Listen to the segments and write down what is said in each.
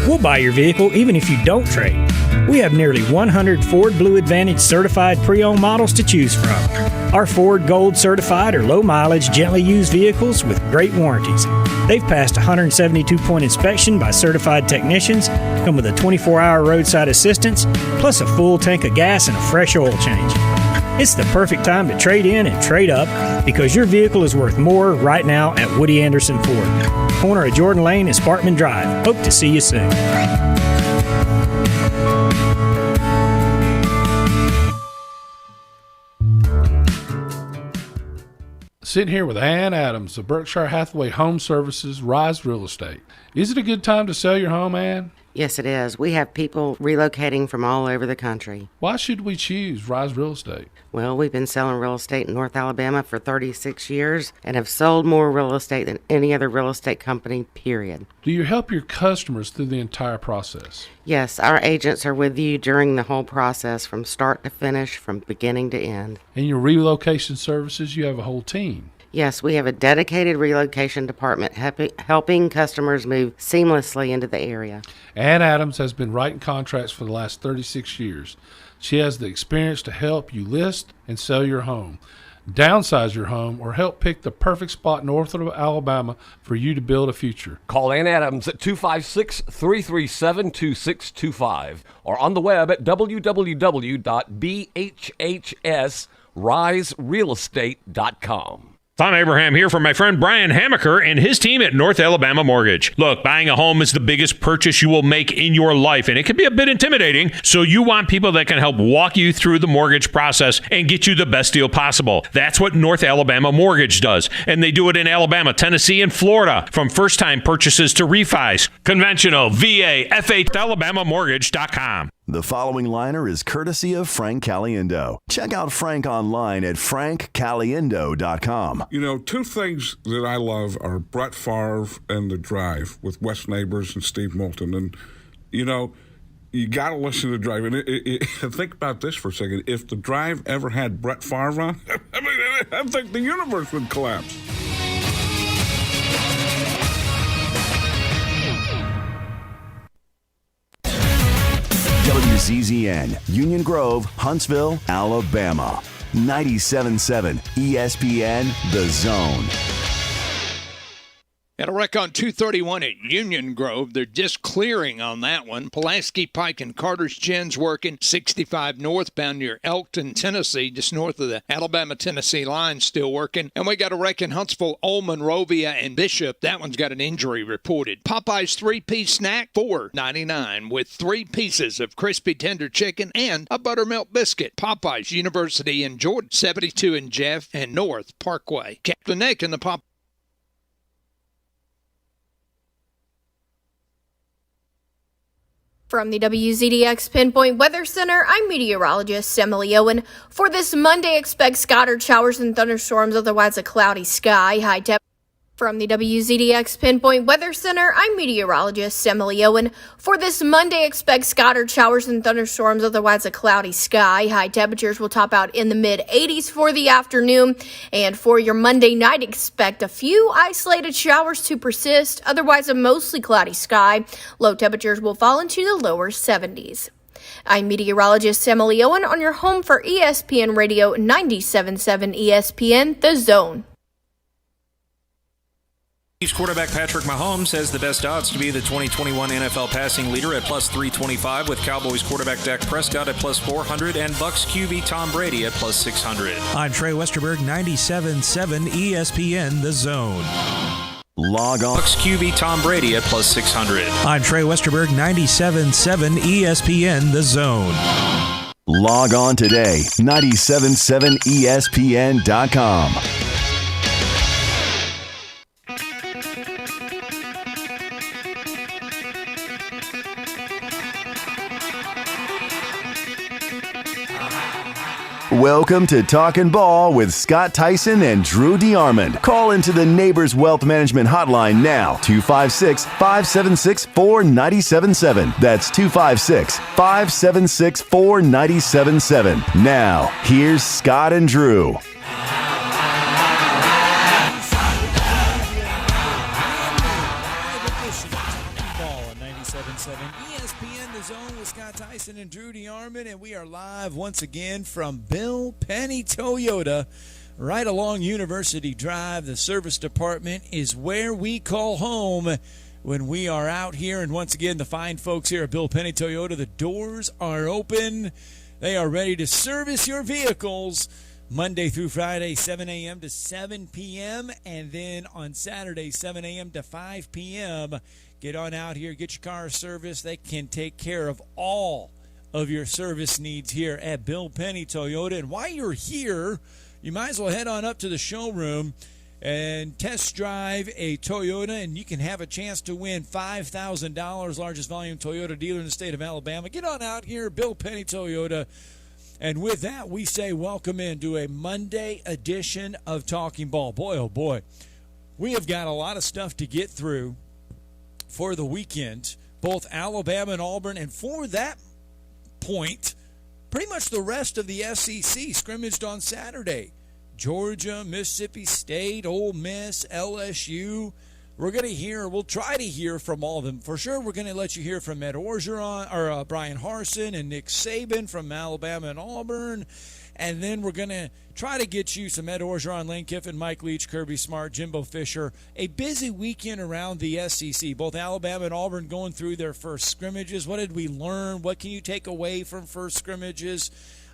We'll buy your vehicle even if you don't trade. We have nearly 100 Ford Blue Advantage certified pre-owned models to choose from. Our Ford Gold certified or low mileage, gently used vehicles with great warranties. They've passed a 172-point inspection by certified technicians, come with a 24-hour roadside assistance, plus a full tank of gas and a fresh oil change. It's the perfect time to trade in and trade up because your vehicle is worth more right now at Woody Anderson Ford. Corner of Jordan Lane and Sparkman Drive. Hope to see you soon. Sitting here with Ann Adams of Berkshire Hathaway Home Services, Rise Real Estate. Is it a good time to sell your home, Ann? Yes, it is. We have people relocating from all over the country. Why should we choose Rise Real Estate? Well, we've been selling real estate in North Alabama for 36 years and have sold more real estate than any other real estate company, period. Do you help your customers through the entire process? Yes, our agents are with you during the whole process from start to finish, from beginning to end. In your relocation services, you have a whole team. Yes, we have a dedicated relocation department helping customers move seamlessly into the area. Ann Adams has been writing contracts for the last 36 years. She has the experience to help you list and sell your home, downsize your home, or help pick the perfect spot north of Alabama for you to build a future. Call Ann Adams at 256-337-2625 or on the web at www.bhhsriserealestate.com. Tom Abraham here from my friend Brian Hamaker and his team at North Alabama Mortgage. Look, buying a home is the biggest purchase you will make in your life, and it can be a bit intimidating, so you want people that can help walk you through the mortgage process and get you the best deal possible. That's what North Alabama Mortgage does, and they do it in Alabama, Tennessee, and Florida, from first-time purchases to refis. Conventional, VA, FH, AlabamaMortgage.com. The following liner is courtesy of Frank Caliendo. Check out Frank online at frankcaliendo.com. You know, two things that I love are Brett Favre and The Drive with Wes Neighbors and Steve Moulton. And, you know, you got to listen to The Drive. And think about this for a second. If The Drive ever had Brett Favre on, I think the universe would collapse. WZZN, Union Grove, Huntsville, Alabama. 97.7 ESPN, The Zone. At a wreck on 231 at Union Grove. They're just clearing on that one. Pulaski Pike and Carter's Gin's working 65 northbound near Elkton, Tennessee, just north of the Alabama-Tennessee line, still working. And we got a wreck in Huntsville, Ole, Monrovia, and Bishop. That one's got an injury reported. Popeye's three-piece snack, $4.99 with 3 pieces of crispy tender chicken and a buttermilk biscuit. Popeye's University in Jordan, 72 in Jeff and North Parkway. Captain Nick and the Popeye. From the WZDX Pinpoint Weather Center, I'm meteorologist Emily Owen. For this Monday, expect scattered showers and thunderstorms, otherwise a cloudy sky. High temperature. From the WZDX Pinpoint Weather Center, I'm meteorologist Emily Owen. For this Monday, expect scattered showers and thunderstorms, otherwise a cloudy sky. High temperatures will top out in the mid-80s for the afternoon. And for your Monday night, expect a few isolated showers to persist, otherwise a mostly cloudy sky. Low temperatures will fall into the lower 70s. I'm meteorologist Emily Owen on your home for ESPN Radio 97.7 ESPN, The Zone. Chiefs quarterback Patrick Mahomes has the best odds to be the 2021 NFL passing leader at plus 325, with Cowboys quarterback Dak Prescott at plus 400 and Bucs QB Tom Brady at plus 600. I'm Trey Westerberg, 97.7 ESPN, The Zone. Log on. Bucs QB Tom Brady at plus 600. I'm Trey Westerberg, 97.7 ESPN, The Zone. Log on today, 97.7ESPN.com. Welcome to Talkin Ball with Scott Theisen and Drew DeArmond. Call into the Neighbors Wealth Management Hotline now, 256-576-4977. That's 256-576-4977. Now, here's Scott and Drew. 97.7 ESPN The Zone with Scott Tyson and Drew DeArmond, and we are live once again from Bill Penny Toyota, right along University Drive. The service department is where we call home when we are out here. And once again, the fine folks here at Bill Penny Toyota, the doors are open. They are ready to service your vehicles Monday through Friday, 7 a.m. to 7 p.m., and then on Saturday, 7 a.m. to 5 p.m. Get on out here, get your car serviced. They can take care of all of your service needs here at Bill Penny Toyota. And while you're here, you might as well head on up to the showroom and test drive a Toyota, and you can have a chance to win $5,000, largest volume Toyota dealer in the state of Alabama. Get on out here, Bill Penny Toyota. And with that, we say welcome into a Monday edition of Talkin Ball. Boy, oh boy, we have got a lot of stuff to get through for the weekend, both Alabama and Auburn, and for that point, pretty much the rest of the SEC scrimmaged on Saturday. Georgia, Mississippi State, Ole Miss, LSU. We're going to hear, we'll try to hear from all of them. For sure, we're going to let you hear from Ed Orgeron, or Brian Harsin and Nick Saban from Alabama and Auburn. And then we're going to try to get you some Ed Orgeron, Lane Kiffin, Mike Leach, Kirby Smart, Jimbo Fisher. A busy weekend around the SEC. Both Alabama and Auburn going through their first scrimmages. What did we learn? What can you take away from first scrimmages?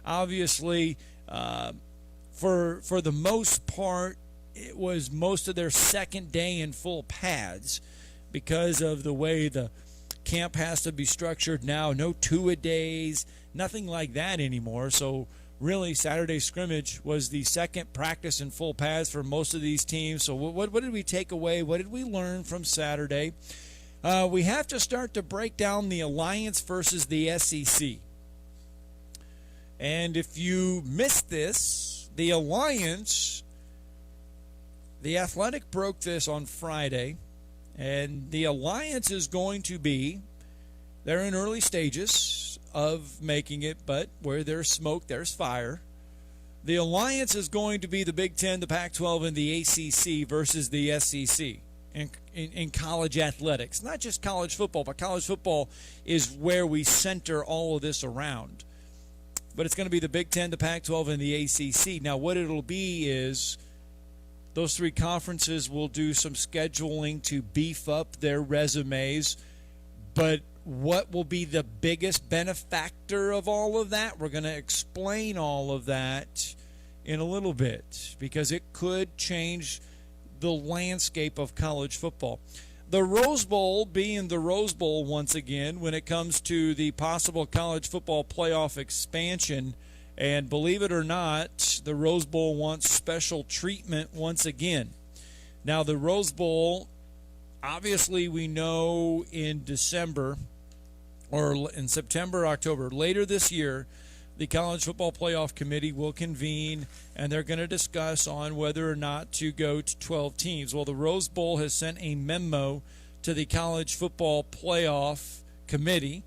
Obviously, for the most part, it was most of their second day in full pads because of the way the camp has to be structured now. No two-a-days, nothing like that anymore. So really, Saturday scrimmage was the second practice in full pads for most of these teams. So what did we take away? What did we learn from Saturday? We have to start to break down the Alliance versus the SEC. And if you missed this, the Alliance, the Athletic broke this on Friday, and the Alliance is going to be, they're in early stages of making it, but where there's smoke, there's fire. The Alliance is going to be the Big Ten, the Pac-12, and the ACC versus the SEC in college athletics. Not just college football, but college football is where we center all of this around. But it's going to be the Big Ten, the Pac-12, and the ACC. Now, what it'll be is those three conferences will do some scheduling to beef up their resumes. But what will be the biggest benefactor of all of that? We're going to explain all of that in a little bit because it could change the landscape of college football. The Rose Bowl being the Rose Bowl once again when it comes to the possible college football playoff expansion. And believe it or not, the Rose Bowl wants special treatment once again. Now, the Rose Bowl, obviously we know in December or in September, October, later this year, the College Football Playoff Committee will convene, and they're going to discuss on whether or not to go to 12 teams. Well, the Rose Bowl has sent a memo to the College Football Playoff Committee,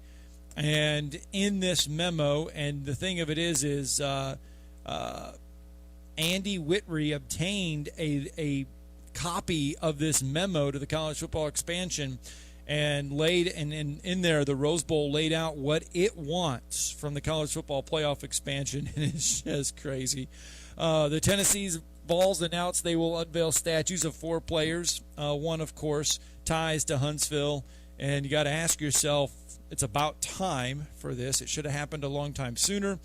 and in this memo, and the thing of it is Andy Whitry obtained a copy of this memo to the college football expansion and laid, and in there, the Rose Bowl laid out what it wants from the college football playoff expansion, and it's just crazy. The Tennessee Vols announced they will unveil statues of 4 players. One, of course, ties to Huntsville, and you got to ask yourself, it's about time for this. It should have happened a long time sooner.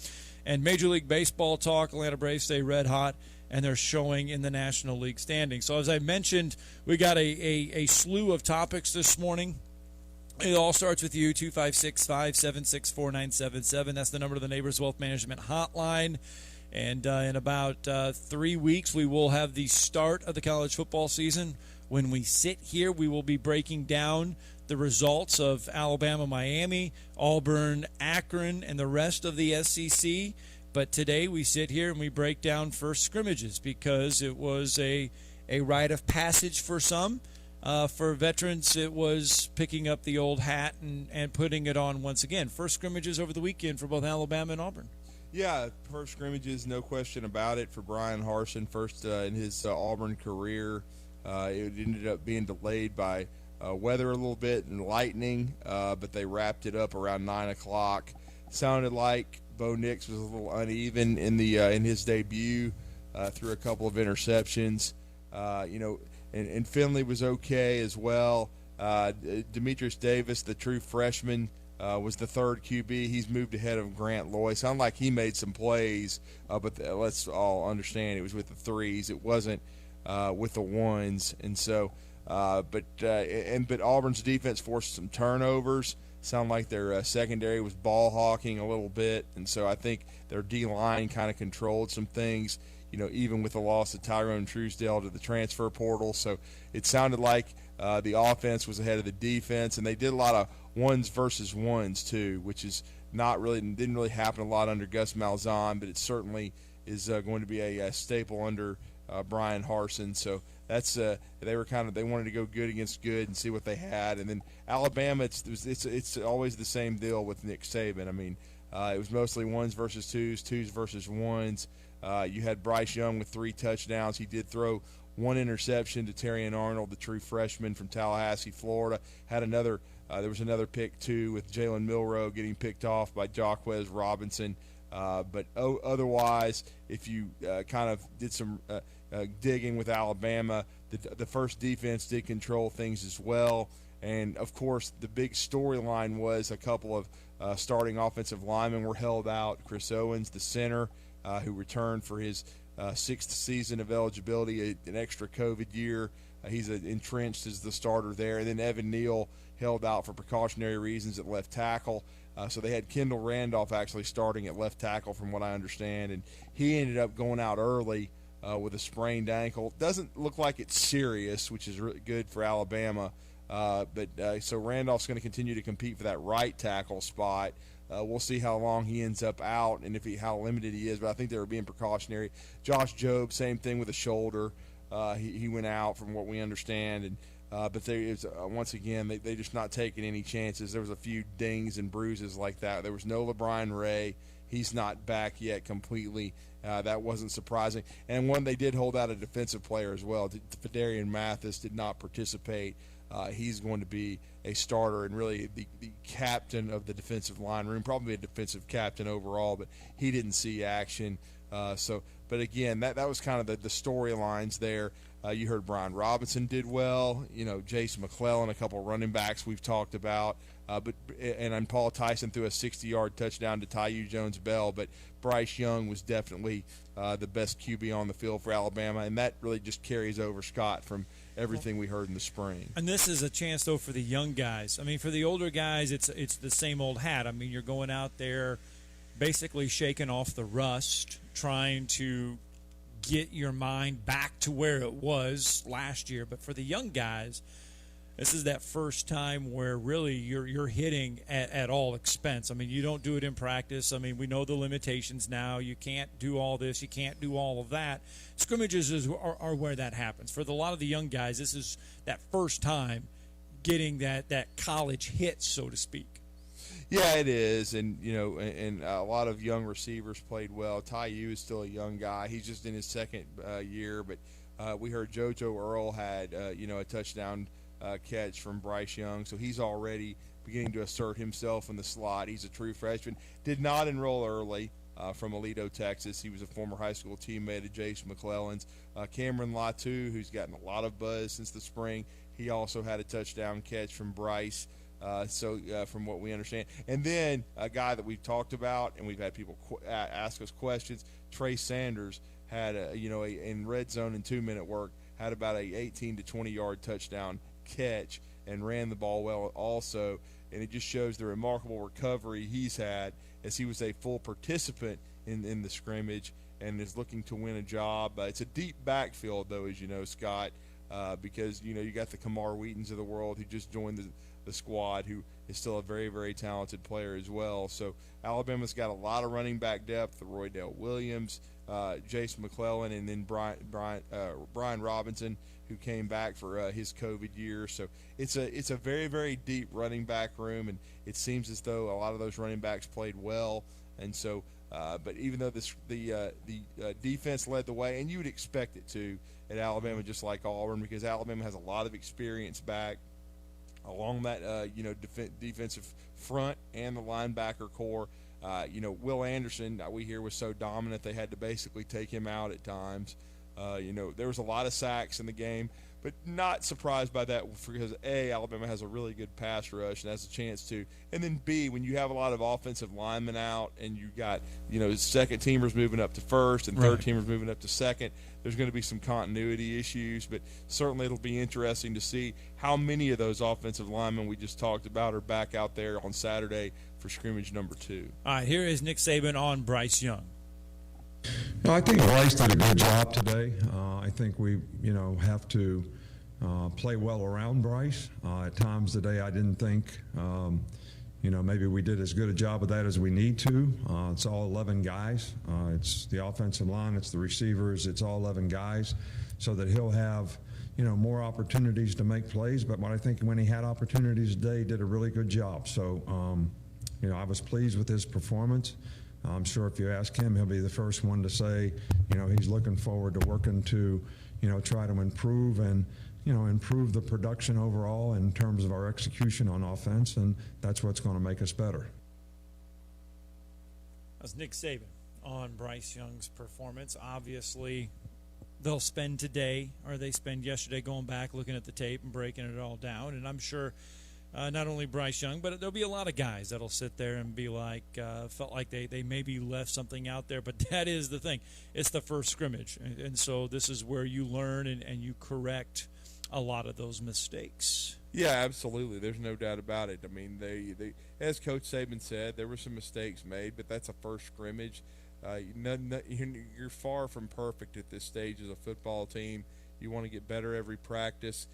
And Major League Baseball talk, Atlanta Braves stay red hot, and they're showing in the National League standings. So as I mentioned, we got a slew of topics this morning. It all starts with you, 256-576-4977. That's the number to the Neighbors Wealth Management Hotline. And in about 3 weeks, we will have the start of the college football season. When we sit here, we will be breaking down the results of Alabama, Miami, Auburn, Akron, and the rest of the SEC. But today we sit here and we break down first scrimmages because it was a rite of passage for some. For veterans, it was picking up the old hat and putting it on once again. First scrimmages over the weekend for both Alabama and Auburn. Yeah, first scrimmages, no question about it, for Brian Harsin, first in his Auburn career. It ended up being delayed by weather a little bit and lightning, but they wrapped it up around 9 o'clock. Sounded like Bo Nix was a little uneven in his debut, threw a couple of interceptions. And Finley was okay as well. Demetrius Davis, the true freshman, was the third QB. He's moved ahead of Grant Loy. Sounded like he made some plays, but let's all understand it was with the threes. It wasn't with the ones. And so, but Auburn's defense forced some turnovers. Sound like their secondary was ball hawking a little bit, and so I think their D-line kind of controlled some things, even with the loss of Tyrone Truesdale to the transfer portal. So it sounded like the offense was ahead of the defense, and they did a lot of ones versus ones too, which is didn't really happen a lot under Gus Malzahn, but it certainly is going to be a staple under Brian Harsin. So that's they wanted to go good against good and see what they had. And then Alabama, it's always the same deal with Nick Saban. I mean, it was mostly ones versus twos versus ones. You had Bryce Young with 3 touchdowns. He did throw 1 interception to Terrion Arnold, the true freshman from Tallahassee, Florida. Had another. There was another pick too with Jalen Milroe getting picked off by Jaquez Robinson. But otherwise, if you kind of did some digging with Alabama, the first defense did control things as well. And, of course, the big storyline was a couple of starting offensive linemen were held out. Chris Owens, the center, who returned for his 6th season of eligibility, an extra COVID year. He's entrenched as the starter there. And then Evan Neal held out for precautionary reasons at left tackle. So they had Kendall Randolph actually starting at left tackle from what I understand. And he ended up going out early with a sprained ankle. Doesn't look like it's serious, which is really good for Alabama. So Randolph's going to continue to compete for that right tackle spot. We'll see how long he ends up out and how limited he is, but I think they were being precautionary. Josh Jobe, same thing with a shoulder. He went out from what we understand, and but once again they just not taking any chances. There was a few dings and bruises like that. There was no LeBron Ray. He's not back yet completely. That wasn't surprising. And they did hold out a defensive player as well. Fedarian Mathis did not participate. He's going to be a starter and really the captain of the defensive line room, probably a defensive captain overall, but he didn't see action. But again, that was kind of the storylines there. You heard Brian Robinson did well. Jason McClellan, a couple of running backs we've talked about. And Paul Tyson threw a 60-yard touchdown to Tyu Jones-Bell. But Bryce Young was definitely the best QB on the field for Alabama, and that really just carries over, Scott, from everything we heard in the spring. And this is a chance, though, for the young guys. I mean, for the older guys, it's the same old hat. I mean, you're going out there basically shaking off the rust, trying to get your mind back to where it was last year. But for the young guys, this is that first time where really you're hitting at all expense. I mean, you don't do it in practice. I mean, we know the limitations now. You can't do all this. You can't do all of that. Scrimmages are where that happens. For a lot of the young guys, this is that first time getting that college hit, so to speak. Yeah, it is, and and a lot of young receivers played well. Tyu is still a young guy; he's just in his second year. But we heard JoJo Earl had a touchdown catch from Bryce Young, so he's already beginning to assert himself in the slot. He's a true freshman. Did not enroll early from Aledo, Texas. He was a former high school teammate of Jason McClellan's. Cameron Latu, who's gotten a lot of buzz since the spring, he also had a touchdown catch from Bryce. From what we understand. And then a guy that we've talked about and we've had people ask us questions, Trey Sanders had in red zone and 2-minute work, had about a 18 to 20-yard touchdown catch and ran the ball well also. And it just shows the remarkable recovery he's had as he was a full participant in the scrimmage and is looking to win a job. It's a deep backfield, though, as you know, Scott, because, you got the Kamar Wheatons of the world who just joined the squad, who is still a very, very talented player as well. So Alabama's got a lot of running back depth. Roydale Williams, Jason McClellan, and then Brian Robinson, who came back for his COVID year. So it's a very, very deep running back room, and it seems as though a lot of those running backs played well. And so, but even though the defense led the way, and you would expect it to at Alabama, just like Auburn, because Alabama has a lot of experience back. along that defensive front and the linebacker core. Will Anderson, we hear, was so dominant they had to basically take him out at times. There was a lot of sacks in the game, but not surprised by that because, A, Alabama has a really good pass rush and has a chance to. And then, B, when you have a lot of offensive linemen out and you got, second teamers moving up to first and third teamers moving up to second, there's going to be some continuity issues. But certainly it'll be interesting to see how many of those offensive linemen we just talked about are back out there on Saturday for scrimmage number 2. All right, here is Nick Saban on Bryce Young. No, I think Bryce did a good job today. I think we, have to play well around Bryce. At times today, I didn't think, maybe we did as good a job of that as we need to. It's all 11 guys. It's the offensive line, it's the receivers, it's all 11 guys, so that he'll have, more opportunities to make plays. But I think when he had opportunities today, he did a really good job. So, I was pleased with his performance. I'm sure if you ask him, he'll be the first one to say, he's looking forward to working to, try to improve and, improve the production overall in terms of our execution on offense, and that's what's going to make us better. That's Nick Saban on Bryce Young's performance. Obviously, they'll spend today, or they spend yesterday, going back, looking at the tape and breaking it all down, and I'm sure not only Bryce Young, but there'll be a lot of guys that'll sit there and be like, felt like they maybe left something out there. But that is the thing. It's the first scrimmage. And so this is where you learn and you correct a lot of those mistakes. Yeah, absolutely. There's no doubt about it. I mean, they as Coach Saban said, there were some mistakes made, but that's a first scrimmage. You're far from perfect at this stage as a football team. You want to get better every practice,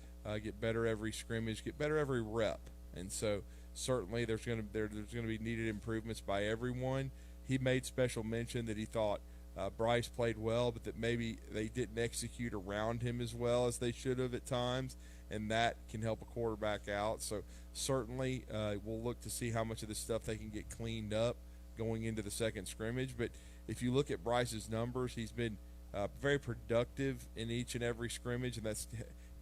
get better every scrimmage, get better every rep. And so certainly there's going to be needed improvements by everyone. He made special mention that he thought Bryce played well, but that maybe they didn't execute around him as well as they should have at times, and that can help a quarterback out. So certainly we'll look to see how much of this stuff they can get cleaned up going into the second scrimmage. But if you look at Bryce's numbers, he's been very productive in each and every scrimmage, and that's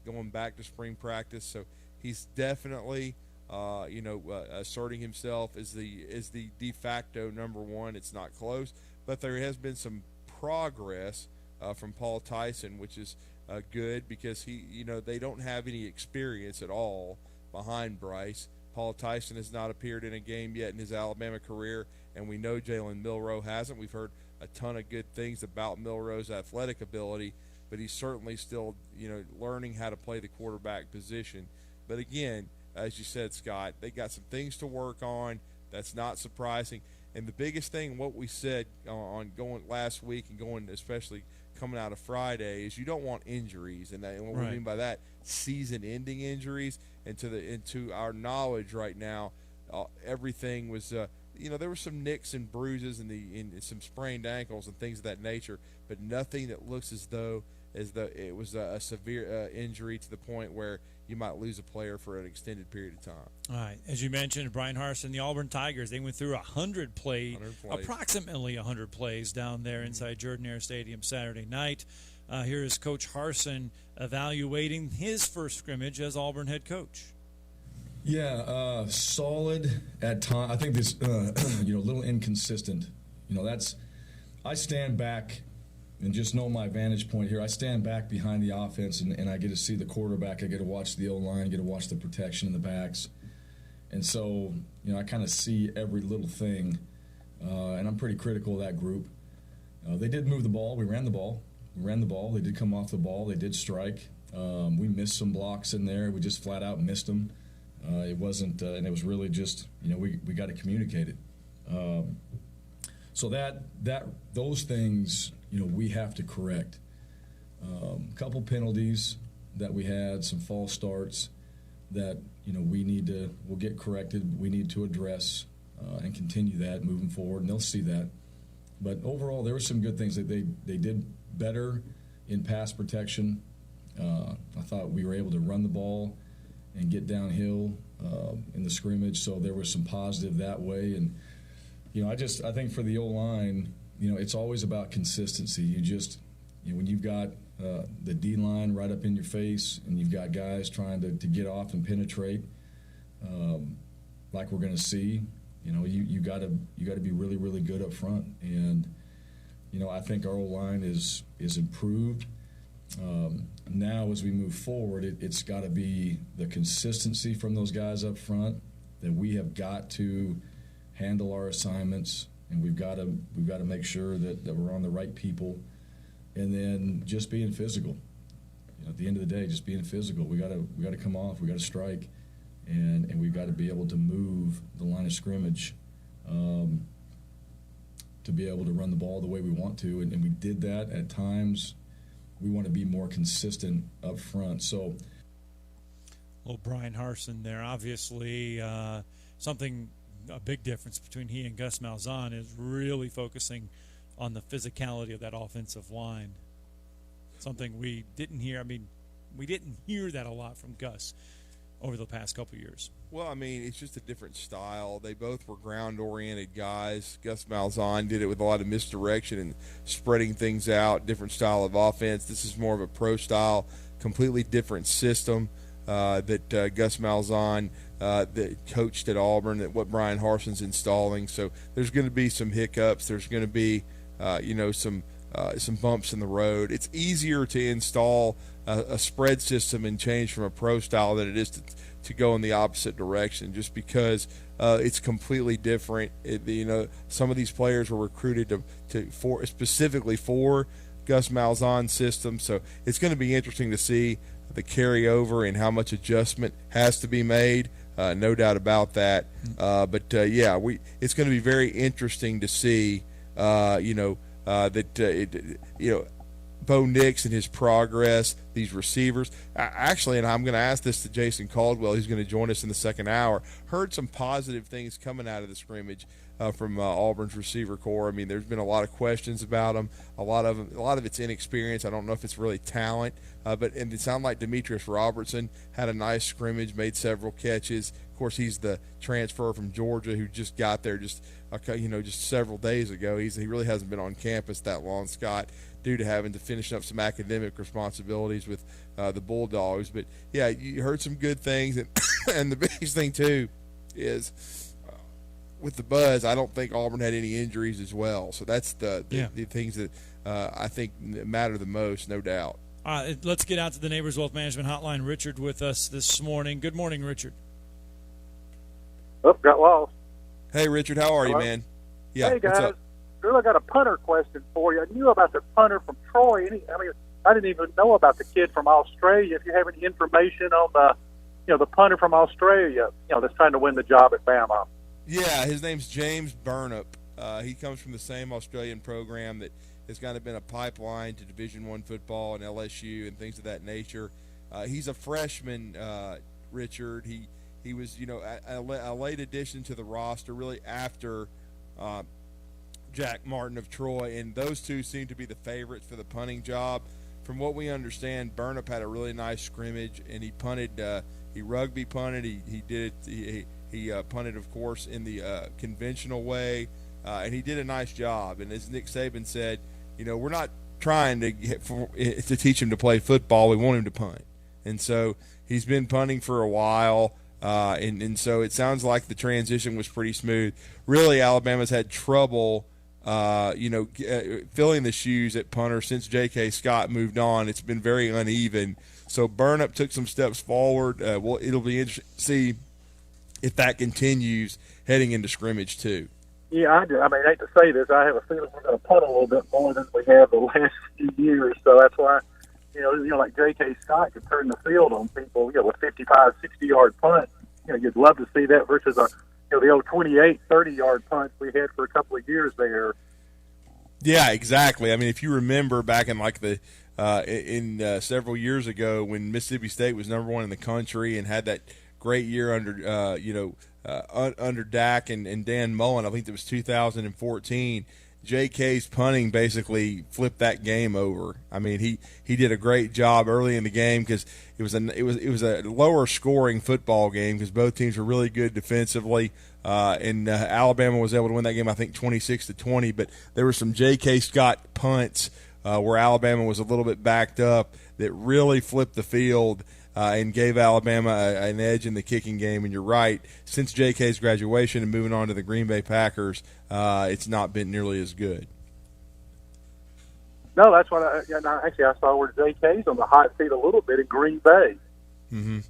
going back to spring practice. So he's definitely asserting himself as the de facto number one. It's not close, but there has been some progress from Paul Theisen, which is good because they don't have any experience at all behind Bryce. Paul Theisen has not appeared in a game yet in his Alabama career, and we know Jalen Milroe hasn't. We've heard a ton of good things about Milroe's athletic ability, but he's certainly still learning how to play the quarterback position. But again, as you said, Scott, they got some things to work on. That's not surprising. And the biggest thing, what we said on going last week and going especially coming out of Friday, is you don't want injuries. And what we mean by that, season-ending injuries. And to our knowledge right now, everything was there were some nicks and bruises and some sprained ankles and things of that nature, but nothing that looks as though it was a severe injury to the point where you might lose a player for an extended period of time. All right. As you mentioned, Brian Harsin, the Auburn Tigers, they went through 100 plays, approximately 100 plays down there inside Jordan-Hare Stadium Saturday night. Here is Coach Harsin evaluating his first scrimmage as Auburn head coach. Yeah, solid at times. I think this, a little inconsistent. I stand back and just know my vantage point here. I stand back behind the offense, and I get to see the quarterback. I get to watch the O-line. I get to watch the protection in the backs. And so, I kind of see every little thing, and I'm pretty critical of that group. They did move the ball. We ran the ball. They did come off the ball. They did strike. We missed some blocks in there. We just flat out missed them. It wasn't, and it was really just, we got to communicate it. So those things, we have to correct. A couple penalties that we had, some false starts that, we'll get corrected. We need to address and continue that moving forward, and they'll see that. But overall, there were some good things that they did better in pass protection. I thought we were able to run the ball and get downhill in the scrimmage, so there was some positive that way. And I think for the O-line, it's always about consistency. You just, when you've got the D-line right up in your face and you've got guys trying to get off and penetrate, like we're going to see. You know, you got to be really, really good up front. And, you know, I think our O-line is improved. Now as we move forward, it's got to be the consistency from those guys up front, that we have got to handle our assignments, and we've got to make sure that we're on the right people, and then just being physical. You know, at the end of the day, just being physical. We got to come off. We got to strike, and we've got to be able to move the line of scrimmage to be able to run the ball the way we want to, and we did that at times. We want to be more consistent up front. So, well, Brian Harsin there, obviously a big difference between he and Gus Malzahn is really focusing on the physicality of that offensive line. Something we didn't hear. I mean, we didn't hear that a lot from Gus over the past couple of years. Well, I mean, it's just a different style. They both were ground-oriented guys. Gus Malzahn did it with a lot of misdirection and spreading things out, different style of offense. This is more of a pro style, completely different system that Gus Malzahn that coached at Auburn, that what Brian Harsin's installing. So there's going to be some hiccups. There's going to be, some bumps in the road. It's easier to install a spread system and change from a pro style than it is to go in the opposite direction, just because it's completely different. Some of these players were recruited specifically for Gus Malzahn's system, so it's going to be interesting to see the carryover and how much adjustment has to be made. No doubt about that. It's going to be very interesting to see. Bo Nix and his progress, these receivers. Actually, and I'm going to ask this to Jason Caldwell, who's going to join us in the second hour, heard some positive things coming out of the scrimmage from Auburn's receiver core. I mean, there's been a lot of questions about them. A lot of it's inexperience. I don't know if it's really talent, but it sounded like Demetrius Robertson had a nice scrimmage, made several catches. Of course, he's the transfer from Georgia who just got there just several days ago. He really hasn't been on campus that long, Scott, due to having to finish up some academic responsibilities with the Bulldogs. But, yeah, you heard some good things. And the biggest thing, too, is with the buzz, I don't think Auburn had any injuries as well. So that's the things that I think matter the most, no doubt. Let's get out to the Neighbors Wealth Management Hotline. Richard with us this morning. Good morning, Richard. Oh, got lost. Hey, Richard, how are you, man? Yeah, hey, guys. What's up? I got a punter question for you. I knew about the punter from Troy. I didn't even know about the kid from Australia. If you have any information on the punter from Australia, that's trying to win the job at Bama. Yeah, his name's James Burnup. He comes from the same Australian program that has kind of been a pipeline to Division I football and LSU and things of that nature. He's a freshman, Richard. He was, a late addition to the roster, really after Jack Martin of Troy, and those two seem to be the favorites for the punting job. From what we understand, Burnup had a really nice scrimmage, and he punted. He rugby punted. He punted, of course, in the conventional way, and he did a nice job. And as Nick Saban said, we're not trying to teach him to play football. We want him to punt, and so he's been punting for a while. And so it sounds like the transition was pretty smooth. Really, Alabama's had trouble, filling the shoes at punter since J.K. Scott moved on. It's been very uneven. So Burnup took some steps forward. It'll be interesting to see if that continues heading into scrimmage too. Yeah, I do. I hate to say this. I have a feeling we're going to punt a little bit more than we have the last few years. So that's why, like J.K. Scott could turn the field on people, with 55, 60-yard punts. You'd love to see that versus the old 28, 30-yard punts we had for a couple of years there. Yeah, exactly. If you remember back in several years ago when Mississippi State was number one in the country and had that great year under Dak and Dan Mullen, I think it was 2014. J.K.'s punting basically flipped that game over. He did a great job early in the game because it was a lower scoring football game because both teams were really good defensively, and Alabama was able to win that game, I think 26-20. But there were some J.K. Scott punts where Alabama was a little bit backed up that really flipped the field. and gave Alabama an edge in the kicking game. And you're right, since J.K.'s graduation and moving on to the Green Bay Packers, it's not been nearly as good. No, that's what I saw where J.K.'s on the hot seat a little bit in Green Bay. Mm-hmm.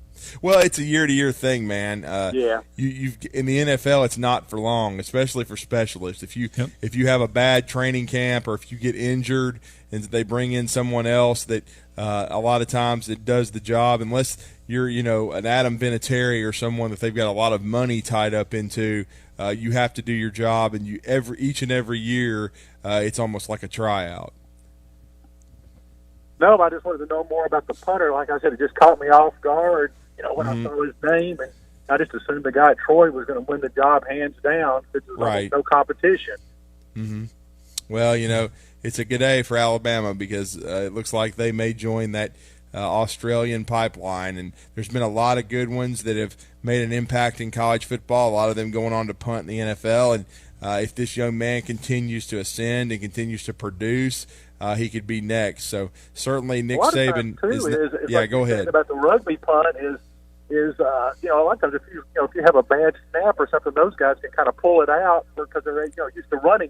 Well, it's a year-to-year thing, man. Yeah. You've in the NFL, it's not for long, especially for specialists. If you have a bad training camp, or if you get injured and they bring in someone else that a lot of times it does the job, unless you're an Adam Vinatieri or someone that they've got a lot of money tied up into. You have to do your job, and each and every year it's almost like a tryout. No, I just wanted to know more about the punter. Like I said, it just caught me off guard, when I saw his name, and I just assumed the guy at Troy was going to win the job hands down because there's almost no competition. Mm-hmm. Well, it's a good day for Alabama because it looks like they may join that Australian pipeline, and there's been a lot of good ones that have made an impact in college football, a lot of them going on to punt in the NFL, and if this young man continues to ascend and continues to produce, he could be next. So certainly Nick Saban go ahead. About the rugby punt is a lot of times if you have a bad snap or something, those guys can kind of pull it out because they're used to running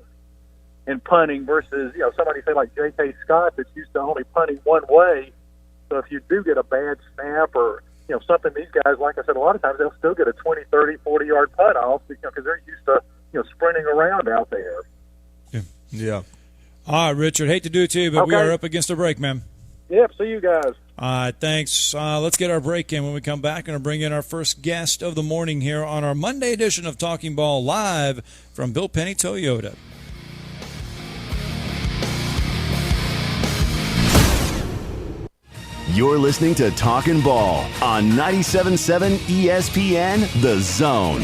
and punting versus somebody say like J.K. Scott that's used to only punting one way. So if you do get a bad snap or something, these guys, like I said, a lot of times they'll still get a 20, 30, 40-yard punt off because they're used to sprinting around out there. Yeah. All right, Richard, hate to do it to you, but we are up against a break, man. Yep, see you guys. All right, thanks. Let's get our break in. When we come back, I'm going to bring in our first guest of the morning here on our Monday edition of Talking Ball live from Bill Penny Toyota. You're listening to Talkin Ball on 97.7 ESPN, The Zone.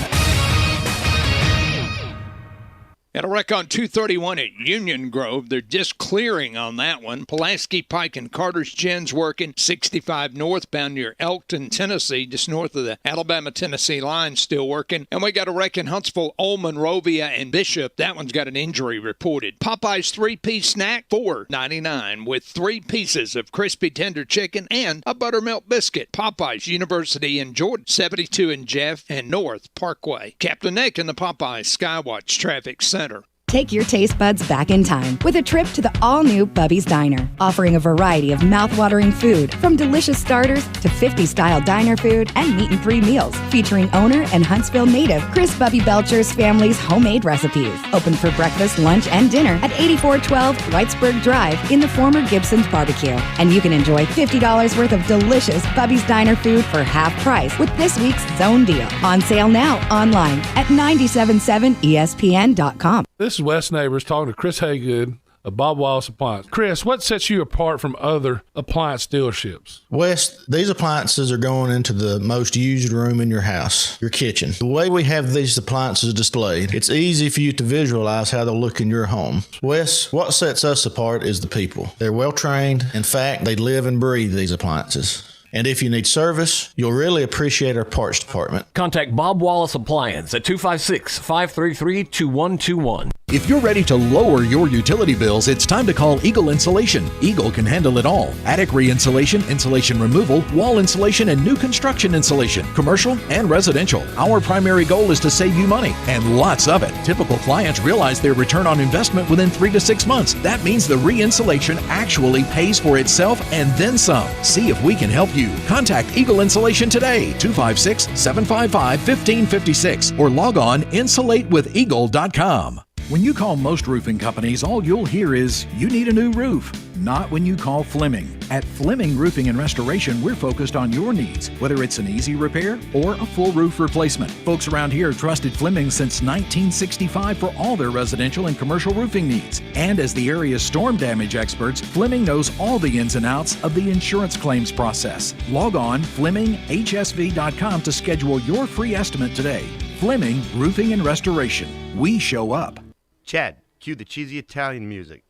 At a wreck on 231 at Union Grove. They're just clearing on that one. Pulaski Pike and Carter's Gin's working 65 northbound near Elkton, Tennessee, just north of the Alabama-Tennessee line, still working. And we got a wreck in Huntsville, Old Monrovia, and Bishop. That one's got an injury reported. Popeye's 3-piece snack, $4.99 with 3 pieces of crispy tender chicken and a buttermilk biscuit. Popeye's University in Jordan, 72 in Jeff and North Parkway. Captain Nick in the Popeyes Skywatch Traffic Center. Take your taste buds back in time with a trip to the all-new Bubby's Diner, offering a variety of mouth-watering food, from delicious starters to 50-style diner food and meat and 3 meals, featuring owner and Huntsville native Chris Bubby Belcher's family's homemade recipes. Open for breakfast, lunch, and dinner at 8412 Whitesburg Drive in the former Gibson's Barbecue. And you can enjoy $50 worth of delicious Bubby's Diner food for half price with this week's Zone Deal. On sale now online at 977ESPN.com. This is Wes Neighbors talking to Chris Haygood of Bob Wallace Appliance. Chris, what sets you apart from other appliance dealerships? Wes, these appliances are going into the most used room in your house, your kitchen. The way we have these appliances displayed, it's easy for you to visualize how they'll look in your home. Wes, what sets us apart is the people. They're well trained. In fact, they live and breathe these appliances. And if you need service, you'll really appreciate our parts department. Contact Bob Wallace Appliance at 256-533-2121. If you're ready to lower your utility bills, it's time to call Eagle Insulation. Eagle can handle it all. Attic re-insulation, insulation removal, wall insulation, and new construction insulation, commercial and residential. Our primary goal is to save you money, and lots of it. Typical clients realize their return on investment within 3 to 6 months. That means the re-insulation actually pays for itself and then some. See if we can help you. Contact Eagle Insulation today, 256-755-1556, or log on insulatewitheagle.com. When you call most roofing companies, all you'll hear is, you need a new roof. Not when you call Fleming. At Fleming Roofing and Restoration, we're focused on your needs, whether it's an easy repair or a full roof replacement. Folks around here have trusted Fleming since 1965 for all their residential and commercial roofing needs. And as the area's storm damage experts, Fleming knows all the ins and outs of the insurance claims process. Log on FlemingHSV.com to schedule your free estimate today. Fleming Roofing and Restoration. We show up. Chad, cue the cheesy Italian music.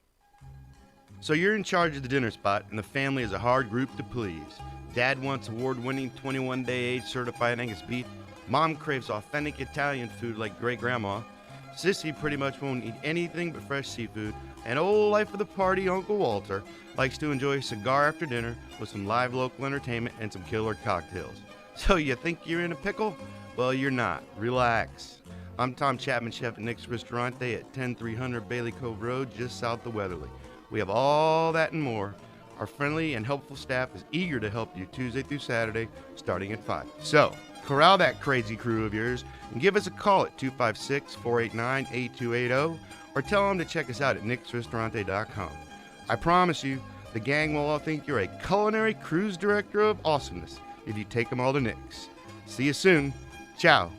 So you're in charge of the dinner spot, and the family is a hard group to please. Dad wants award-winning 21-day age certified Angus beef. Mom craves authentic Italian food like great-grandma. Sissy pretty much won't eat anything but fresh seafood, and old life of the party Uncle Walter likes to enjoy a cigar after dinner with some live local entertainment and some killer cocktails. So you think you're in a pickle? Well, you're not. Relax. I'm Tom Chapman, chef at Nick's Ristorante at 10300 Bailey Cove Road, just south of Weatherly. We have all that and more. Our friendly and helpful staff is eager to help you Tuesday through Saturday, starting at 5. So, corral that crazy crew of yours and give us a call at 256-489-8280 or tell them to check us out at nicksristorante.com. I promise you, the gang will all think you're a culinary cruise director of awesomeness if you take them all to Nick's. See you soon. Ciao.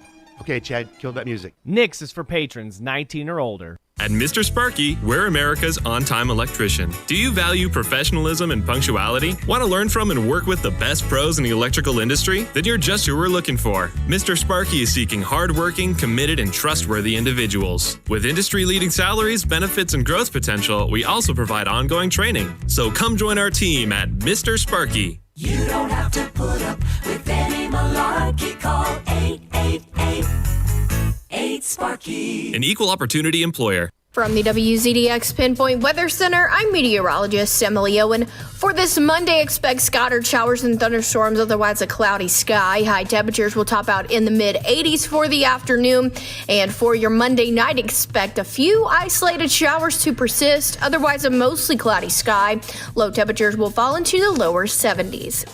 Okay, Chad, kill that music. Nick's is for patrons 19 or older. At Mr. Sparky, we're America's on-time electrician. Do you value professionalism and punctuality? Want to learn from and work with the best pros in the electrical industry? Then you're just who we're looking for. Mr. Sparky is seeking hardworking, committed, and trustworthy individuals. With industry-leading salaries, benefits, and growth potential, we also provide ongoing training. So come join our team at Mr. Sparky. You don't have to put up with any malarkey. Call 888-8-SPARKY. An equal opportunity employer. From the WZDX Pinpoint Weather Center, I'm meteorologist Emily Owen. For this Monday, expect scattered showers and thunderstorms, otherwise a cloudy sky. High temperatures will top out in the mid-80s for the afternoon. And for your Monday night, expect a few isolated showers to persist, otherwise a mostly cloudy sky. Low temperatures will fall into the lower 70s.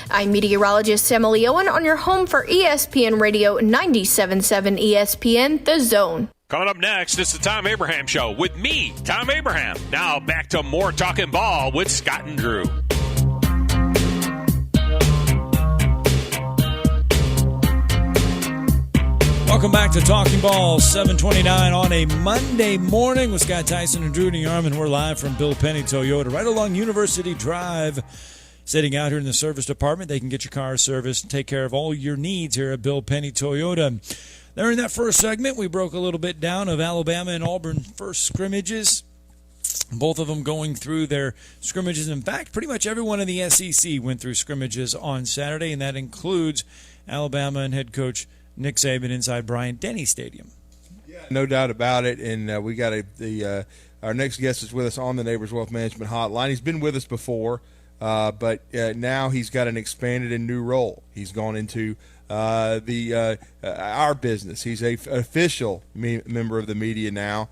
I'm meteorologist Emily Owen on your home for ESPN Radio 97.7 ESPN, The Zone. Coming up next, it's the Tom Abraham Show with me, Tom Abraham. Now back to more Talkin Ball with Scott and Drew. Welcome back to Talkin Ball, 7:29 on a Monday morning with Scott Tyson and Drew DeArmond. We're live from Bill Penny Toyota, right along University Drive. Sitting out here in the service department, they can get your car serviced and take care of all your needs here at Bill Penny Toyota. There in that first segment, we broke a little bit down of Alabama and Auburn first scrimmages. Both of them going through their scrimmages. In fact, pretty much everyone in the SEC went through scrimmages on Saturday, and that includes Alabama and head coach Nick Saban inside Bryant-Denny Stadium. Yeah, no doubt about it. And we got our next guest is with us on the Neighbors Wealth Management Hotline. He's been with us before, but now he's got an expanded and new role. He's gone into our business. He's a official member of the media now.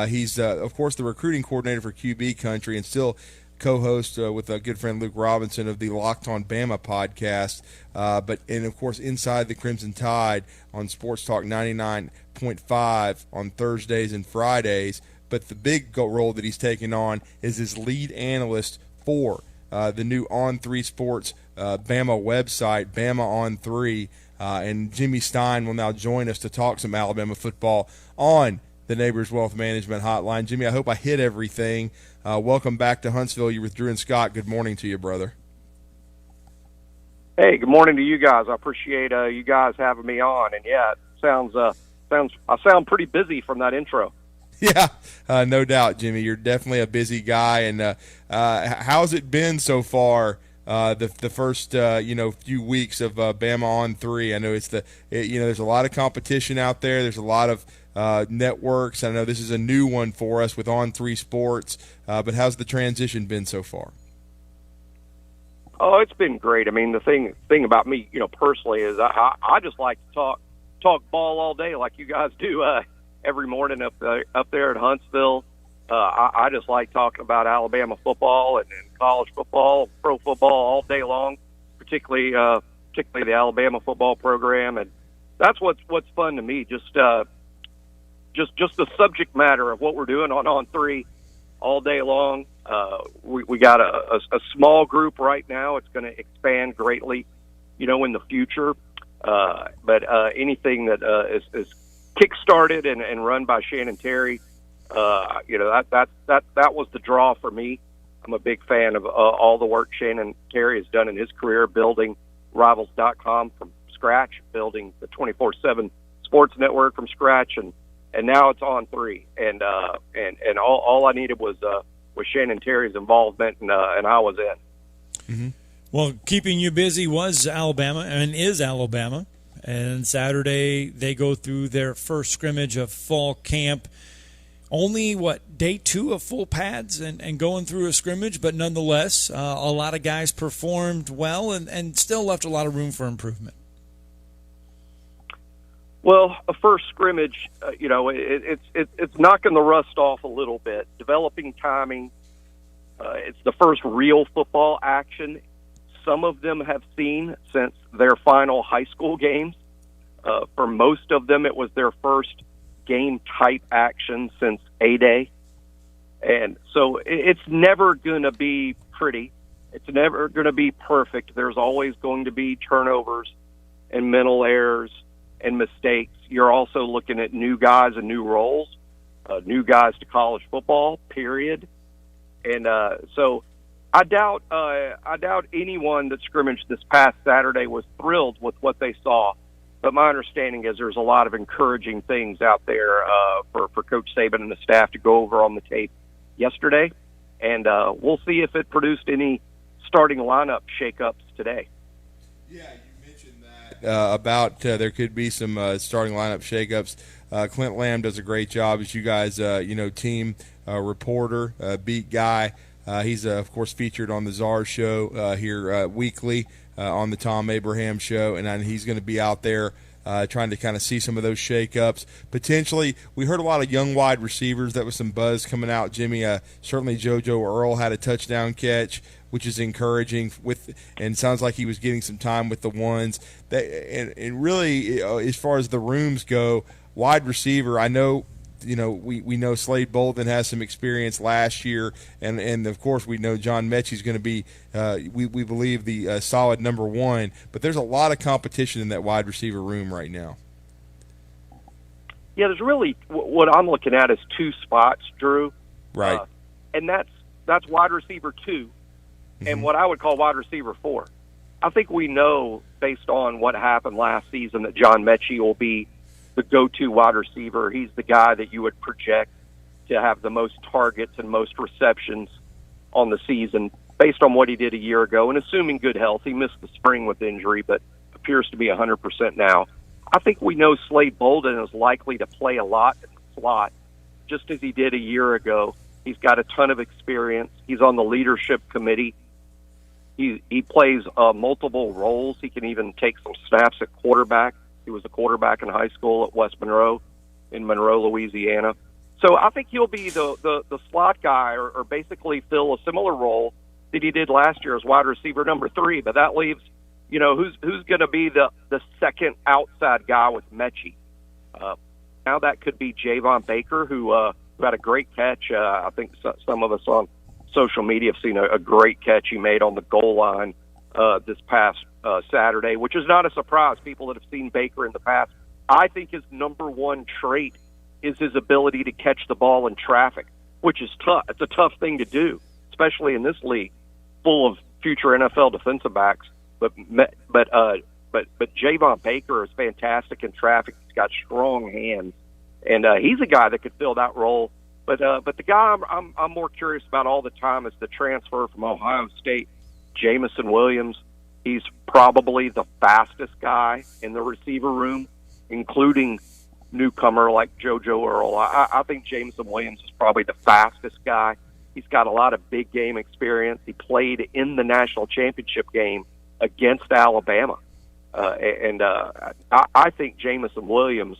He's of course the recruiting coordinator for QB Country and still co-host with a good friend Luke Robinson of the Locked On Bama podcast. And of course inside the Crimson Tide on Sports Talk 99.5 on Thursdays and Fridays. But the big role that he's taken on is as lead analyst for the new On3 Sports Bama website, Bama On 3, and Jimmy Stein will now join us to talk some Alabama football on the Neighbors Wealth Management Hotline. Jimmy, I hope I hit everything. Welcome back to Huntsville. You're with Drew and Scott. Good morning to you, brother. Hey, good morning to you guys. I appreciate you guys having me on. And yeah, it sounds I sound pretty busy from that intro. Yeah, no doubt, Jimmy. You're definitely a busy guy. And how's it been so far? The first few weeks of Bama On 3. I know there's a lot of competition out there. There's a lot of networks. I know this is a new one for us with On 3 Sports. But how's the transition been so far? Oh, it's been great. I mean, the thing about me, personally, is I just like to talk ball all day, like you guys do every morning up there at Huntsville. I just like talking about Alabama football and college football, pro football all day long, particularly the Alabama football program, and that's what's fun to me. Just the subject matter of what we're doing on 3 all day long. We got a small group right now. It's going to expand greatly, in the future. But anything that is kick-started and run by Shannon Terry, that was the draw for me. I'm a big fan of all the work Shannon Terry has done in his career, building Rivals.com from scratch, building the 24/7 sports network from scratch, and now it's On 3. And all I needed was Shannon Terry's involvement, and I was in. Mm-hmm. Well, keeping you busy was Alabama and is Alabama. And Saturday, they go through their first scrimmage of fall camp. Only, day 2 of full pads and going through a scrimmage, but nonetheless, a lot of guys performed well and still left a lot of room for improvement. Well, a first scrimmage, it's knocking the rust off a little bit, developing timing. It's the first real football action some of them have seen since their final high school games. For most of them, it was their first game-type action since A-Day. And so it's never going to be pretty. It's never going to be perfect. There's always going to be turnovers and mental errors and mistakes. You're also looking at new guys and new roles, new guys to college football, period. And so I doubt anyone that scrimmaged this past Saturday was thrilled with what they saw. But my understanding is there's a lot of encouraging things out there for Coach Saban and the staff to go over on the tape yesterday. And we'll see if it produced any starting lineup shakeups today. Yeah, you mentioned that about there could be some starting lineup shakeups. Clint Lamb does a great job as you guys, team reporter, beat guy. He's, of course, featured on the Czar show here weekly on the Tom Abraham show, and he's going to be out there trying to kind of see some of those shakeups. Potentially, we heard a lot of young wide receivers. That was some buzz coming out. Jimmy, certainly JoJo Earl had a touchdown catch, which is encouraging, and sounds like he was getting some time with the ones. And really, as far as the rooms go, wide receiver, I know – we know Slade Bolden has some experience last year, and of course we know John Mechie's going to be, we believe, the solid number 1. But there's a lot of competition in that wide receiver room right now. Yeah, there's really what I'm looking at is 2 spots, Drew. Right. And that's wide receiver 2, and what I would call wide receiver 4. I think we know, based on what happened last season, that John Mechie will be the go-to wide receiver. He's the guy that you would project to have the most targets and most receptions on the season based on what he did a year ago. And assuming good health, he missed the spring with injury, but appears to be 100% now. I think we know Slade Bolden is likely to play a lot in the slot, just as he did a year ago. He's got a ton of experience. He's on the leadership committee. He plays multiple roles. He can even take some snaps at quarterback. He was a quarterback in high school at West Monroe in Monroe, Louisiana. So I think he'll be the slot guy or basically fill a similar role that he did last year as wide receiver number 3. But that leaves, who's going to be the second outside guy with Mechie? Now that could be Javon Baker, who had a great catch. I think some of us on social media have seen a great catch he made on the goal line this past Saturday, which is not a surprise. People that have seen Baker in the past, I think his number 1 trait is his ability to catch the ball in traffic, which is tough. It's a tough thing to do, especially in this league full of future NFL defensive backs. But Javon Baker is fantastic in traffic. He's got strong hands, and he's a guy that could fill that role. But the guy I'm more curious about all the time is the transfer from Ohio State, Jamison Williams. He's probably the fastest guy in the receiver room, including newcomer like JoJo Earl. I think Jamison Williams is probably the fastest guy. He's got a lot of big game experience. He played in the national championship game against Alabama. I think Jamison Williams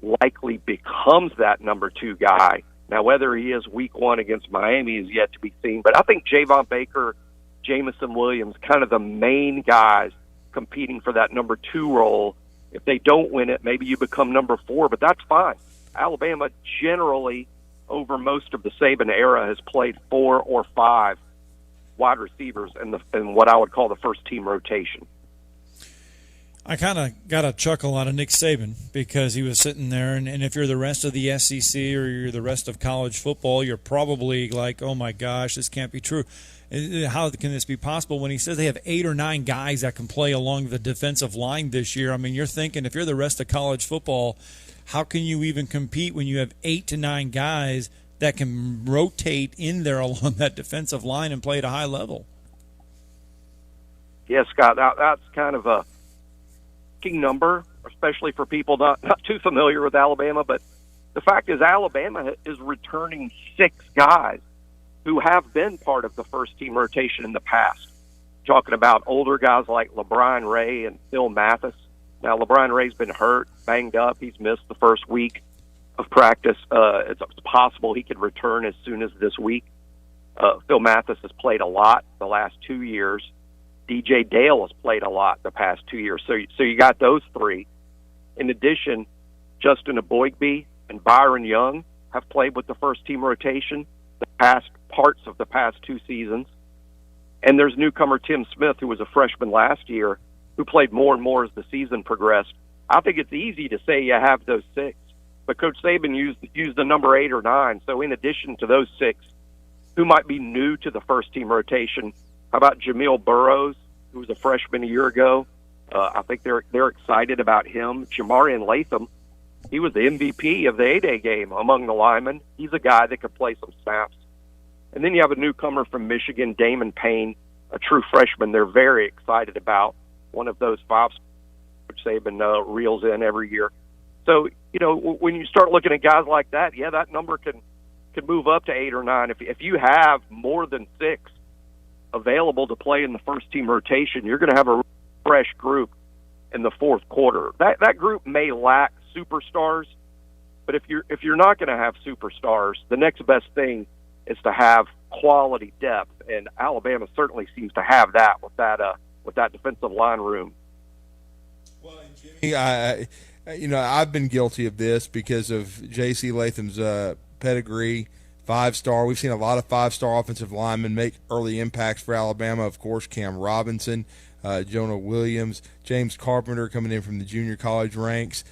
likely becomes that number 2 guy. Now, whether he is week 1 against Miami is yet to be seen. But I think Javon Baker, Jamison Williams, kind of the main guys competing for that number 2 role. If they don't win it, maybe you become number 4, but that's fine. Alabama generally, over most of the Saban era, has played 4 or 5 wide receivers in what I would call the first team rotation. I kind of got a chuckle out of Nick Saban because he was sitting there, and if you're the rest of the SEC or you're the rest of college football, you're probably like, oh my gosh, this can't be true. How can this be possible? When he says they have 8 or 9 guys that can play along the defensive line this year, I mean, you're thinking if you're the rest of college football, how can you even compete when you have 8 to 9 guys that can rotate in there along that defensive line and play at a high level? Yeah, Scott, that's kind of a key number. especially for people not too familiar with Alabama. But the fact is Alabama is returning 6 guys who have been part of the first-team rotation in the past. Talking about older guys like LeBron Ray and Phil Mathis. Now, LeBron Ray's been hurt, banged up. He's missed the first week of practice. It's possible he could return as soon as this week. Phil Mathis has played a lot the last 2 years. DJ Dale has played a lot the past 2 years. So you got those 3. In addition, Justin Aboigbe and Byron Young have played with the first-team rotation the past parts of the past 2 seasons. And there's newcomer Tim Smith, who was a freshman last year, who played more and more as the season progressed. I think it's easy to say you have those 6, but Coach Saban used the number 8 or 9. So in addition to those 6, who might be new to the first-team rotation, how about Jamil Burrows, who was a freshman a year ago? I think they're excited about him. Jamarian Latham, he was the MVP of the A-Day game among the linemen. He's a guy that could play some snaps. And then you have a newcomer from Michigan, Damon Payne, a true freshman they're very excited about, one of those 5 which Saban reels in every year. So, when you start looking at guys like that, yeah, that number can move up to 8 or 9. If you have more than 6 available to play in the first-team rotation, you're going to have a fresh group in the fourth quarter. That group may lack superstars, but if you're not going to have superstars, the next best thing is to have quality depth, and Alabama certainly seems to have that with that defensive line room. Well, Jimmy, I've been guilty of this because of J.C. Latham's pedigree, 5-star. We've seen a lot of 5-star offensive linemen make early impacts for Alabama. Of course, Cam Robinson, Jonah Williams, James Carpenter coming in from the junior college ranks.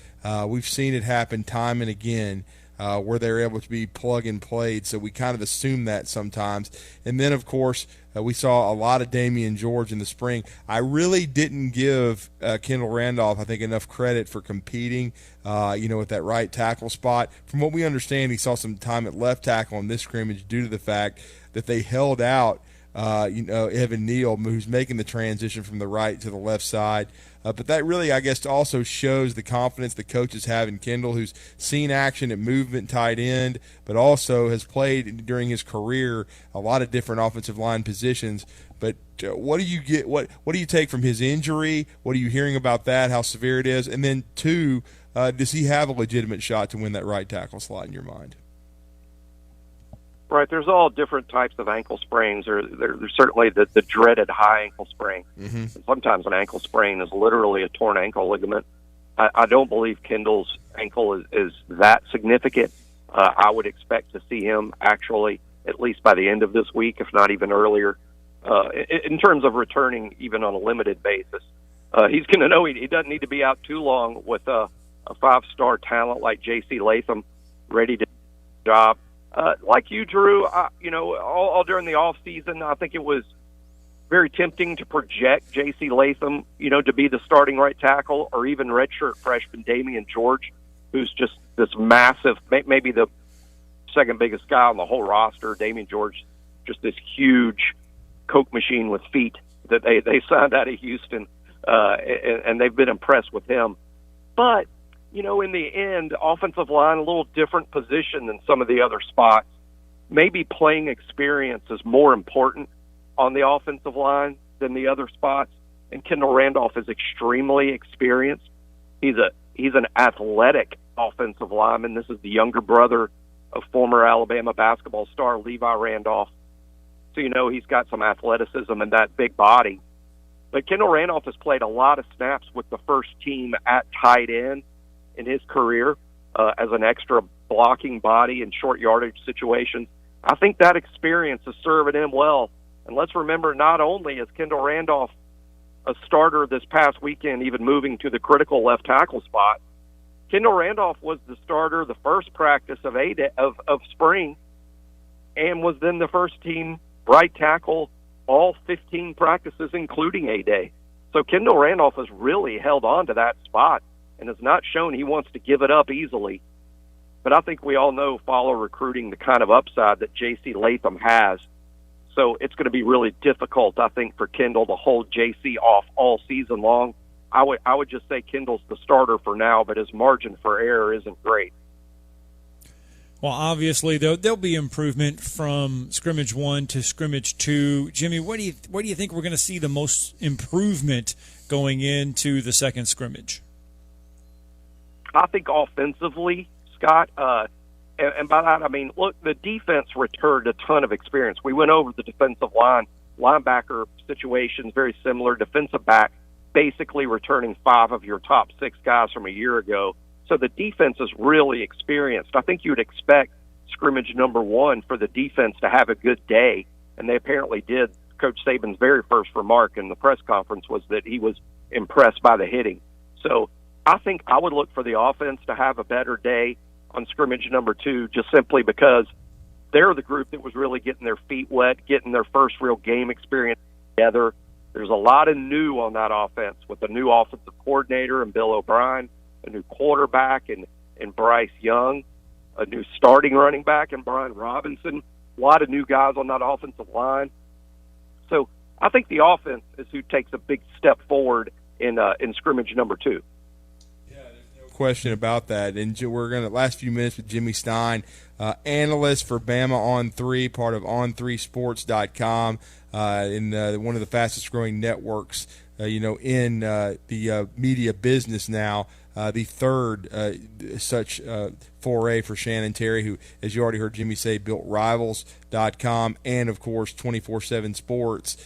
We've seen it happen time and again. Where they're able to be plug and played, so we kind of assume that sometimes. And then, of course, we saw a lot of Damian George in the spring. I really didn't give Kendall Randolph, I think, enough credit for competing, with that right tackle spot. From what we understand, he saw some time at left tackle in this scrimmage due to the fact that they held out Evan Neal, who's making the transition from the right to the left side. But that really, I guess, also shows the confidence the coaches have in Kendall, who's seen action at movement tight end, but also has played during his career a lot of different offensive line positions. But what do you get? What do you take from his injury? What are you hearing about that? How severe it is? And then 2, does he have a legitimate shot to win that right tackle slot in your mind? Right, there's all different types of ankle sprains. There's certainly the dreaded high ankle sprain. Mm-hmm. Sometimes an ankle sprain is literally a torn ankle ligament. I don't believe Kendall's ankle is that significant. I would expect to see him actually at least by the end of this week, if not even earlier, in terms of returning even on a limited basis. He's going to know he doesn't need to be out too long with a 5-star talent like J.C. Latham ready to job. Like you, Drew, all during the off season, I think it was very tempting to project J.C. Latham, to be the starting right tackle, or even redshirt freshman Damian George, who's just this massive, maybe the second biggest guy on the whole roster. Damian George, just this huge Coke machine with feet that they signed out of Houston, and they've been impressed with him. But in the end, offensive line, a little different position than some of the other spots. Maybe playing experience is more important on the offensive line than the other spots. And Kendall Randolph is extremely experienced. He's an athletic offensive lineman. This is the younger brother of former Alabama basketball star Levi Randolph. So he's got some athleticism and that big body. But Kendall Randolph has played a lot of snaps with the first team at tight end in his career as an extra blocking body in short yardage situations. I think that experience is serving him well. And let's remember, not only is Kendall Randolph a starter this past weekend, even moving to the critical left tackle spot, Kendall Randolph was the starter the first practice of spring, and was then the first team right tackle all 15 practices, including A-Day. So Kendall Randolph has really held on to that spot and has not shown he wants to give it up easily. But I think we all know, follow recruiting, the kind of upside that J.C. Latham has. So it's going to be really difficult, I think, for Kendall to hold J.C. off all season long. I would just say Kendall's the starter for now, but his margin for error isn't great. Well, obviously there'll be improvement from scrimmage 1 to scrimmage 2. Jimmy, where do you think we're going to see the most improvement going into the second scrimmage? I think offensively, Scott, and by that I mean, look, the defense returned a ton of experience. We went over the defensive line, linebacker situations very similar, defensive back basically returning 5 of your top 6 guys from a year ago. So the defense is really experienced. I think you would expect scrimmage number 1 for the defense to have a good day, and they apparently did. Coach Saban's very first remark in the press conference was that he was impressed by the hitting. So I think I would look for the offense to have a better day on scrimmage number 2, just simply because they're the group that was really getting their feet wet, getting their first real game experience together. There's a lot of new on that offense with a new offensive coordinator and Bill O'Brien, a new quarterback and Bryce Young, a new starting running back and Brian Robinson, a lot of new guys on that offensive line. So I think the offense is who takes a big step forward in scrimmage number 2. Question about that, and we're going to last few minutes with Jimmy Stein, analyst for Bama on 3, part of on3sports.com, in one of the fastest growing networks in the media business now, the third such foray for Shannon Terry, who, as you already heard Jimmy say, built Rivals.com and of course 24/7 Sports.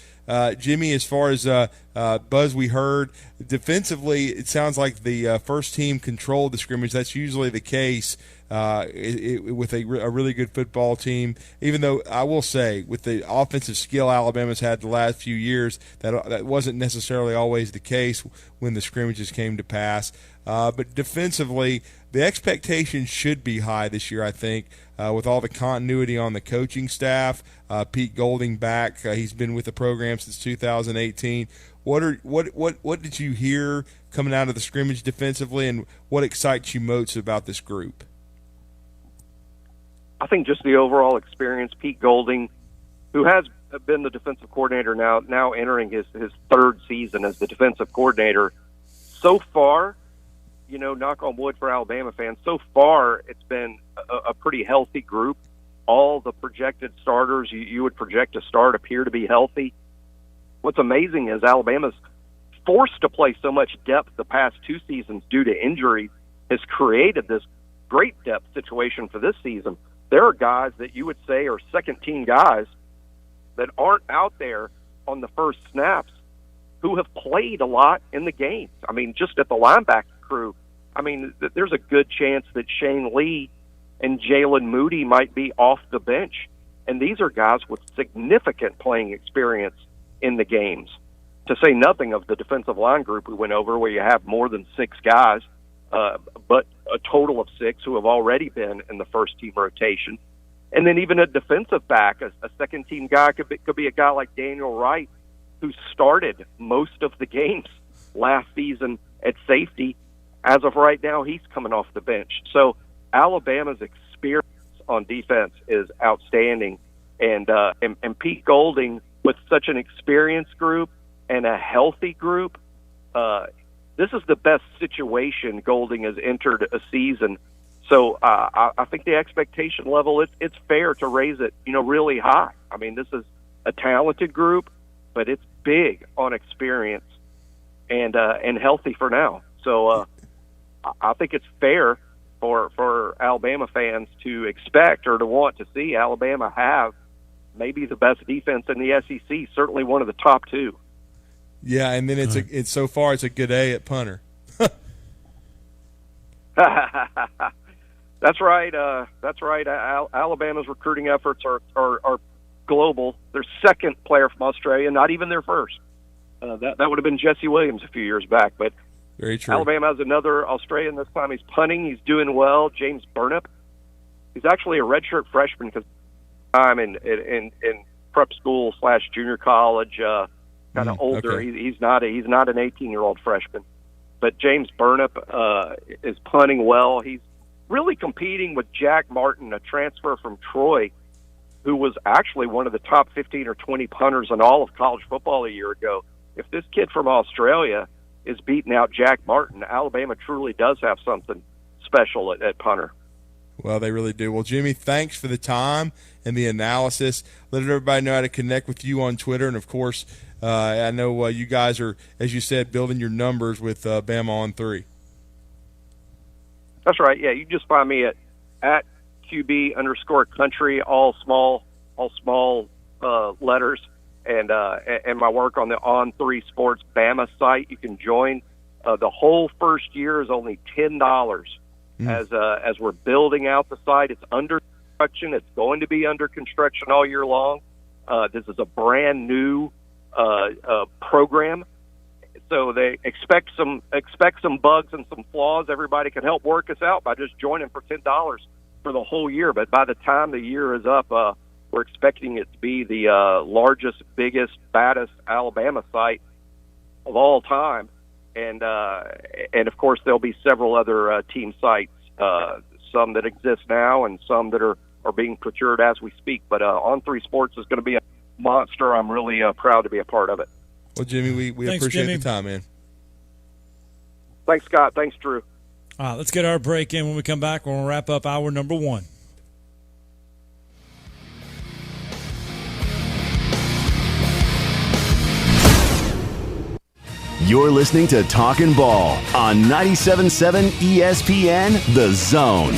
Jimmy, as far as buzz we heard, defensively, it sounds like the first team controlled the scrimmage. That's usually the case with a really good football team, even though I will say with the offensive skill Alabama's had the last few years, that wasn't necessarily always the case when the scrimmages came to pass. But defensively, the expectations should be high this year, I think, with all the continuity on the coaching staff. Pete Golding back. He's been with the program since 2018. What did you hear coming out of the scrimmage defensively, and what excites you most about this group? I think just the overall experience. Pete Golding, who has been the defensive coordinator now entering his third season as the defensive coordinator. So far, knock on wood for Alabama fans, so far it's been a pretty healthy group. All the projected starters you would project to start appear to be healthy. What's amazing is Alabama's forced to play so much depth the past 2 seasons due to injuries has created this great depth situation for this season. There are guys that you would say are second-team guys that aren't out there on the first snaps who have played a lot in the games. I mean, just at the linebacker crew, there's a good chance that Shane Lee and Jalen Moody might be off the bench. And these are guys with significant playing experience in the games, to say nothing of the defensive line group we went over, where you have more than 6 guys, but a total of 6 who have already been in the first-team rotation. And then even a defensive back, a second-team guy could be a guy like Daniel Wright, who started most of the games last season at safety. As of right now, he's coming off the bench. So Alabama's experience on defense is outstanding. And Pete Golding, with such an experienced group and a healthy group, this is the best situation Golding has entered a season. So I think the expectation level, it's fair to raise it, really high. I mean, this is a talented group, but it's big on experience and healthy for now. So I think it's fair for Alabama fans to expect or to want to see Alabama have maybe the best defense in the SEC, certainly one of the top 2. Yeah, and then it's so far it's a good A at punter. That's right. Alabama's recruiting efforts are global. Their second player from Australia, not even their first. That would have been Jesse Williams a few years back, but very true. Alabama has another Australian this time. He's punting. He's doing well. James Burnup. He's actually a redshirt freshman because time in prep school / junior college, kind of older. Okay. He's not an 18-year-old freshman, but James Burnup is punting well. He's really competing with Jack Martin, a transfer from Troy, who was actually one of the top 15 or 20 punters in all of college football a year ago. If this kid from Australia is beating out Jack Martin. Alabama truly does have something special at punter. Well, they really do. Well, Jimmy, thanks for the time and the analysis. Let everybody know how to connect with you on Twitter. And, of course, I know you guys are, as you said, building your numbers with Bama on 3. That's right. Yeah, you just find me at QB_country, all small letters, and my work on the On 3 Sports Bama site. You can join. The whole first year is only $10. As we're building out the site. It's under construction. It's going to be under construction all year long. This is a brand new program, so they expect some bugs and some flaws. Everybody can help work us out by just joining for $10 for the whole year. But by the time the year is up, we're expecting it to be the largest, biggest, baddest Alabama site of all time. And of course, there'll be several other team sites, some that exist now and some that are being procured as we speak. But On 3 Sports is going to be a monster. I'm really proud to be a part of it. Well, Jimmy, we Thanks, appreciate Jimmy. the time, man. Thanks, Scott. Thanks, Drew. All right, let's get our break in. When we come back, we'll wrap up hour number 1. You're listening to Talkin Ball on 97.7 ESPN, The Zone.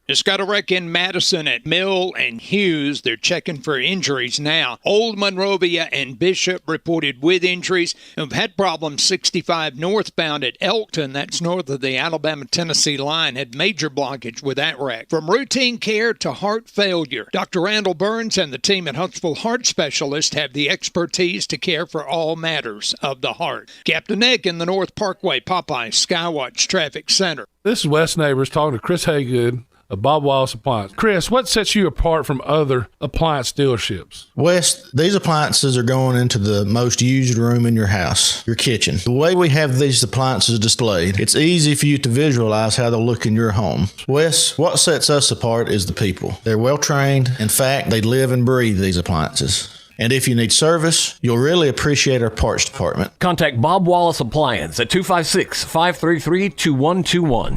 Just got a wreck in Madison at Mill and Hughes. They're checking for injuries now. Old Monrovia and Bishop reported with injuries. We've had problems 65 northbound at Elkton. That's north of the Alabama-Tennessee line. Had major blockage with that wreck. From routine care to heart failure, Dr. Randall Burns and the team at Huntsville Heart Specialist have the expertise to care for all matters of the heart. Captain Nick in the North Parkway Popeye Skywatch Traffic Center. This is Wes Neighbors talking to Chris Haygood of Bob Wallace Appliance. Chris, what sets you apart from other appliance dealerships? Wes, these appliances are going into the most used room in your house, your kitchen. The way we have these appliances displayed, it's easy for you to visualize how they'll look in your home. Wes, what sets us apart is the people. They're well trained. In fact, they live and breathe these appliances. And if you need service, you'll really appreciate our parts department. Contact Bob Wallace Appliance at 256-533-2121.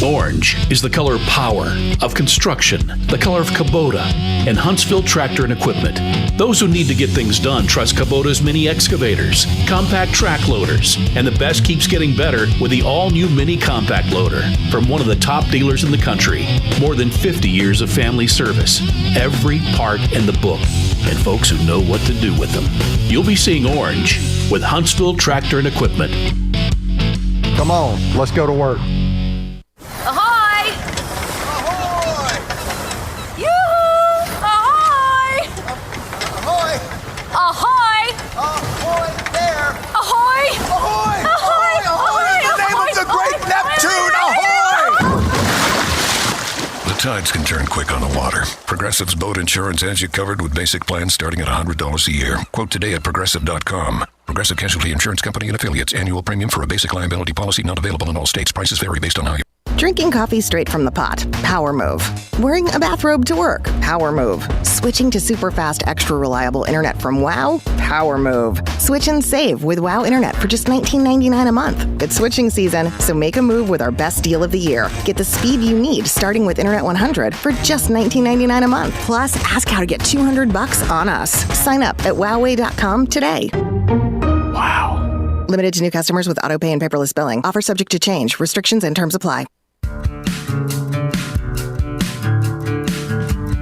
Orange is the color power of construction, the color of Kubota and Huntsville Tractor and Equipment. Those who need to get things done trust Kubota's mini excavators, compact track loaders, and the best keeps getting better with the all-new mini compact loader from one of the top dealers in the country. More than 50 years of family service, every part in the book, and folks who know what to do with them. You'll be seeing orange with Huntsville Tractor and Equipment. Come on, let's go to work. Ahoy! Ahoy! Yoo-hoo! Ahoy! Ahoy! Ahoy! Ahoy there! Ahoy! Ahoy! Ahoy! Ahoy! In the name of the great Neptune, ahoy! The tides can turn quick on the water. Progressive's boat insurance has you covered with basic plans starting at $100 a year. Quote today at Progressive.com. Progressive Casualty Insurance Company and Affiliates. Annual premium for a basic liability policy not available in all states. Prices vary based on how you... Drinking coffee straight from the pot. Power move. Wearing a bathrobe to work. Power move. Switching to super fast, extra reliable internet from WOW. Power move. Switch and save with WOW Internet for just $19.99 a month. It's switching season, so make a move with our best deal of the year. Get the speed you need starting with Internet 100 for just $19.99 a month. Plus, ask how to get $200 on us. Sign up at wowway.com today. Wow. Limited to new customers with autopay and paperless billing. Offer subject to change. Restrictions and terms apply.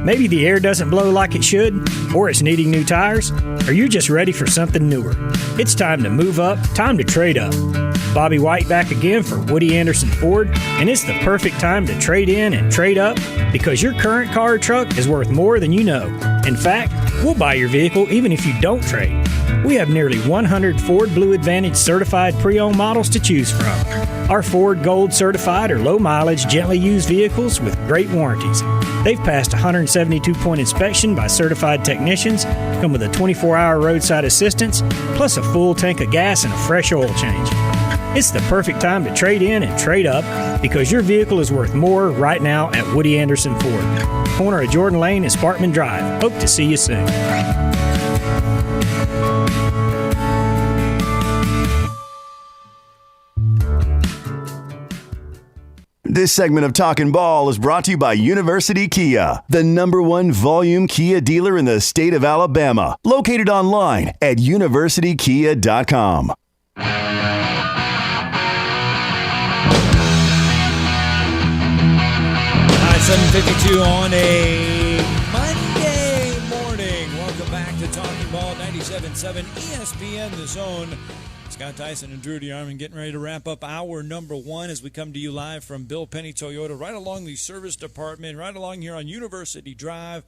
Maybe the air doesn't blow like it should, or it's needing new tires, or you're just ready for something newer. It's time to move up, time to trade up. Bobby White back again for Woody Anderson Ford, and it's the perfect time to trade in and trade up because your current car or truck is worth more than you know. In fact, we'll buy your vehicle even if you don't trade. We have nearly 100 Ford Blue Advantage certified pre-owned models to choose from. Our Ford Gold certified or low mileage, gently used vehicles with great warranties. They've passed a 172-point inspection by certified technicians, come with a 24-hour roadside assistance, plus a full tank of gas and a fresh oil change. It's the perfect time to trade in and trade up because your vehicle is worth more right now at Woody Anderson Ford. Corner of Jordan Lane and Sparkman Drive. Hope to see you soon. This segment of Talkin Ball is brought to you by University Kia, the #1 volume Kia dealer in the state of Alabama. Located online at universitykia.com. 7:52 on a Monday morning. Welcome back to Talkin Ball 97.7 ESPN The Zone. Scott Tyson and Drew DeArmond getting ready to wrap up hour number 1 as we come to you live from Bill Penny Toyota, right along the service department, right along here on University Drive,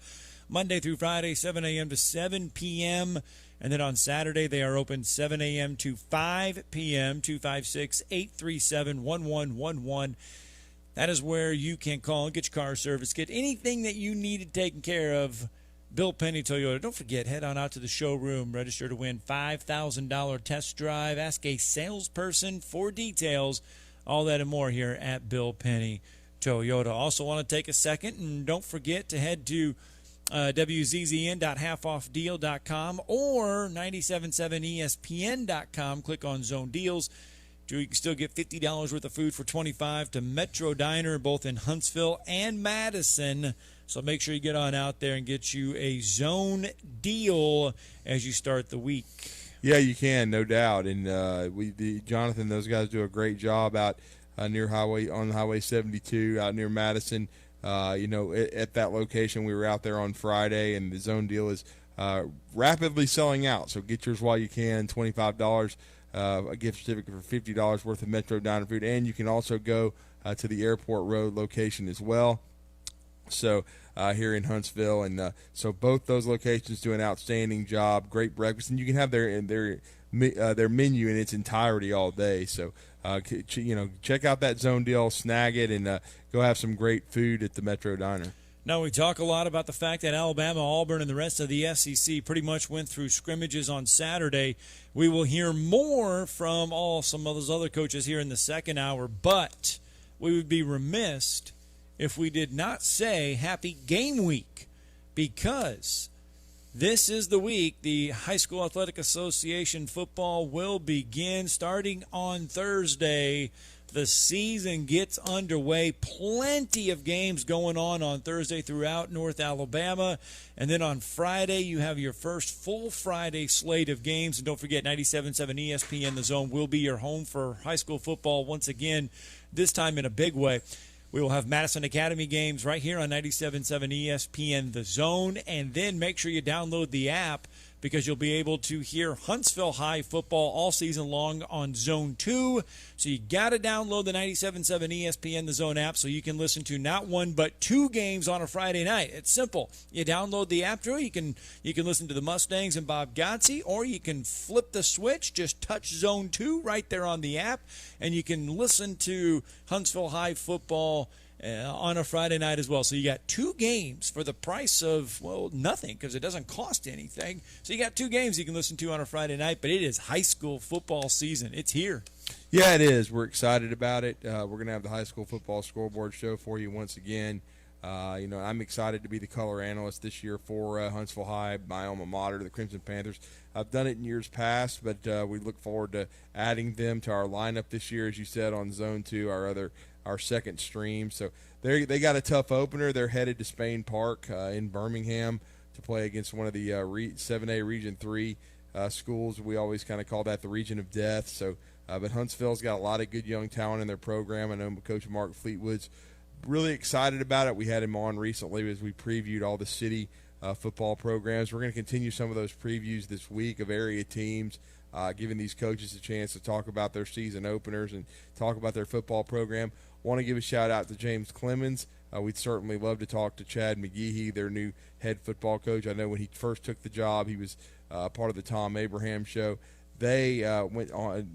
Monday through Friday, 7 a.m. to 7 p.m. And then on Saturday, they are open 7 a.m. to 5 p.m., 256-837-1111. That is where you can call and get your car service, get anything that you needed taken care of. Bill Penny Toyota. Don't forget, head on out to the showroom. Register to win $5,000 test drive. Ask a salesperson for details. All that and more here at Bill Penny Toyota. Also want to take a second and don't forget to head to wzzn.halfoffdeal.com or 977espn.com. Click on Zone Deals. You can still get $50 worth of food for $25 to Metro Diner, both in Huntsville and Madison. So make sure you get on out there and get you a zone deal as you start the week. Yeah, you can, no doubt. And Jonathan, those guys do a great job out near Highway 72, out near Madison. At that location, we were out there on Friday, and the zone deal is rapidly selling out. So get yours while you can. $25. A gift certificate for $50 worth of Metro Diner food, and you can also go to the Airport Road location as well. So here in Huntsville, and so both those locations do an outstanding job. Great breakfast, and you can have their menu in its entirety all day. So check out that zone deal, snag it, and go have some great food at the Metro Diner. Now, we talk a lot about the fact that Alabama, Auburn, and the rest of the SEC pretty much went through scrimmages on Saturday. We will hear more from some of those other coaches here in the second hour, but we would be remiss if we did not say happy game week, because this is the week the High School Athletic Association football will begin starting on Thursday. The season gets underway. Plenty of games going on Thursday throughout North Alabama. And then on Friday, you have your first full Friday slate of games. And don't forget, 97.7 ESPN The Zone will be your home for high school football once again, this time in a big way. We will have Madison Academy games right here on 97.7 ESPN The Zone. And then make sure you download the app, because you'll be able to hear Huntsville High football all season long on Zone 2. So you got to download the 97.7 ESPN The Zone app so you can listen to not one but two games on a Friday night. It's simple. You download the app, Drew. You can listen to the Mustangs and Bob Gotze, or you can flip the switch, just touch Zone 2 right there on the app, and you can listen to Huntsville High football on a Friday night as well. So you got two games for the price of, nothing, because it doesn't cost anything. So you got two games you can listen to on a Friday night, but it is high school football season. It's here. Yeah, it is. We're excited about it. We're going to have the high school football scoreboard show for you once again. I'm excited to be the color analyst this year for Huntsville High, my alma mater, the Crimson Panthers. I've done it in years past, but we look forward to adding them to our lineup this year, as you said, on Zone 2, our second stream. So they got a tough opener. They're headed to Spain Park in Birmingham to play against one of the 7A Region 3 schools. We always kind of call that the region of death. So, but Huntsville's got a lot of good young talent in their program. I know Coach Mark Fleetwood's really excited about it. We had him on recently as we previewed all the city football programs. We're going to continue some of those previews this week of area teams, giving these coaches a chance to talk about their season openers and talk about their football program. Want to give a shout-out to James Clemens. We'd certainly love to talk to Chad McGehee, their new head football coach. I know when he first took the job, he was part of the Tom Abraham show. They went on,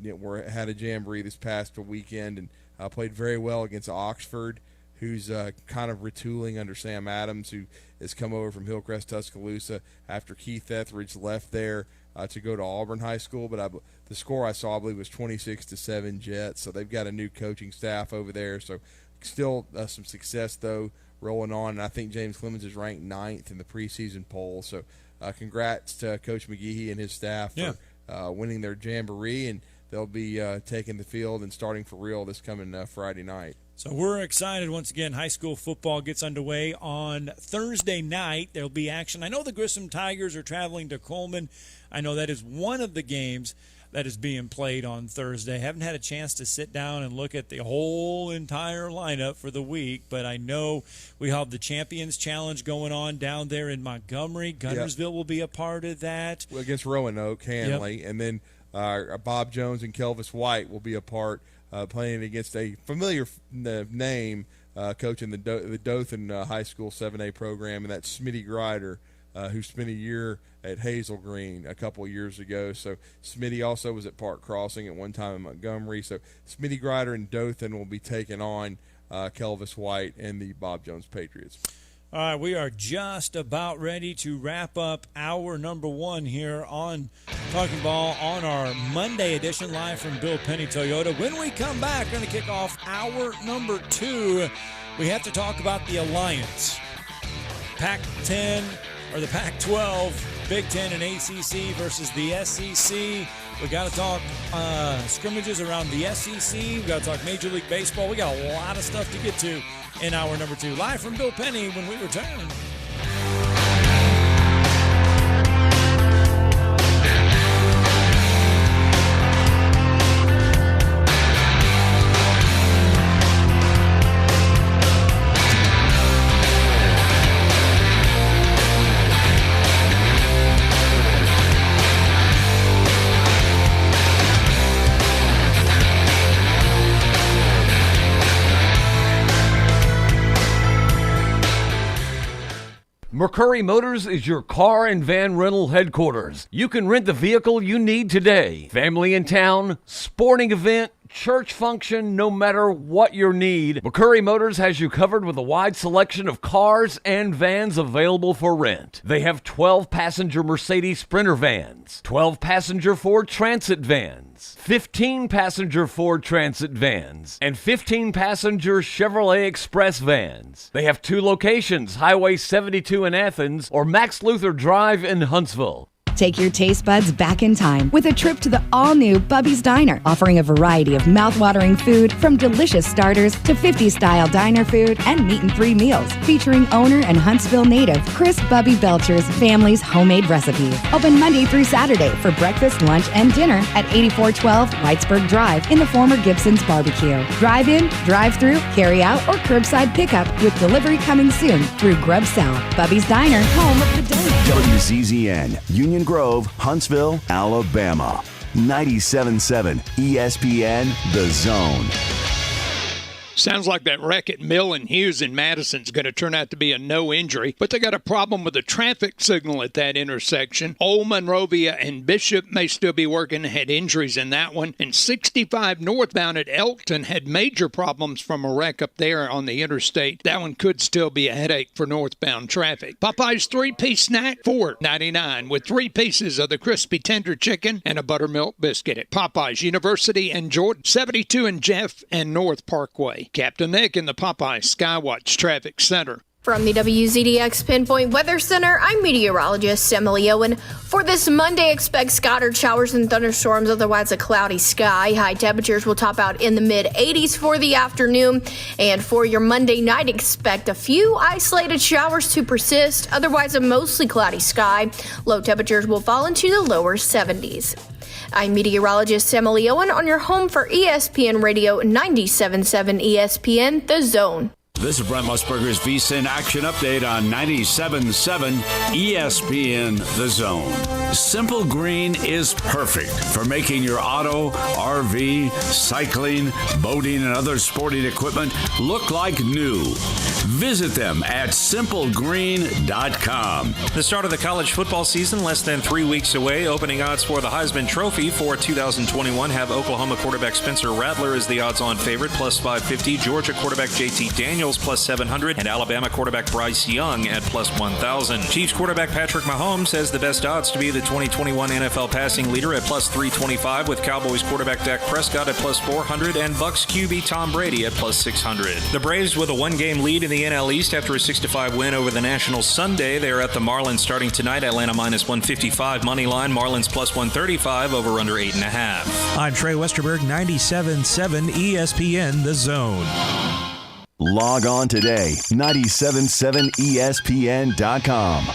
had a jamboree this past weekend and played very well against Oxford, who's kind of retooling under Sam Adams, who has come over from Hillcrest, Tuscaloosa, after Keith Etheridge left there to go to Auburn High School. But the score I saw, I believe, was 26-7 Jets. So they've got a new coaching staff over there. So still some success, though, rolling on. And I think James Clemens is ranked 9th in the preseason poll. So congrats to Coach McGehee and his staff for winning their jamboree. And they'll be taking the field and starting for real this coming Friday night. So we're excited once again. High school football gets underway on Thursday night. There'll be action. I know the Grissom Tigers are traveling to Coleman. I know that is one of the games that is being played on Thursday. Haven't had a chance to sit down and look at the whole entire lineup for the week, but I know we have the Champions Challenge going on down there in Montgomery. Guntersville will be a part of that. Against Roanoke, Hanley, and then Bob Jones and Kelvis White will be a part, playing against a familiar name, coaching the Dothan High School 7A program, and that's Smitty Grider, who spent a year at Hazel Green a couple of years ago. So Smitty also was at Park Crossing at one time in Montgomery. So Smitty Grider and Dothan will be taking on Kelvis White and the Bob Jones Patriots. All right, we are just about ready to wrap up hour number 1 here on Talkin Ball on our Monday edition, live from Bill Penny Toyota. When we come back, we're going to kick off hour number 2. We have to talk about the Alliance. Pac-10 or the Pac-12, Big Ten and ACC versus the SEC. We got to talk scrimmages around the SEC. We got to talk Major League Baseball. We got a lot of stuff to get to in hour number 2. Live from Bill Penny when we return. McCurry Motors is your car and van rental headquarters. You can rent the vehicle you need today. Family in town, sporting event, church function, no matter what your need, McCurry Motors has you covered with a wide selection of cars and vans available for rent. They have 12-passenger Mercedes Sprinter vans, 12-passenger Ford Transit vans, 15-passenger Ford Transit vans, and 15-passenger Chevrolet Express vans. They have 2 locations, Highway 72 in Athens or Max Luther Drive in Huntsville. Take your taste buds back in time with a trip to the all-new Bubby's Diner, offering a variety of mouth-watering food from delicious starters to 50s-style diner food and meat and 3 meals, featuring owner and Huntsville native Chris Bubby Belcher's family's homemade recipes. Open Monday through Saturday for breakfast, lunch, and dinner at 8412 Whitesburg Drive in the former Gibson's Barbecue. Drive-in, drive-through, carry-out, or curbside pickup with delivery coming soon through Grub South. Bubby's Diner, home of the donut. WZZN, Union Grove, Huntsville, Alabama. 97.7 ESPN, The Zone. Sounds like that wreck at Mill and Hughes in Madison's going to turn out to be a no injury, but they got a problem with the traffic signal at that intersection. Old Monrovia and Bishop may still be working, had injuries in that one. And 65 northbound at Elkton had major problems from a wreck up there on the interstate. That one could still be a headache for northbound traffic. Popeye's 3-piece snack, $4.99 with 3 pieces of the crispy tender chicken and a buttermilk biscuit at Popeye's University and Jordan, 72 and Jeff and North Parkway. Captain Nick in the Popeye Skywatch Traffic Center. From the WZDX Pinpoint Weather Center, I'm meteorologist Emily Owen. For this Monday, expect scattered showers and thunderstorms, otherwise a cloudy sky. High temperatures will top out in the mid-80s for the afternoon. And for your Monday night, expect a few isolated showers to persist, otherwise a mostly cloudy sky. Low temperatures will fall into the lower 70s. I'm meteorologist Emily Owen on your home for ESPN Radio 97.7 ESPN, The Zone. This is Brent Musburger's VSiN Action Update on 97.7 ESPN The Zone. Simple Green is perfect for making your auto, RV, cycling, boating, and other sporting equipment look like new. Visit them at simplegreen.com. The start of the college football season less than 3 weeks away. Opening odds for the Heisman Trophy for 2021 have Oklahoma quarterback Spencer Rattler as the odds-on favorite, plus 550. Georgia quarterback JT Daniels, plus 700, and Alabama quarterback Bryce Young at plus 1,000. Chiefs quarterback Patrick Mahomes has the best odds to be the 2021 NFL passing leader at plus 325, with Cowboys quarterback Dak Prescott at plus 400 and Bucs QB Tom Brady at plus 600. The Braves with a 1-game lead in the NL East after a 6-5 win over the Nationals Sunday. They're at the Marlins starting tonight. Atlanta minus 155 money line. Marlins plus 135 over under 8.5. I'm Trey Westerberg, 97.7 ESPN The Zone. Log on today, 977ESPN.com.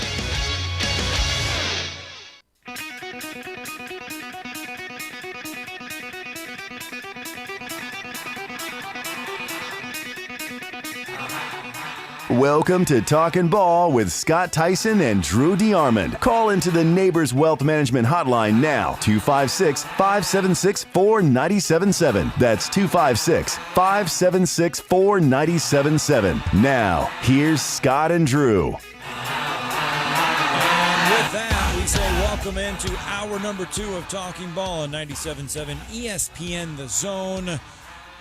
Welcome to Talkin Ball with Scott Tyson and Drew DeArmond. Call into the Neighbors Wealth Management Hotline now, 256-576-4977. That's 256-576-4977. Now, here's Scott and Drew. And with that, we say welcome into hour number 2 of Talking Ball on 97.7 ESPN The Zone.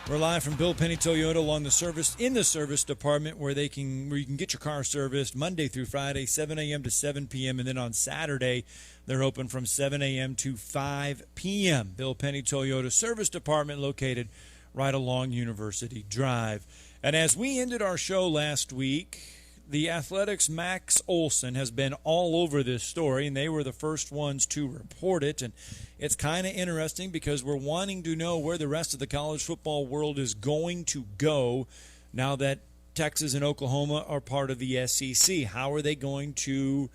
We're live from Bill Penny Toyota along the service department where you can get your car serviced Monday through Friday, 7 a.m. to 7 p.m. And then on Saturday, they're open from 7 a.m. to 5 p.m. Bill Penny Toyota service department located right along University Drive. And as we ended our show last week, the Athletics' Max Olson has been all over this story, and they were the first ones to report it. And it's kind of interesting because we're wanting to know where the rest of the college football world is going to go now that Texas and Oklahoma are part of the SEC. How are they going to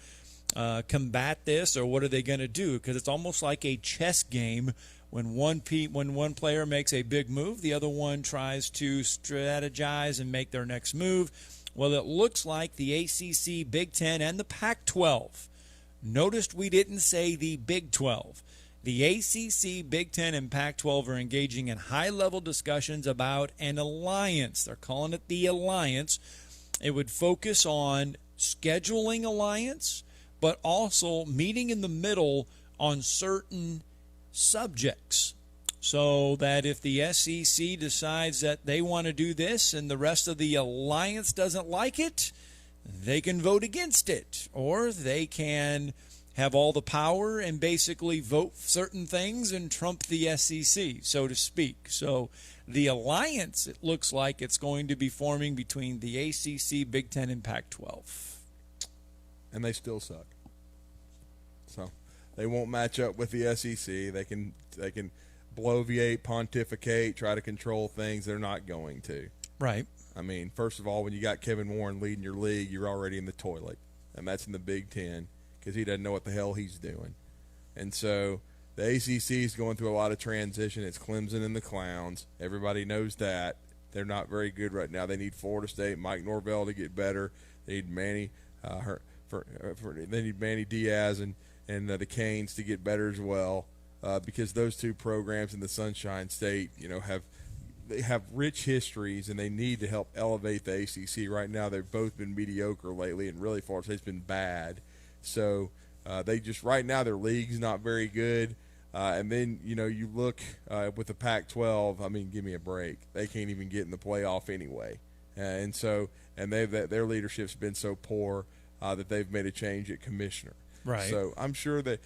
combat this, or what are they going to do? Because it's almost like a chess game. When one player makes a big move, the other one tries to strategize and make their next move. Well, it looks like the ACC, Big Ten, and the Pac-12. Noticed we didn't say the Big 12. The ACC, Big Ten, and Pac-12 are engaging in high-level discussions about an alliance. They're calling it the alliance. It would focus on scheduling alliance, but also meeting in the middle on certain subjects. So that if the SEC decides that they want to do this and the rest of the alliance doesn't like it, they can vote against it. Or they can have all the power and basically vote certain things and trump the SEC, so to speak. So the alliance, it looks like it's going to be forming between the ACC, Big Ten, and Pac-12. And they still suck. So they won't match up with the SEC. They can bloviate, pontificate, try to control things. They're not going to. Right. I mean, first of all, when you got Kevin Warren leading your league, you're already in the toilet. And that's in the Big Ten because he doesn't know what the hell he's doing. And so the ACC is going through a lot of transition. It's Clemson and the Clowns. Everybody knows that. They're not very good right now. They need Florida State, Mike Norvell to get better. They need Manny they need Manny Diaz and the Canes to get better as well. Because those two programs in the Sunshine State, they have rich histories, and they need to help elevate the ACC. Right now, they've both been mediocre lately, and really Florida State's been bad. So right now their league's not very good. And then you look with the Pac-12. I mean, give me a break. They can't even get in the playoff anyway. And their leadership's been so poor that they've made a change at commissioner. Right. So I'm sure that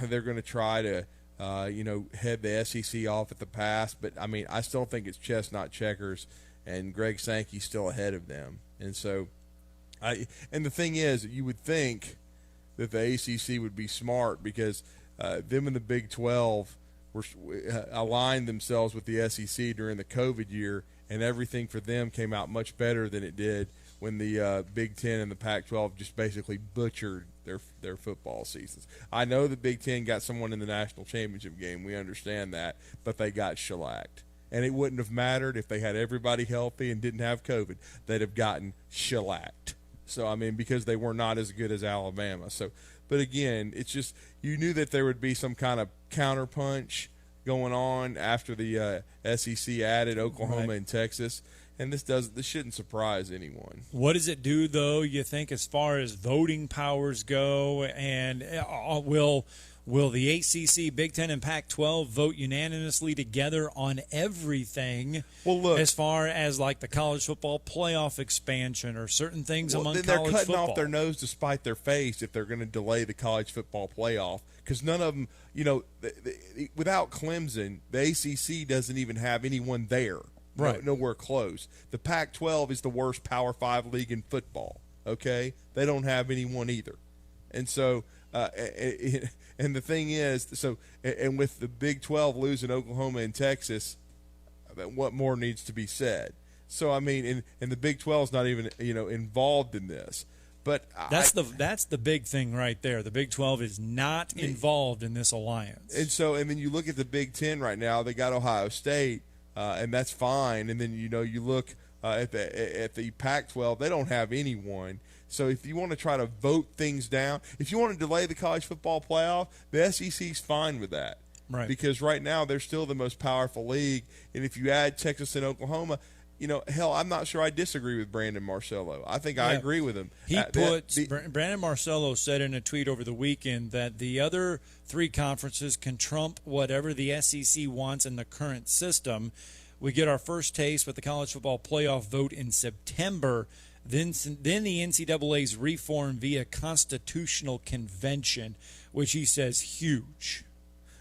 they're going to try to. Head the SEC off at the pass. But, I mean, I still think it's chess, not checkers, and Greg Sankey's still ahead of them. And so, and the thing is, you would think that the ACC would be smart because them and the Big 12 were aligned themselves with the SEC during the COVID year, and everything for them came out much better than it did when the Big Ten and the Pac-12 just basically butchered their football seasons. I know the Big Ten got someone in the national championship game. We understand that, but they got shellacked. And it wouldn't have mattered if they had everybody healthy and didn't have COVID. They'd have gotten shellacked. So, I mean, because they were not as good as Alabama. So, but again, it's just you knew that there would be some kind of counterpunch going on after the SEC added Oklahoma and Texas. And this shouldn't surprise anyone. What does it do, though, you think, as far as voting powers go? And will the ACC, Big Ten, and Pac-12 vote unanimously together on everything? Well, look, as far as like the college football playoff expansion or certain things among college football. They're cutting off their nose to spite their face if they're going to delay the college football playoff because none of them, without Clemson, the ACC doesn't even have anyone there. Right. Nowhere close. The Pac-12 is the worst Power 5 league in football, okay? They don't have anyone either. And so, and the thing is, and with the Big 12 losing Oklahoma and Texas, what more needs to be said? So I mean, and the Big 12 is not even involved in this. But that's the big thing right there. The Big 12 is not involved in this alliance. And then you look at the Big 10 right now. They got Ohio State, and that's fine. And then you look at the Pac-12. They don't have anyone. So if you want to try to vote things down, if you want to delay the college football playoff, the SEC's fine with that. Right. Because right now they're still the most powerful league. And if you add Texas and Oklahoma, hell, I'm not sure I disagree with Brandon Marcello. I think I agree with him. Brandon Marcello said in a tweet over the weekend that the other three conferences can trump whatever the SEC wants in the current system. We get our first taste with the college football playoff vote in September. Then the NCAA's reform via constitutional convention, which he says huge.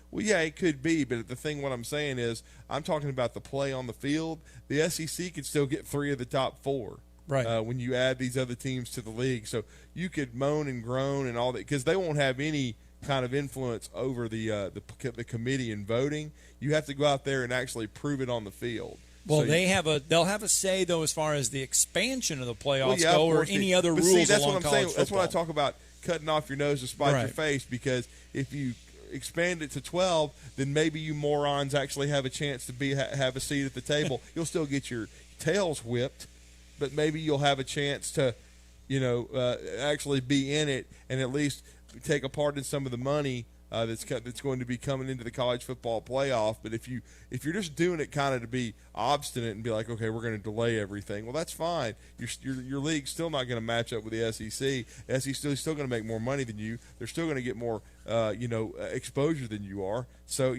Well, yeah, it could be, but what I'm saying is I'm talking about the play on the field. The SEC could still get 3 of the top 4 when you add these other teams to the league. So you could moan and groan and all that because they won't have any kind of influence over the committee in voting. You have to go out there and actually prove it on the field. Well, so they'll have a say though as far as the expansion of the playoffs go or any other rules along college football. That's what I talk about cutting off your nose to spite your face, because if you expand it to 12, then maybe you morons actually have a chance to have a seat at the table. You'll still get your tails whipped, but maybe you'll have a chance to, actually be in it and at least take a part in some of the money that's going to be coming into the college football playoff. But if you're just doing it kind of to be obstinate and be like, okay, we're going to delay everything, well, that's fine. Your league's still not going to match up with the SEC. The SEC's still going to make more money than you. They're still going to get more exposure than you are. So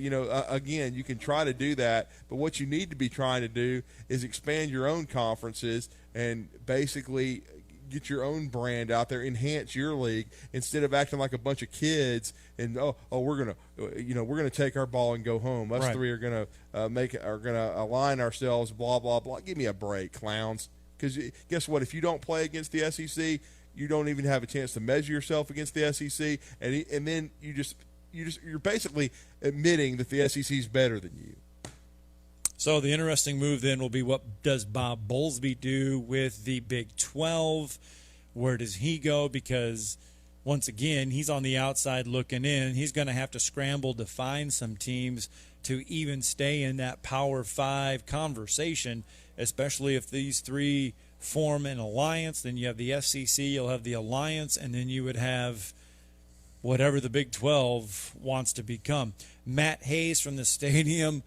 again, you can try to do that, but what you need to be trying to do is expand your own conferences and basically get your own brand out there, enhance your league instead of acting like a bunch of kids and we're gonna take our ball and go home. Us three are gonna align ourselves. Blah blah blah. Give me a break, clowns. Because guess what? If you don't play against the SEC, you don't even have a chance to measure yourself against the SEC, and then you're basically admitting that the SEC is better than you. So the interesting move then will be, what does Bob Bowlesby do with the Big 12? Where does he go? Because, once again, he's on the outside looking in. He's going to have to scramble to find some teams to even stay in that Power 5 conversation, especially if these three form an alliance. Then you have the SEC, you'll have the alliance, and then you would have whatever the Big 12 wants to become. Matt Hayes from the Stadium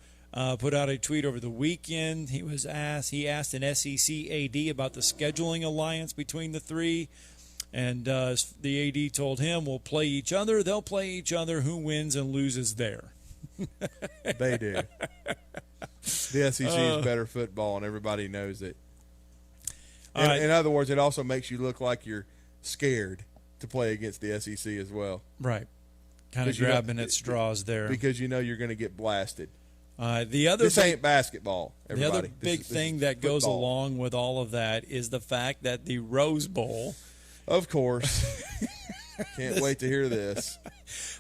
put out a tweet over the weekend. He asked an SEC AD about the scheduling alliance between the three, and the AD told him, we'll play each other, they'll play each other, who wins and loses there. They do. The SEC is better football, and everybody knows it. In other words, it also makes you look like you're scared to play against the SEC as well. Right. Kind of grabbing at straws there. Because you're going to get blasted. This ain't basketball, everybody. The other big thing that goes along with all of that is the fact that the Rose Bowl. Of course. Can't wait to hear this.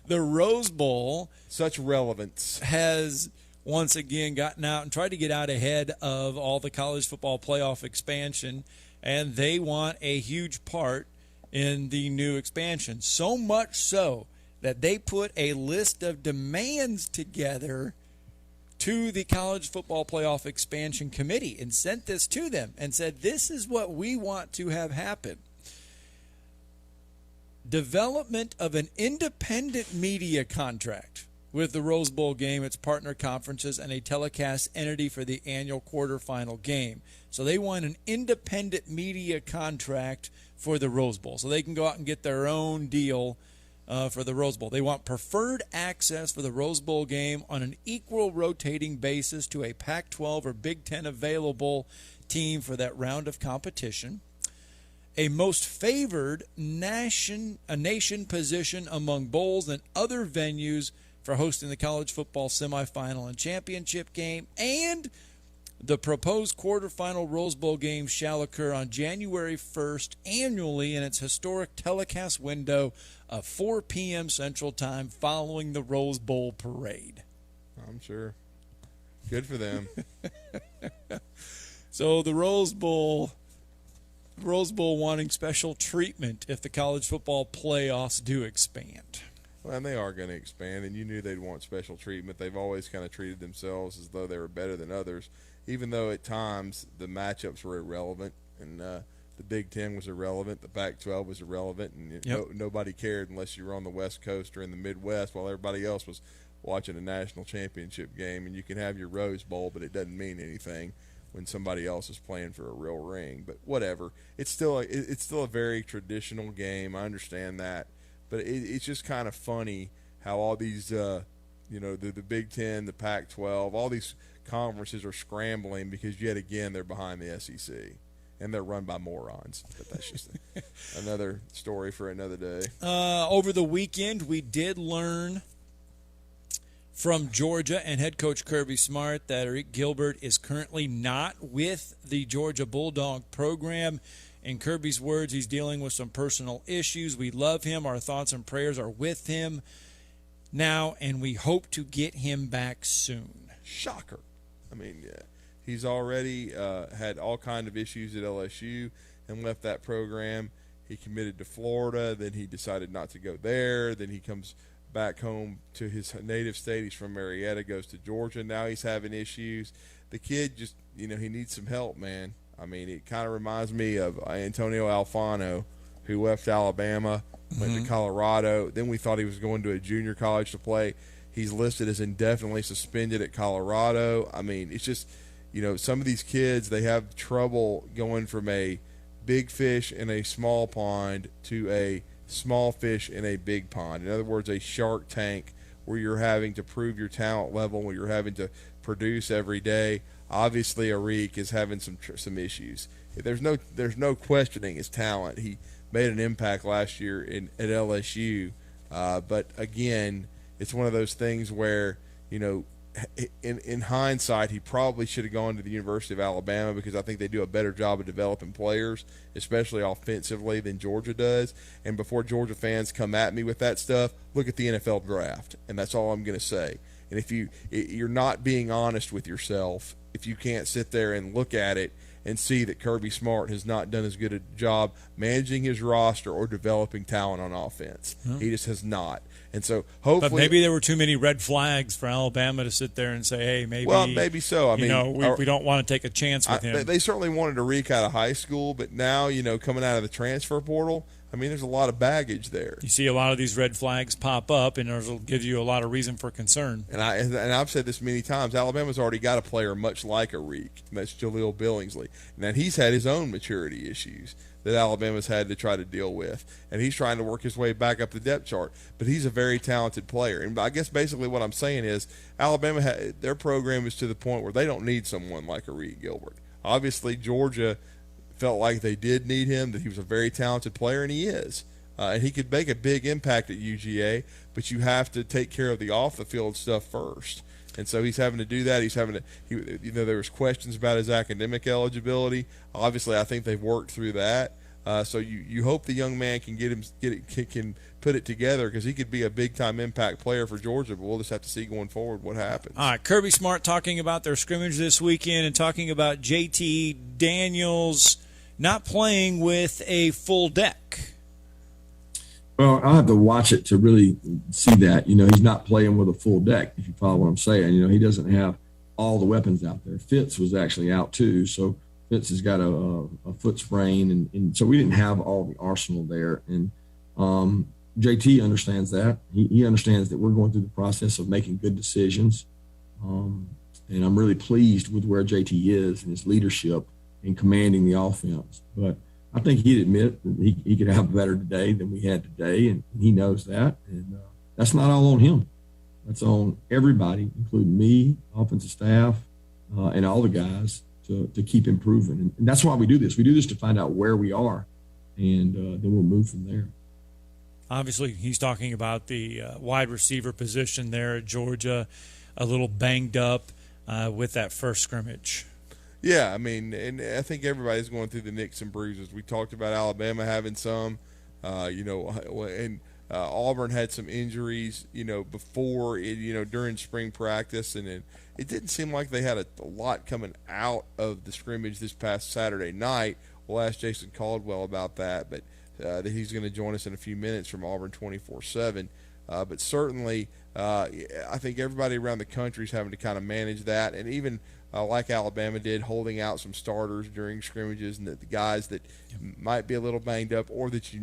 The Rose Bowl. Such relevance. Has once again gotten out and tried to get out ahead of all the college football playoff expansion, and they want a huge part in the new expansion. So much so that they put a list of demands together to the College Football Playoff Expansion Committee and sent this to them and said, this is what we want to have happen. Development of an independent media contract with the Rose Bowl game, its partner conferences, and a telecast entity for the annual quarterfinal game. So they want an independent media contract for the Rose Bowl so they can go out and get their own deal for the Rose Bowl. They want preferred access for the Rose Bowl game on an equal rotating basis to a Pac-12 or Big Ten available team for that round of competition. A most favored nation position among bowls and other venues for hosting the college football semifinal and championship game, and the proposed quarterfinal Rose Bowl game shall occur on January 1st annually in its historic telecast window of 4 p.m. Central Time following the Rose Bowl parade. I'm sure. Good for them. So the Rose Bowl wanting special treatment if the college football playoffs do expand. Well, and they are going to expand, and you knew they'd want special treatment. They've always kind of treated themselves as though they were better than others, even though at times the matchups were irrelevant, and the Big Ten was irrelevant, the Pac-12 was irrelevant, and nobody cared unless you were on the West Coast or in the Midwest, while everybody else was watching a national championship game. And you can have your Rose Bowl, but it doesn't mean anything when somebody else is playing for a real ring. But whatever, it's still a very traditional game. I understand that. But it's just kind of funny how all these, the Big Ten, the Pac-12, all these conferences are scrambling because, yet again, they're behind the SEC. And they're run by morons. But that's just another story for another day. Over the weekend, we did learn from Georgia and head coach Kirby Smart that Eric Gilbert is currently not with the Georgia Bulldog program. In Kirby's words, he's dealing with some personal issues. We love him. Our thoughts and prayers are with him now, and we hope to get him back soon. Shocker. I mean, he's already had all kinds of issues at LSU and left that program. He committed to Florida. Then he decided not to go there. Then he comes back home to his native state. He's from Marietta, goes to Georgia. Now he's having issues. The kid just, he needs some help, man. I mean, it kind of reminds me of Antonio Alfano, who left Alabama, went to Colorado. Then we thought he was going to a junior college to play. He's listed as indefinitely suspended at Colorado. I mean, it's just, some of these kids, they have trouble going from a big fish in a small pond to a small fish in a big pond. In other words, a shark tank where you're having to prove your talent level, where you're having to produce every day. Obviously, Arik is having some issues. There's no questioning his talent. He made an impact last year at LSU, but again, it's one of those things where in hindsight, he probably should have gone to the University of Alabama, because I think they do a better job of developing players, especially offensively, than Georgia does. And before Georgia fans come at me with that stuff, look at the NFL draft, and that's all I'm going to say. And if you're not being honest with yourself, if you can't sit there and look at it and see that Kirby Smart has not done as good a job managing his roster or developing talent on offense. He just has not. And so hopefully, but maybe there were too many red flags for Alabama to sit there and say, hey, maybe. Well, maybe so. I mean, we don't want to take a chance with him. They certainly wanted to Reek out of high school, but now, coming out of the transfer portal, I mean, there's a lot of baggage there. You see a lot of these red flags pop up, and it'll give you a lot of reason for concern. And I've said this many times, Alabama's already got a player much like Arik, and that's Jaleel Billingsley. Now, he's had his own maturity issues that Alabama's had to try to deal with, and he's trying to work his way back up the depth chart. But he's a very talented player. And I guess basically what I'm saying is Alabama, their program is to the point where they don't need someone like Arik Gilbert. Obviously, Georgia felt like they did need him, that he was a very talented player, and he is. And he could make a big impact at UGA, but you have to take care of the off-the-field stuff first. And so he's having to do that. There was questions about his academic eligibility. Obviously, I think they've worked through that. So you hope the young man can can put it together, because he could be a big-time impact player for Georgia, but we'll just have to see going forward what happens. All right, Kirby Smart talking about their scrimmage this weekend and talking about JT Daniels not playing with a full deck. Well, I'll have to watch it to really see that. He's not playing with a full deck, if you follow what I'm saying. He doesn't have all the weapons out there. Fitz was actually out too, so Fitz has got a foot sprain, and so we didn't have all the arsenal there. And JT understands that. He understands that we're going through the process of making good decisions, and I'm really pleased with where JT is and his leadership in commanding the offense. But I think he'd admit that he could have better today than we had today, and he knows that. And that's not all on him. That's on everybody, including me, offensive staff, and all the guys to keep improving. And that's why we do this. We do this to find out where we are, and then we'll move from there. Obviously, he's talking about the wide receiver position there at Georgia, a little banged up with that first scrimmage. Yeah, I mean, and I think everybody's going through the nicks and bruises. We talked about Alabama having some, and Auburn had some injuries, before it, during spring practice, and it didn't seem like they had a lot coming out of the scrimmage this past Saturday night. We'll ask Jason Caldwell about that, but that he's going to join us in a few minutes from Auburn 24/7. But certainly, I think everybody around the country is having to kind of manage that, and even like Alabama did, holding out some starters during scrimmages, and the guys that might be a little banged up or that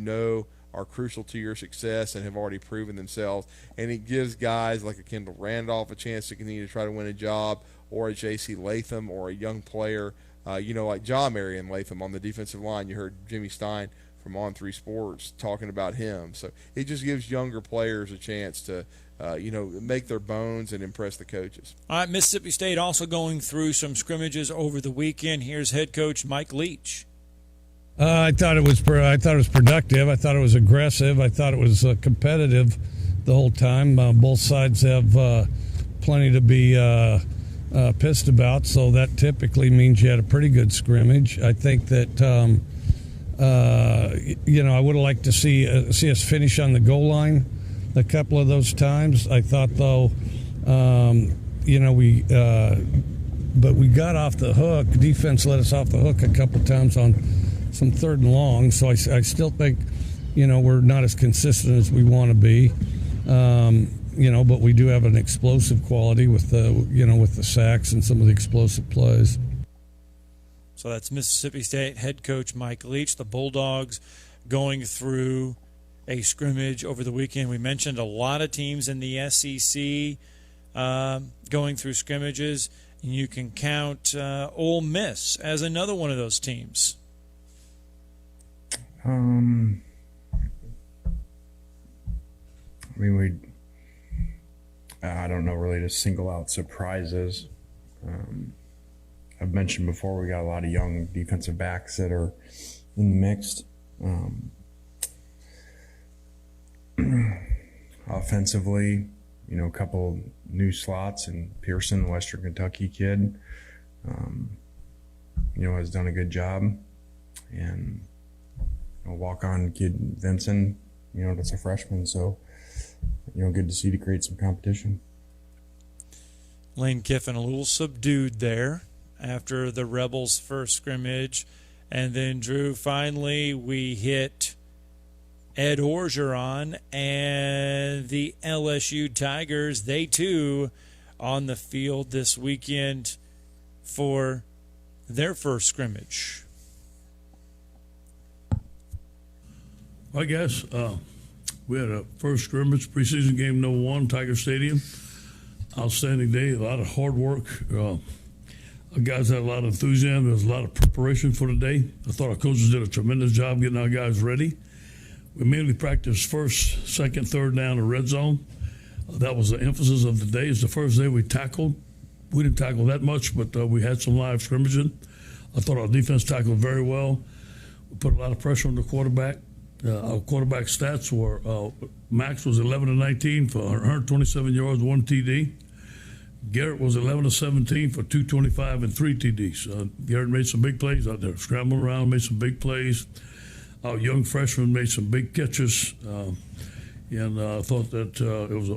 are crucial to your success and have already proven themselves. And it gives guys like a Kendall Randolph a chance to continue to try to win a job, or a J.C. Latham, or a young player, like John Marion Latham on the defensive line. You heard Jimmy Stein from On3 Sports talking about him. So it just gives younger players a chance to make their bones and impress the coaches. All right, Mississippi State also going through some scrimmages over the weekend. Here's head coach Mike Leach. I thought it was productive. I thought it was aggressive. I thought it was competitive the whole time. Both sides have plenty to be pissed about, so that typically means you had a pretty good scrimmage. I think that I would have liked to see us finish on the goal line a couple of those times. I thought, though, but we got off the hook. Defense let us off the hook a couple times on some 3rd and long. So I still think, we're not as consistent as we want to be. But we do have an explosive quality with the sacks and some of the explosive plays. So that's Mississippi State head coach Mike Leach. The Bulldogs going through a scrimmage over the weekend. We mentioned a lot of teams in the SEC going through scrimmages, and you can count Ole Miss as another one of those teams. I don't know really to single out surprises. I've mentioned before, we got a lot of young defensive backs that are in the mix. Offensively, a couple new slots, and Pearson, the Western Kentucky kid, has done a good job. And walk-on kid Vincent, that's a freshman, so good to see to create some competition. Lane Kiffin a little subdued there after the Rebels' first scrimmage. And then, Drew, finally we hit Ed Orgeron and the LSU Tigers. They, too, on the field this weekend for their first scrimmage. I guess we had a first scrimmage, preseason game number 1, Tiger Stadium. Outstanding day, a lot of hard work. Our guys had a lot of enthusiasm. There was a lot of preparation for the day. I thought our coaches did a tremendous job getting our guys ready. We mainly practiced 1st, 2nd, 3rd down and red zone. That was the emphasis of the day. It's the first day we tackled. We didn't tackle that much, but we had some live scrimmaging. I thought our defense tackled very well. We put a lot of pressure on the quarterback. Our quarterback stats were Max was 11 of 19 for 127 yards, 1 TD. Garrett was 11 of 17 for 225 and 3 TDs. Garrett made some big plays out there, scrambled around, made some big plays. Our young freshman made some big catches, and I thought that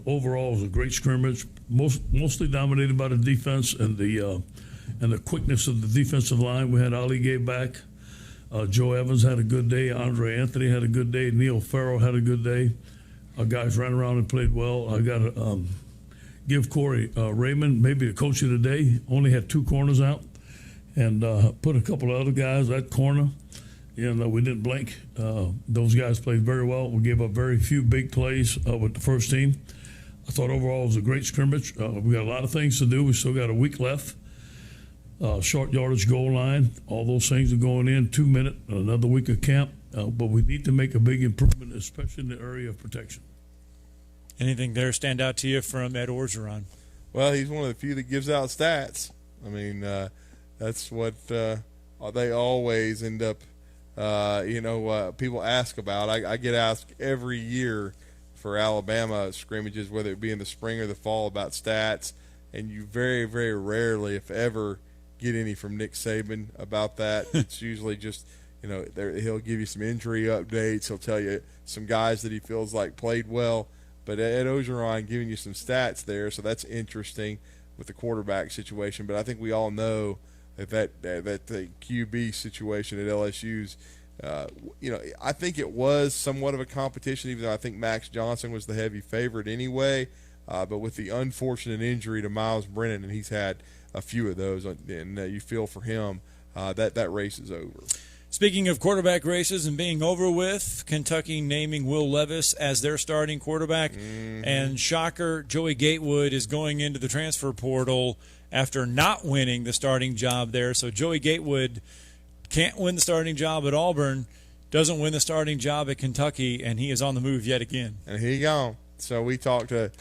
overall it was a great scrimmage, mostly dominated by the defense and the quickness of the defensive line. We had Ali Gay back. Joe Evans had a good day. Andre Anthony had a good day. Neil Farrell had a good day. Our guys ran around and played well. I got to give Corey Raymond, maybe the coach of the day, only had 2 corners out, and put a couple of other guys at corner. And we didn't blink. Those guys played very well. We gave up very few big plays with the first team. I thought overall it was a great scrimmage. We got a lot of things to do. We still got a week left. Short yardage goal line, all those things are going in, 2 minute, another week of camp. But we need to make a big improvement, especially in the area of protection. Anything there stand out to you from Ed Orgeron? Well, he's one of the few that gives out stats. I mean, that's what they always end up, people ask about. I get asked every year for Alabama scrimmages, whether it be in the spring or the fall, about stats, and you very, very rarely, if ever, get any from Nick Saban about that. It's usually just, he'll give you some injury updates. He'll tell you some guys that he feels like played well. But Ed Ogeron giving you some stats there, so that's interesting with the quarterback situation. But I think we all know that the QB situation at LSU's, I think it was somewhat of a competition, even though I think Max Johnson was the heavy favorite anyway. But with the unfortunate injury to Miles Brennan, and he's had a few of those, and you feel for him, that race is over. Speaking of quarterback races and being over with, Kentucky naming Will Levis as their starting quarterback. Mm-hmm. And shocker, Joey Gatewood is going into the transfer portal after not winning the starting job there. So Joey Gatewood can't win the starting job at Auburn, doesn't win the starting job at Kentucky, and he is on the move yet again. And he gone. So we talked to,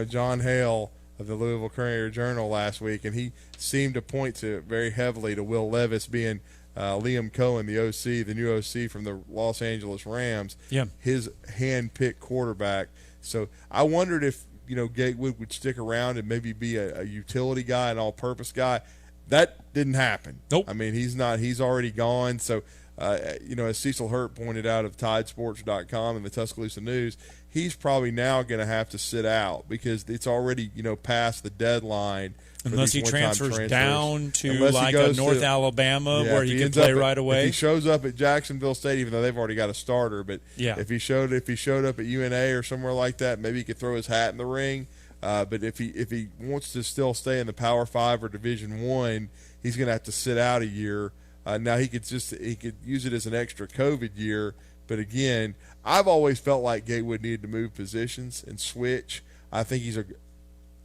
John Hale of the Louisville Courier-Journal last week, and he seemed to point to very heavily to Will Levis being Liam Cohen, the OC, the new OC from the Los Angeles Rams, his hand-picked quarterback. So I wondered if, Gatewood would stick around and maybe be a utility guy, an all-purpose guy. That didn't happen. Nope. I mean, he's already gone. So, as Cecil Hurt pointed out of Tidesports.com and the Tuscaloosa News, he's probably now going to have to sit out because it's already, past the deadline. Unless he transfers down to like a North Alabama where he can play right away. If he shows up at Jacksonville State, even though they've already got a starter, but if he showed up at UNA or somewhere like that, maybe he could throw his hat in the ring. But if he wants to still stay in the Power 5 or Division I, he's going to have to sit out a year. Now he could use it as an extra COVID year. But again, I've always felt like Gatewood needed to move positions and switch. I think he's a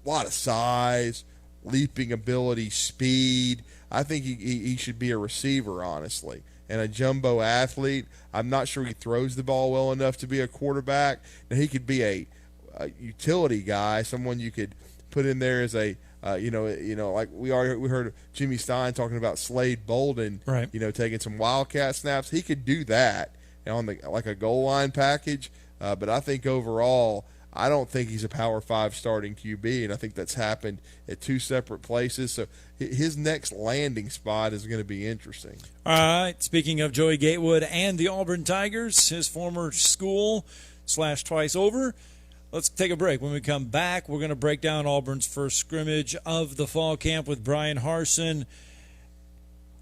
lot of size, leaping ability, speed. I think he should be a receiver, honestly, and a jumbo athlete. I'm not sure he throws the ball well enough to be a quarterback. Now, he could be a utility guy, someone you could put in there as a like we heard Jimmy Stein talking about Slade Bolden, right? Taking some wildcat snaps. He could do that on like a goal line package. But I think overall, I don't think he's a Power 5 starting QB, and I think that's happened at two separate places. So his next landing spot is going to be interesting. All right. Speaking of Joey Gatewood and the Auburn Tigers, his former school / twice over. Let's take a break. When we come back, we're going to break down Auburn's first scrimmage of the fall camp with Brian Harsin.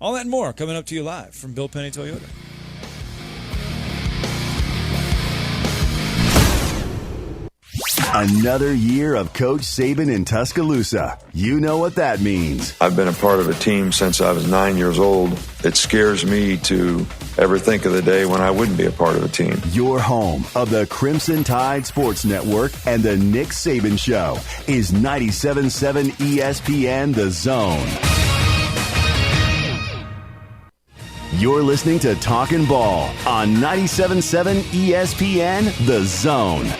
All that and more coming up to you live from Bill Penny Toyota. Another year of Coach Saban in Tuscaloosa. You know what that means. I've been a part of a team since I was 9 years old. It scares me to ever think of the day when I wouldn't be a part of a team. Your home of the Crimson Tide Sports Network and the Nick Saban Show is 97.7 ESPN The Zone. You're listening to Talkin Ball on 97.7 ESPN The Zone.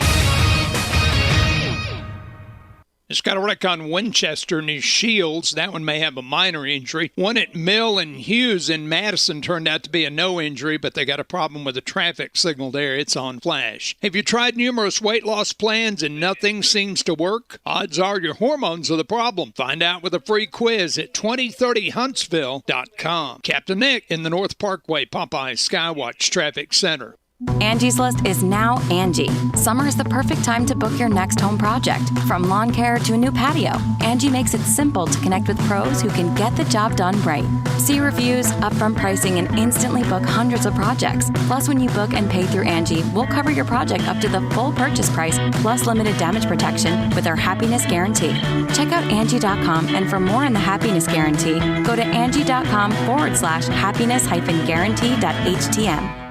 It's got a wreck on Winchester near Shields. That one may have a minor injury. One at Mill and Hughes in Madison turned out to be a no injury, but they got a problem with the traffic signal there. It's on flash. Have you tried numerous weight loss plans and nothing seems to work? Odds are your hormones are the problem. Find out with a free quiz at 2030huntsville.com. Captain Nick in the North Parkway Popeye Skywatch Traffic Center. Angie's List is now Angie. Summer is the perfect time to book your next home project. From lawn care to a new patio, Angie makes it simple to connect with pros who can get the job done right. See reviews, upfront pricing, and instantly book hundreds of projects. Plus, when you book and pay through Angie, we'll cover your project up to the full purchase price, plus limited damage protection with our Happiness Guarantee. Check out Angie.com, and for more on the Happiness Guarantee, go to Angie.com/happiness-guarantee.htm.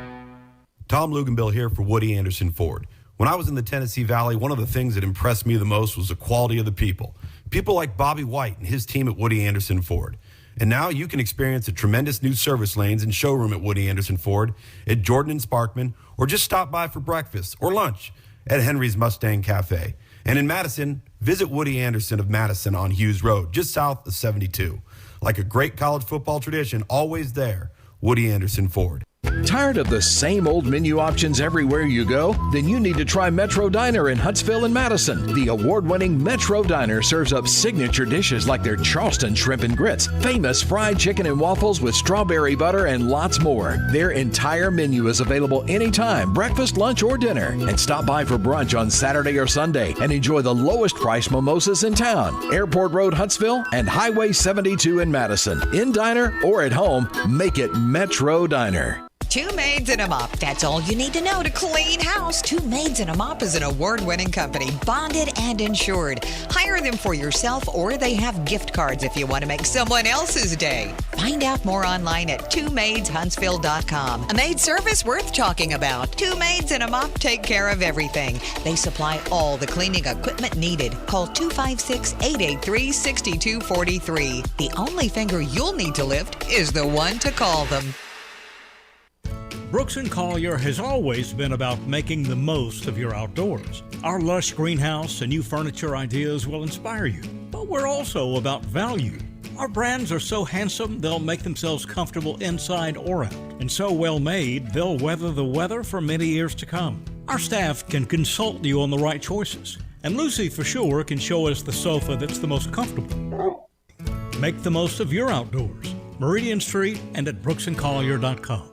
Tom Luganbill here for Woody Anderson Ford. When I was in the Tennessee Valley, one of the things that impressed me the most was the quality of the people. People like Bobby White and his team at Woody Anderson Ford. And now you can experience the tremendous new service lanes and showroom at Woody Anderson Ford, at Jordan and Sparkman, or just stop by for breakfast or lunch at Henry's Mustang Cafe. And in Madison, visit Woody Anderson of Madison on Hughes Road, just south of 72. Like a great college football tradition, always there, Woody Anderson Ford. Tired of the same old menu options everywhere you go? Then you need to try Metro Diner in Huntsville and Madison. The award-winning Metro Diner serves up signature dishes like their Charleston shrimp and grits, famous fried chicken and waffles with strawberry butter, and lots more. Their entire menu is available anytime, breakfast, lunch, or dinner. And stop by for brunch on Saturday or Sunday and enjoy the lowest price mimosas in town. Airport Road, Huntsville, and Highway 72 in Madison. In diner or at home, make it Metro Diner. Two Maids and a Mop. That's all you need to know to clean house. Two Maids and a Mop is an award-winning company, bonded and insured. Hire them for yourself, or they have gift cards if you want to make someone else's day. Find out more online at twomaidshuntsville.com. A maid service worth talking about. Two Maids and a Mop take care of everything. They supply all the cleaning equipment needed. Call 256-883-6243. The only finger you'll need to lift is the one to call them. Brooks & Collier has always been about making the most of your outdoors. Our lush greenhouse and new furniture ideas will inspire you, but we're also about value. Our brands are so handsome, they'll make themselves comfortable inside or out, and so well made, they'll weather the weather for many years to come. Our staff can consult you on the right choices, and Lucy for sure can show us the sofa that's the most comfortable. Make the most of your outdoors. Meridian Street and at brooksandcollier.com.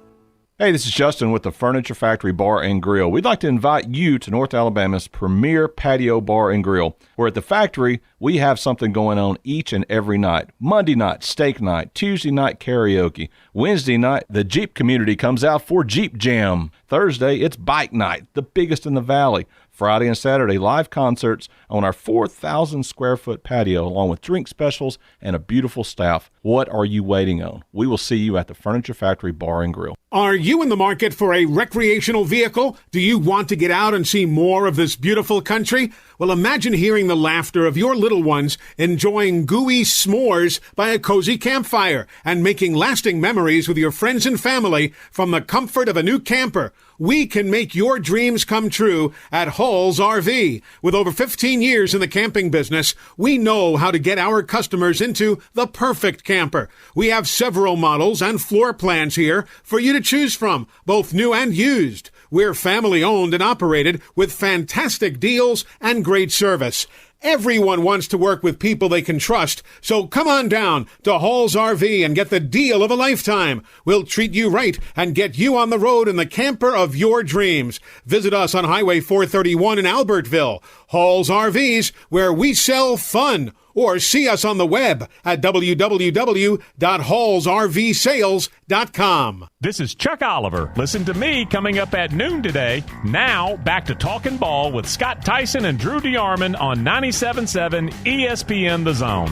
Hey, this is Justin with the Furniture Factory Bar and Grill. We'd like to invite you to North Alabama's premier patio bar and grill, where at the factory, we have something going on each and every night. Monday night, steak night. Tuesday night, karaoke. Wednesday night, the Jeep community comes out for Jeep Jam. Thursday, it's bike night, the biggest in the valley. Friday and Saturday, live concerts on our 4,000 square foot patio, along with drink specials and a beautiful staff. What are you waiting on? We will see you at the Furniture Factory Bar and Grill. Are you in the market for a recreational vehicle? Do you want to get out and see more of this beautiful country? Well, imagine hearing the laughter of your little ones enjoying gooey s'mores by a cozy campfire and making lasting memories with your friends and family from the comfort of a new camper. We can make your dreams come true at Hall's RV. With over 15 years in the camping business, we know how to get our customers into the perfect camper. We have several models and floor plans here for you to choose from, both new and used. We're family owned and operated with fantastic deals and great service. Everyone wants to work with people they can trust, so come on down to Hall's RV and get the deal of a lifetime. We'll treat you right and get you on the road in the camper of your dreams. Visit us on Highway 431 in Albertville. Hall's RVs, where we sell fun. Or see us on the web at www.hallsrvsales.com. This is Chuck Oliver. Listen to me coming up at noon today. Now, back to Talkin Ball with Scott Tyson and Drew DeArmond on 97.7 ESPN The Zone.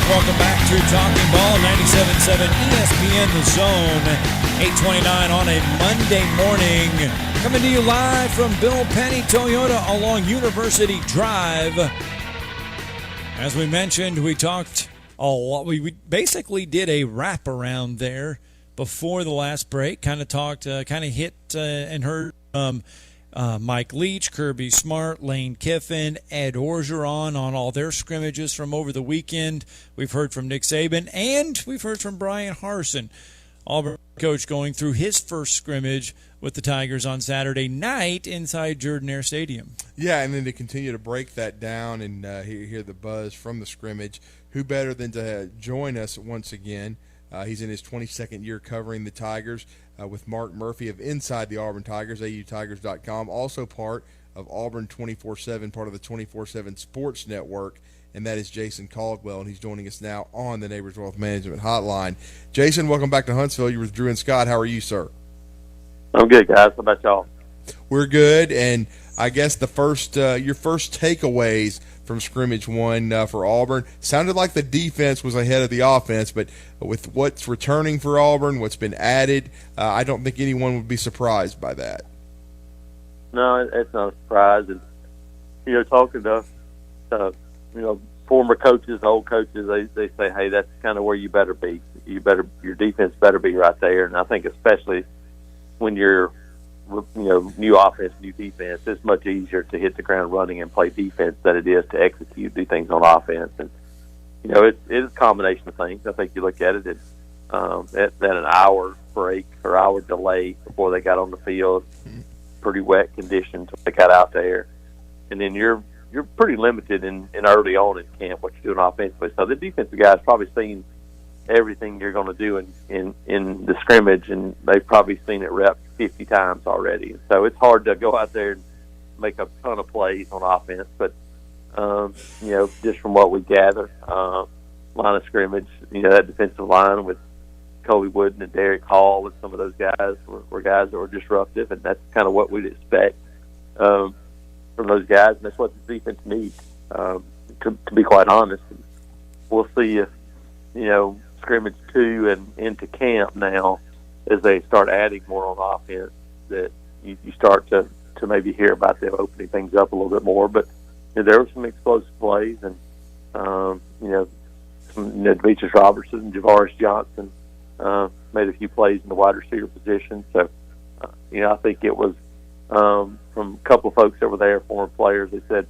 Welcome back to Talkin Ball, 97.7 ESPN The Zone, 8:29 on a Monday morning. Coming to you live from Bill Penny Toyota along University Drive. As we mentioned, we talked a lot. We basically did a wraparound there before the last break. Kind of hit and heard Mike Leach, Kirby Smart, Lane Kiffin, Ed Orgeron on all their scrimmages from over the weekend. We've heard from Nick Saban, and we've heard from Brian Harsin, Auburn coach, going through his first scrimmage with the Tigers on Saturday night inside Jordan-Hare Stadium. Yeah, and then to continue to break that down and hear the buzz from the scrimmage, who better than to join us once again? He's in his 22nd year covering the Tigers with Mark Murphy of Inside the Auburn Tigers, autigers.com, also part of Auburn 24/7, part of the 24/7 Sports Network, and that is Jason Caldwell, and he's joining us now on the Neighbors Wealth Management Hotline. Jason, welcome back to Huntsville. You're with Drew and Scott. How are you, sir? I'm good, guys. How about y'all? We're good, and I guess the first your first takeaways from scrimmage one for Auburn sounded like the defense was ahead of the offense, but with what's returning for Auburn, what's been added, I don't think anyone would be surprised by that. No, it's not a surprise. And talking to former coaches, old coaches, they say, hey, that's kind of where you better be. Your defense better be right there. And I think especially when you're, new offense, new defense, it's much easier to hit the ground running and play defense than it is to execute, do things on offense. And it is a combination of things. I think you look at it at an hour break or hour delay before they got on the field, pretty wet conditions when they got out there, and then you're pretty limited in early on in camp what you're doing offensively. So the defensive guys probably seen everything you're going to do in the scrimmage, and they've probably seen it rep 50 times already. So it's hard to go out there and make a ton of plays on offense, but just from what we gather, line of scrimmage, that defensive line with Colby Wooden and Derek Hall and some of those guys were guys that were disruptive, and that's kind of what we'd expect from those guys, and that's what the defense needs, to be quite honest. We'll see if, scrimmage 2 and into camp now, as they start adding more on offense, that you start to maybe hear about them opening things up a little bit more. But there were some explosive plays, and Demetrius Robertson and Javaris Johnson made a few plays in the wide receiver position. So, I think it was from a couple of folks that were there, former players. They said,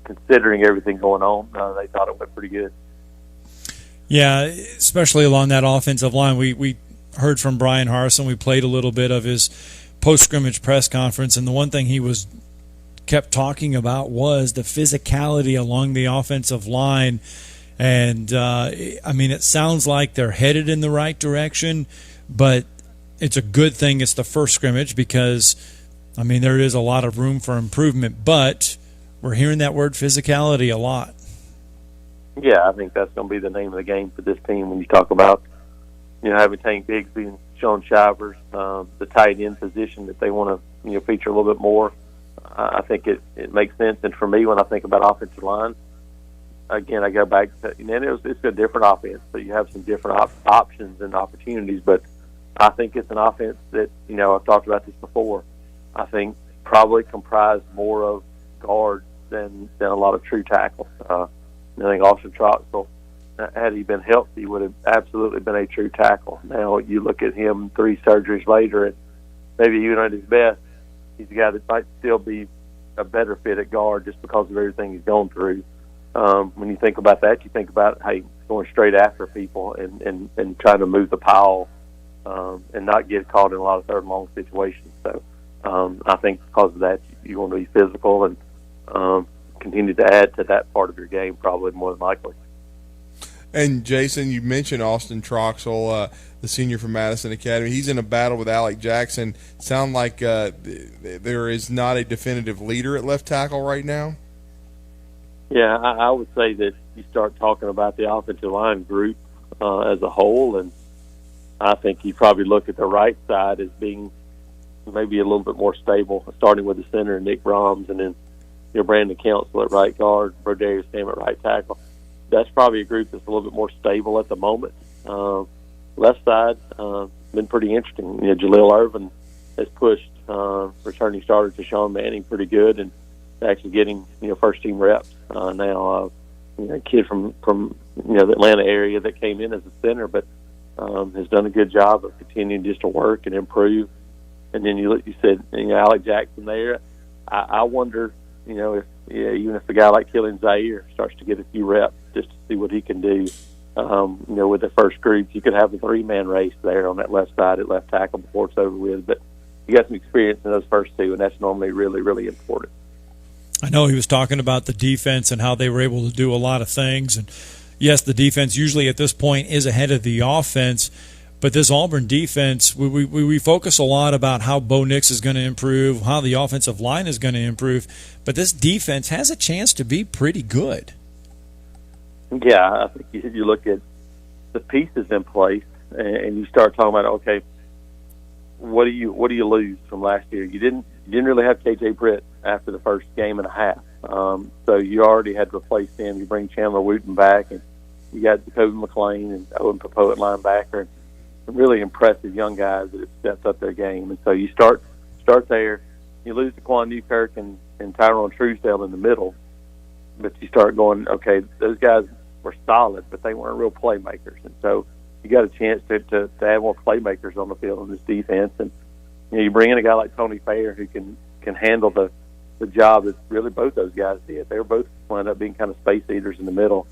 considering everything going on, they thought it went pretty good. Yeah, especially along that offensive line. We heard from Brian Harsin. We played a little bit of his post-scrimmage press conference, and the one thing he kept talking about was the physicality along the offensive line. And, it sounds like they're headed in the right direction, but it's a good thing it's the first scrimmage because, there is a lot of room for improvement. But we're hearing that word physicality a lot. Yeah, I think that's going to be the name of the game for this team when you talk about, having Tank Bigsby and Sean Shivers, the tight end position that they want to, feature a little bit more. I think it makes sense. And for me, when I think about offensive line, again, I go back to, it's a different offense, so you have some different options and opportunities. But I think it's an offense that, I've talked about this before, I think probably comprised more of guards than a lot of true tackles. I think Austin Troxell, had he been healthy, would have absolutely been a true tackle. Now you look at him 3 surgeries later, and maybe even at his best, he's a guy that might still be a better fit at guard just because of everything he's gone through. When you think about that, you think about, hey, going straight after people and trying to move the pile and not get caught in a lot of third and long situations. So I think because of that, you want to be physical and continue to add to that part of your game probably more than likely. And, Jason, you mentioned Austin Troxell, the senior from Madison Academy. He's in a battle with Alec Jackson. Sound like there is not a definitive leader at left tackle right now? Yeah, I would say that you start talking about the offensive line group as a whole, and I think you probably look at the right side as being maybe a little bit more stable, starting with the center, Nick Brahms, and then Brandon Council at right guard, Brodarius Sam at right tackle. That's probably a group that's a little bit more stable at the moment. Left side, been pretty interesting. Jaleel Irvin has pushed returning starter to Sean Manning pretty good, and actually getting first team reps now. A kid from the Atlanta area that came in as a center, but has done a good job of continuing just to work and improve. And then you said Alec Jackson there. I wonder. If even if a guy like Killian Zaire starts to get a few reps just to see what he can do, with the first group, you could have a 3-man race there on that left side at left tackle before it's over with. But you got some experience in those first 2, and that's normally really, really important. I know he was talking about the defense and how they were able to do a lot of things. And yes, the defense usually at this point is ahead of the offense. But this Auburn defense, we focus a lot about how Bo Nix is going to improve, how the offensive line is going to improve. But this defense has a chance to be pretty good. Yeah, I think you look at the pieces in place and you start talking about, okay, what do you lose from last year? You didn't really have KJ Britt after the first game and a half, so you already had to replace him. You bring Chandler Wooten back, and you got Jacoby McLean and Owen Popo at linebacker, and some really impressive young guys that have stepped up their game. And so you start there. You lose to Quan Newkirk and Tyrone Truesdale in the middle, but you start going, okay, those guys were solid, but they weren't real playmakers. And so you got a chance to add more playmakers on the field in this defense. And you bring in a guy like Tony Fair who can handle the the job that really both those guys did. They were both wound up being kind of space eaters in the middle.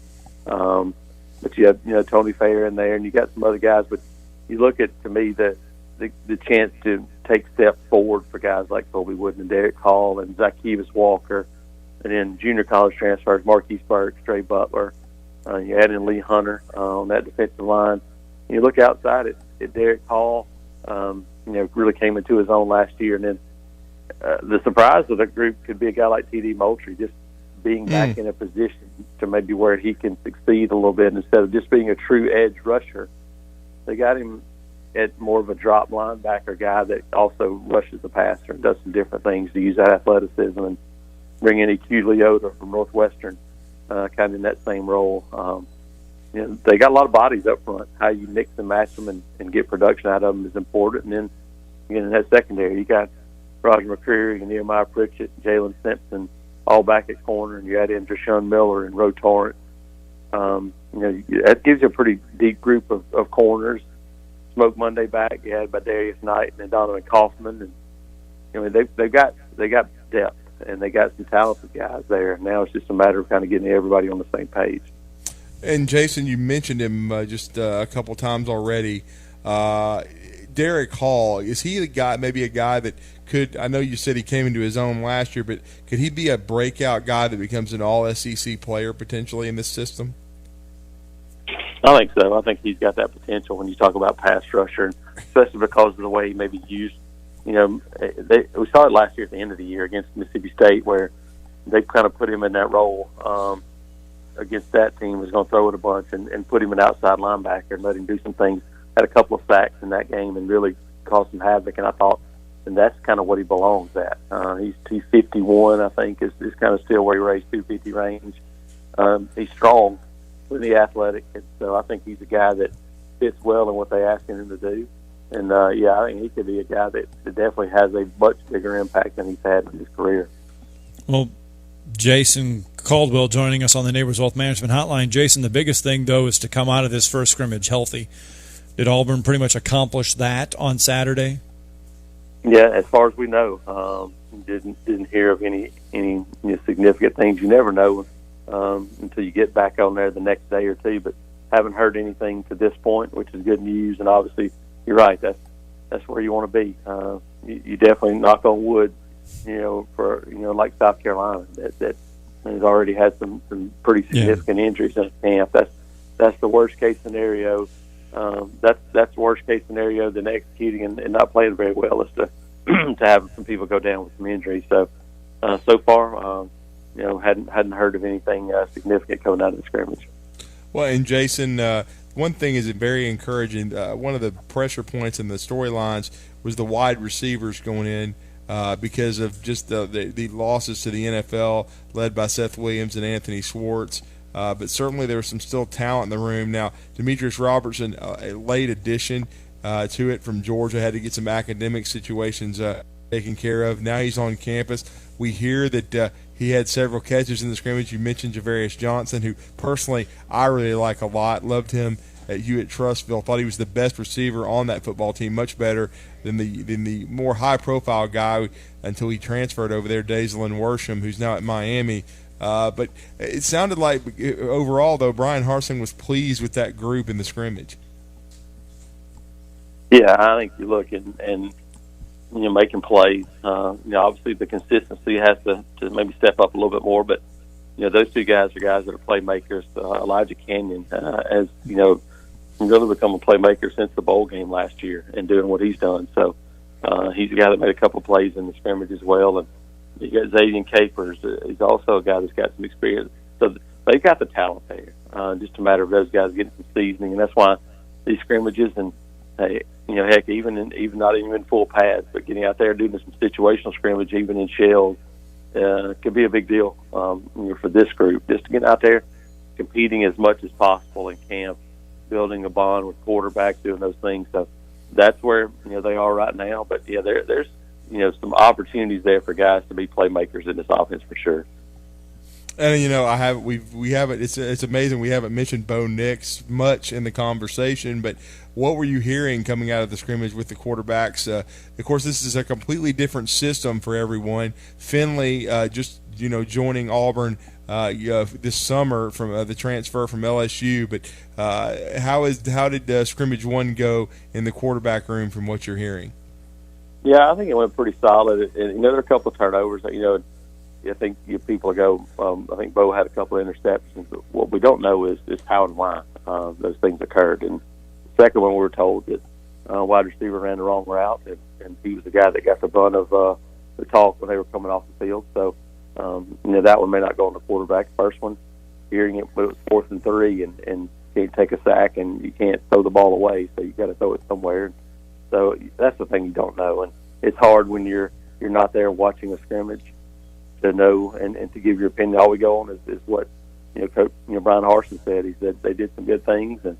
But you have, Tony Fair in there, and you got some other guys. But you look at, to me, the chance to take steps forward for guys like Colby Wooden and Derek Hall and Zacchaeus Walker, and then junior college transfers, Marquise Burks, Trey Butler. You add in Lee Hunter on that defensive line. You look outside at Derek Hall, really came into his own last year. And then the surprise of the group could be a guy like T.D. Moultrie, just being back in a position to maybe where he can succeed a little bit instead of just being a true edge rusher. They got him at more of a drop linebacker guy that also rushes the passer and does some different things to use that athleticism, and bring in EQ Leota from Northwestern, kind of in that same role. They got a lot of bodies up front. How you mix and match them and get production out of them is important. And then, again, in that secondary, you got Roger McCreary and Nehemiah Pritchett, Jalen Simpson, all back at corner, and you add in Deshaun Miller and Roe Torrent. That gives you a pretty deep group of corners. Smoke Monday back, you had by Darius Knight and Donovan Kaufman, and they've got depth, and they got some talented guys there. Now it's just a matter of kind of getting everybody on the same page. And Jason, you mentioned him just a couple times already. Derek Hall, is he the guy? Maybe a guy that could? I know you said he came into his own last year, but could he be a breakout guy that becomes an All-SEC player potentially in this system? I think so. I think he's got that potential when you talk about pass rusher, especially because of the way he may be used. We saw it last year at the end of the year against Mississippi State, where they kind of put him in that role against that team. Was going to throw it a bunch and put him an outside linebacker and let him do some things. Had a couple of sacks in that game and really caused some havoc. And I thought, and that's kind of what he belongs at. He's 51, I think, is kind of still where he raised 250 range. He's strong, really athletic, and so I think he's a guy that fits well in what they asking him to do. And I think he could be a guy that definitely has a much bigger impact than he's had in his career. Well, Jason Caldwell joining us on the Neighbors Wealth Management Hotline. Jason, the biggest thing, though, is to come out of this first scrimmage healthy. Did Auburn pretty much accomplish that on Saturday? Yeah, as far as we know, didn't hear of any significant things. You never know until you get back on there the next day or two. But haven't heard anything to this point, which is good news. And obviously, you're right. That's where you want to be. You definitely, knock on wood, for like South Carolina that has already had some pretty significant injuries in camp. That's the worst case scenario. That's the worst case scenario than executing and not playing very well is to have some people go down with some injuries. So far, hadn't heard of anything significant coming out of the scrimmage. Well, and Jason, one thing is very encouraging. One of the pressure points in the storylines was the wide receivers going in because of just the losses to the NFL, led by Seth Williams and Anthony Schwartz. But certainly there was some still talent in the room. Now, Demetrius Robertson, a late addition to it from Georgia, had to get some academic situations taken care of. Now he's on campus. We hear that he had several catches in the scrimmage. You mentioned Javarius Johnson, who personally I really like a lot. Loved him at Hewitt-Trussville. Thought he was the best receiver on that football team, much better than the more high-profile guy until he transferred over there, Dazlin Worsham, who's now at Miami. But it sounded like overall, though, Brian Harsin was pleased with that group in the scrimmage. Yeah, I think you look and making plays. Obviously the consistency has to maybe step up a little bit more. But those two guys are guys that are playmakers. Elijah Canyon has really become a playmaker since the bowl game last year and doing what he's done. So he's a guy that made a couple plays in the scrimmage as well. And you got Xavier Capers. He's also a guy that's got some experience. So they've got the talent there. Just a matter of those guys getting some seasoning, and that's why these scrimmages and heck, even not even in full pads, but getting out there doing some situational scrimmage, even in shells, could be a big deal for this group. Just to get out there, competing as much as possible in camp, building a bond with quarterbacks, doing those things. So that's where they are right now. But there's some opportunities there for guys to be playmakers in this offense for sure. And we haven't. It's amazing we haven't mentioned Bo Nix much in the conversation. But what were you hearing coming out of the scrimmage with the quarterbacks? Of course, this is a completely different system for everyone. Finley just joining Auburn this summer from the transfer from LSU. But how did scrimmage one go in the quarterback room from what you're hearing? Yeah, I think it went pretty solid. And there are a couple of turnovers. I think people go. I think Bo had a couple of interceptions. But what we don't know is how and why those things occurred. And the second one, we were told that wide receiver ran the wrong route, and he was the guy that got the brunt of the talk when they were coming off the field. So that one may not go on the quarterback. First one, hearing it, but it was 4th and 3, and can't take a sack, and you can't throw the ball away, so you got to throw it somewhere. So that's the thing you don't know, and it's hard when you're not there watching a scrimmage to know and to give your opinion. All we go on is what Coach Brian Harsin said. He said they did some good things, and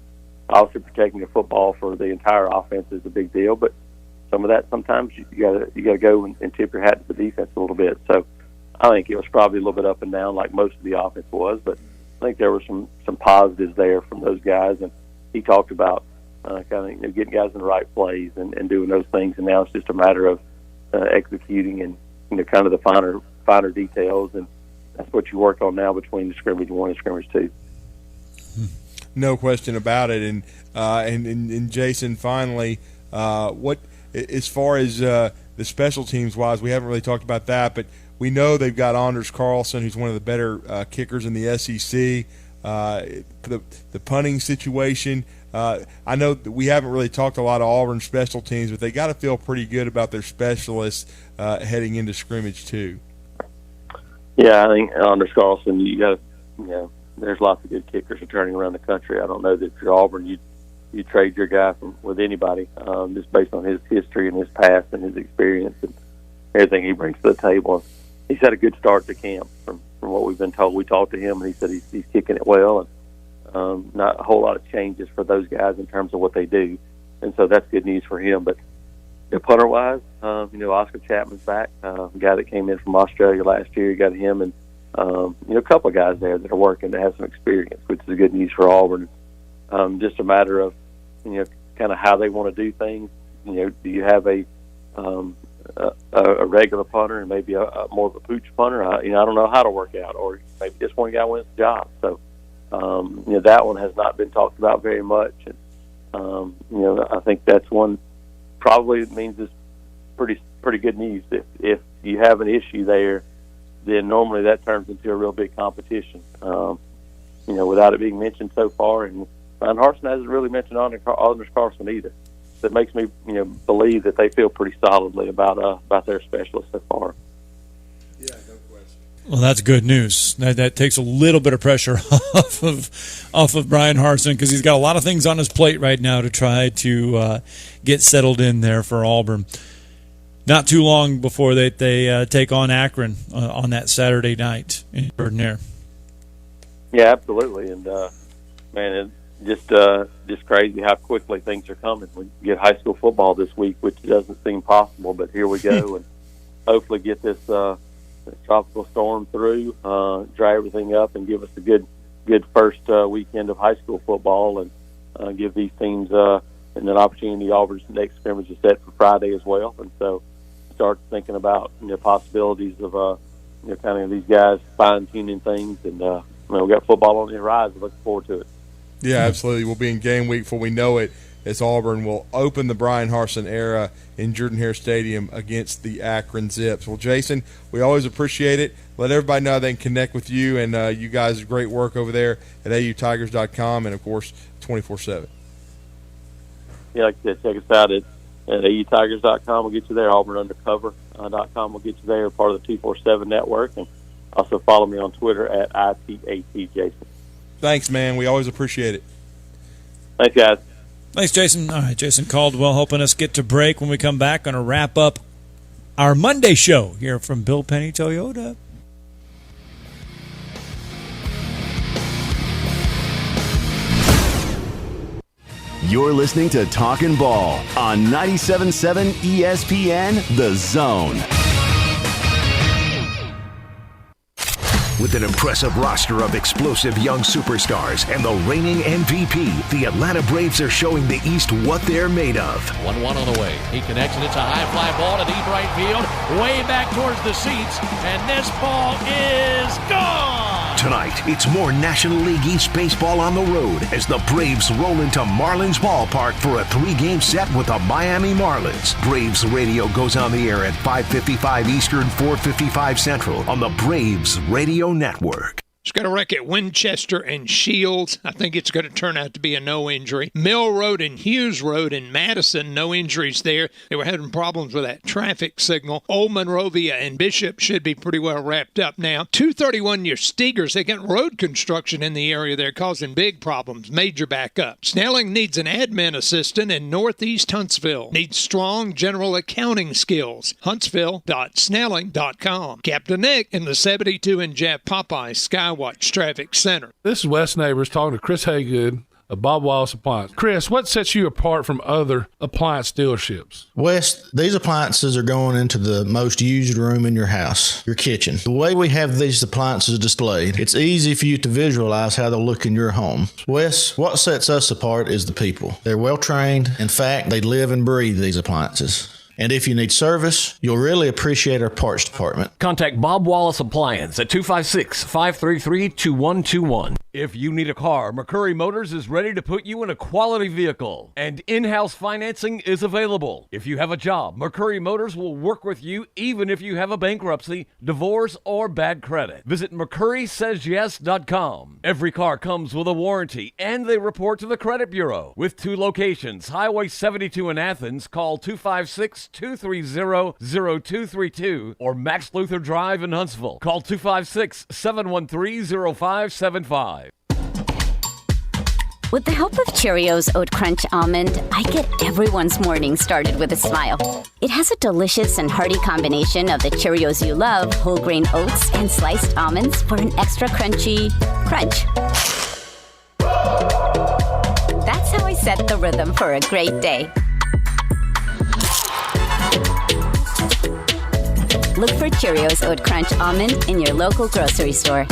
obviously protecting the football for the entire offense is a big deal. But some of that sometimes you gotta go and tip your hat to the defense a little bit. So I think it was probably a little bit up and down like most of the offense was, but I think there were some positives there from those guys, and he talked about kind of getting guys in the right plays and doing those things, and now it's just a matter of executing and kind of the finer details, and that's what you work on now between the scrimmage 1 and scrimmage 2. No question about it. And Jason, finally, what as far as the special teams wise, we haven't really talked about that, but we know they've got Anders Carlson, who's one of the better kickers in the SEC. The punting situation. I know that we haven't really talked a lot of Auburn special teams, but they got to feel pretty good about their specialists heading into scrimmage too. Yeah, I think Anders Carlson, there's lots of good kickers returning around the country. I don't know that if you're Auburn, you trade your guy with anybody, just based on his history and his past and his experience and everything he brings to the table. He's had a good start to camp from what we've been told. We talked to him, and he said he's kicking it well, and not a whole lot of changes for those guys in terms of what they do, and so that's good news for him. But punter-wise, Oscar Chapman's back, a guy that came in from Australia last year. You got him, and a couple of guys there that are working that have some experience, which is good news for Auburn. Just a matter of kind of how they want to do things. Do you have a regular punter and maybe a more of a pooch punter? I don't know how to work out, or maybe just one guy wins the job. So that one has not been talked about very much. And I think that's one probably means it's pretty good news. If you have an issue there, then normally that turns into a real big competition. Without it being mentioned so far, and Brian Harsin hasn't really mentioned Anders Carlson either. That makes me, believe that they feel pretty solidly about their specialists so far. Yeah, no question. Well, that's good news. That takes a little bit of pressure off of Brian Harsin, because he's got a lot of things on his plate right now to try to get settled in there for Auburn. Not too long before they take on Akron on that Saturday night in Jordan Air. Yeah, absolutely, and man, it's just crazy how quickly things are coming. We get high school football this week, which doesn't seem possible, but here we go, and hopefully get this tropical storm through, dry everything up, and give us a good first weekend of high school football, and give these teams an opportunity. Auburn's next scrimmage is set for Friday as well, and so start thinking about possibilities of kind of these guys fine-tuning things, and we've got football on the horizon. Looking forward to it. Yeah, absolutely. We'll be in game week before we know it, as Auburn will open the Brian Harsin era in Jordan Hare Stadium against the Akron Zips. Well, Jason, we always appreciate it. Let everybody know they can connect with you, and you guys do great work over there at autigers.com and, of course, 24/7. Yeah, like I said, check us out at autigers.com. We'll get you there. AuburnUndercover.com will get you there, part of the 247 network. And also follow me on Twitter at ITATJason. Thanks, man. We always appreciate it. Thanks, guys. Thanks, Jason. All right, Jason Caldwell helping us get to break. When we come back, going to wrap up our Monday show here from Bill Penny Toyota. You're listening to Talkin Ball on 97.7 ESPN, The Zone. With an impressive roster of explosive young superstars and the reigning MVP, the Atlanta Braves are showing the East what they're made of. 1-1 on the way. He connects, and it's a high fly ball to deep right field, way back towards the seats, and this ball is gone! Tonight, it's more National League East baseball on the road as the Braves roll into Marlins Ballpark for a 3-game set with the Miami Marlins. Braves Radio goes on the air at 5:55 Eastern, 4:55 Central on the Braves Radio Network. It's got a wreck at Winchester and Shields. I think it's going to turn out to be a no injury. Mill Road and Hughes Road in Madison, no injuries there. They were having problems with that traffic signal. Old Monrovia and Bishop should be pretty well wrapped up now. 231 near Steegers. They got road construction in the area there causing big problems, major backup. Snelling needs an admin assistant in Northeast Huntsville. Needs strong general accounting skills. Huntsville.snelling.com. Captain Nick in the 72 and Jeff Popeye Skywatch Traffic Center. This is Wes Neighbors talking to Chris Haygood of Bob Wallace Appliance. Chris, what sets you apart from other appliance dealerships? Wes, these appliances are going into the most used room in your house, your kitchen. The way we have these appliances displayed, it's easy for you to visualize how they'll look in your home. Wes, what sets us apart is the people. They're well trained. In fact, they live and breathe these appliances. And if you need service, you'll really appreciate our parts department. Contact Bob Wallace Appliance at 256-533-2121. If you need a car, McCurry Motors is ready to put you in a quality vehicle, and in-house financing is available. If you have a job, McCurry Motors will work with you even if you have a bankruptcy, divorce, or bad credit. Visit McCurrySaysYes.com. Every car comes with a warranty, and they report to the credit bureau. With 2 locations, Highway 72 in Athens, call 256-230-0232, or Max Luther Drive in Huntsville. Call 256-713-0575. With the help of Cheerios Oat Crunch Almond, I get everyone's morning started with a smile. It has a delicious and hearty combination of the Cheerios you love, whole grain oats, and sliced almonds for an extra crunchy crunch. That's how I set the rhythm for a great day. Look for Cheerios Oat Crunch Almond in your local grocery store.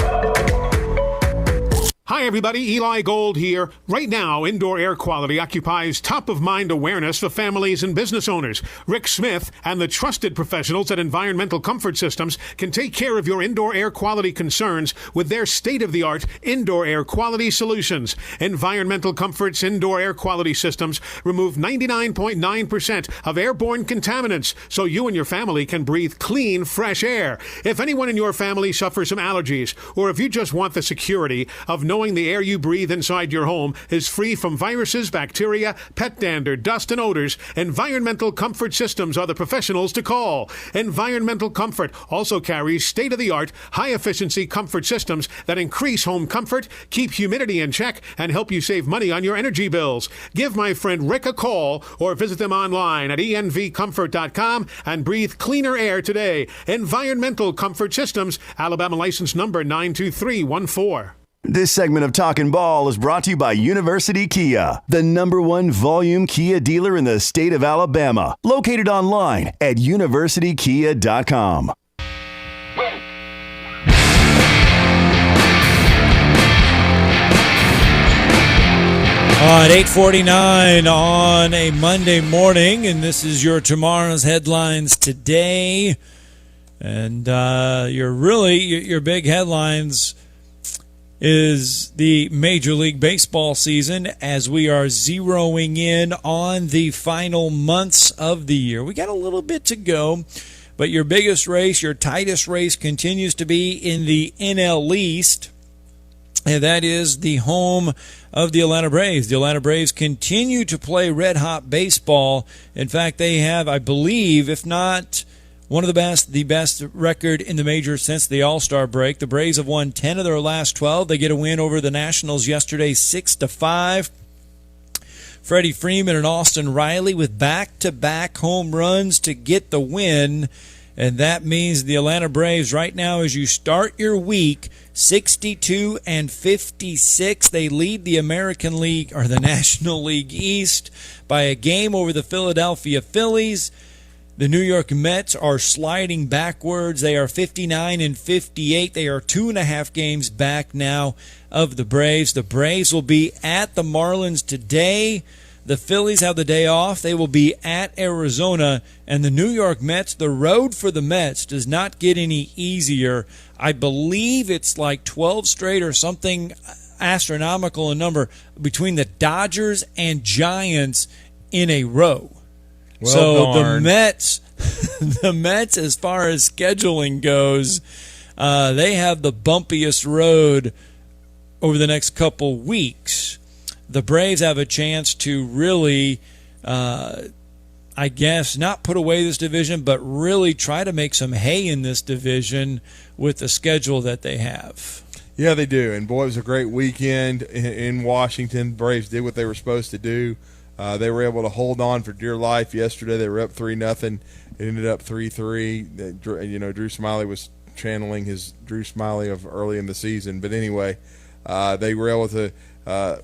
Hi, everybody. Eli Gold here. Right now, indoor air quality occupies top-of-mind awareness for families and business owners. Rick Smith and the trusted professionals at Environmental Comfort Systems can take care of your indoor air quality concerns with their state-of-the-art indoor air quality solutions. Environmental Comfort's indoor air quality systems remove 99.9% of airborne contaminants so you and your family can breathe clean, fresh air. If anyone in your family suffers from allergies, or if you just want the security of knowing the air you breathe inside your home is free from viruses, bacteria, pet dander, dust, and odors, Environmental Comfort Systems are the professionals to call. Environmental Comfort also carries state-of-the-art, high-efficiency comfort systems that increase home comfort, keep humidity in check, and help you save money on your energy bills. Give my friend Rick a call or visit them online at envcomfort.com and breathe cleaner air today. Environmental Comfort Systems, Alabama license number 92314. This segment of Talkin Ball is brought to you by University Kia, the #1 volume Kia dealer in the state of Alabama. Located online at universitykia.com. At 8:49 on a Monday morning, and this is your tomorrow's headlines today. And your big headlines is the Major League Baseball season as we are zeroing in on the final months of the year. We got a little bit to go, but your biggest race, your tightest race continues to be in the NL East, and that is the home of the Atlanta Braves. The Atlanta Braves continue to play red-hot baseball. In fact, they have, I believe, if not one of the best record in the majors since the All-Star break. The Braves have won 10 of their last 12. They get a win over the Nationals yesterday, 6-5. Freddie Freeman and Austin Riley with back-to-back home runs to get the win. And that means the Atlanta Braves right now, as you start your week, 62-56. They lead the American League or the National League East by a game over the Philadelphia Phillies. The New York Mets are sliding backwards. They are 59-58. They are 2.5 games back now of the Braves. The Braves will be at the Marlins today. The Phillies have the day off. They will be at Arizona. And the New York Mets, the road for the Mets does not get any easier. I believe it's like 12 straight or something astronomical a number between the Dodgers and Giants in a row. Well, so darn. the Mets, as far as scheduling goes, they have the bumpiest road over the next couple weeks. The Braves have a chance to really, I guess, not put away this division, but really try to make some hay in this division with the schedule that they have. Yeah, they do. And, boy, it was a great weekend in Washington. The Braves did what they were supposed to do. They were able to hold on for dear life yesterday. They were up 3-0. It ended up 3-3. You know, Drew Smiley was channeling his Drew Smiley of early in the season. But anyway, they were able to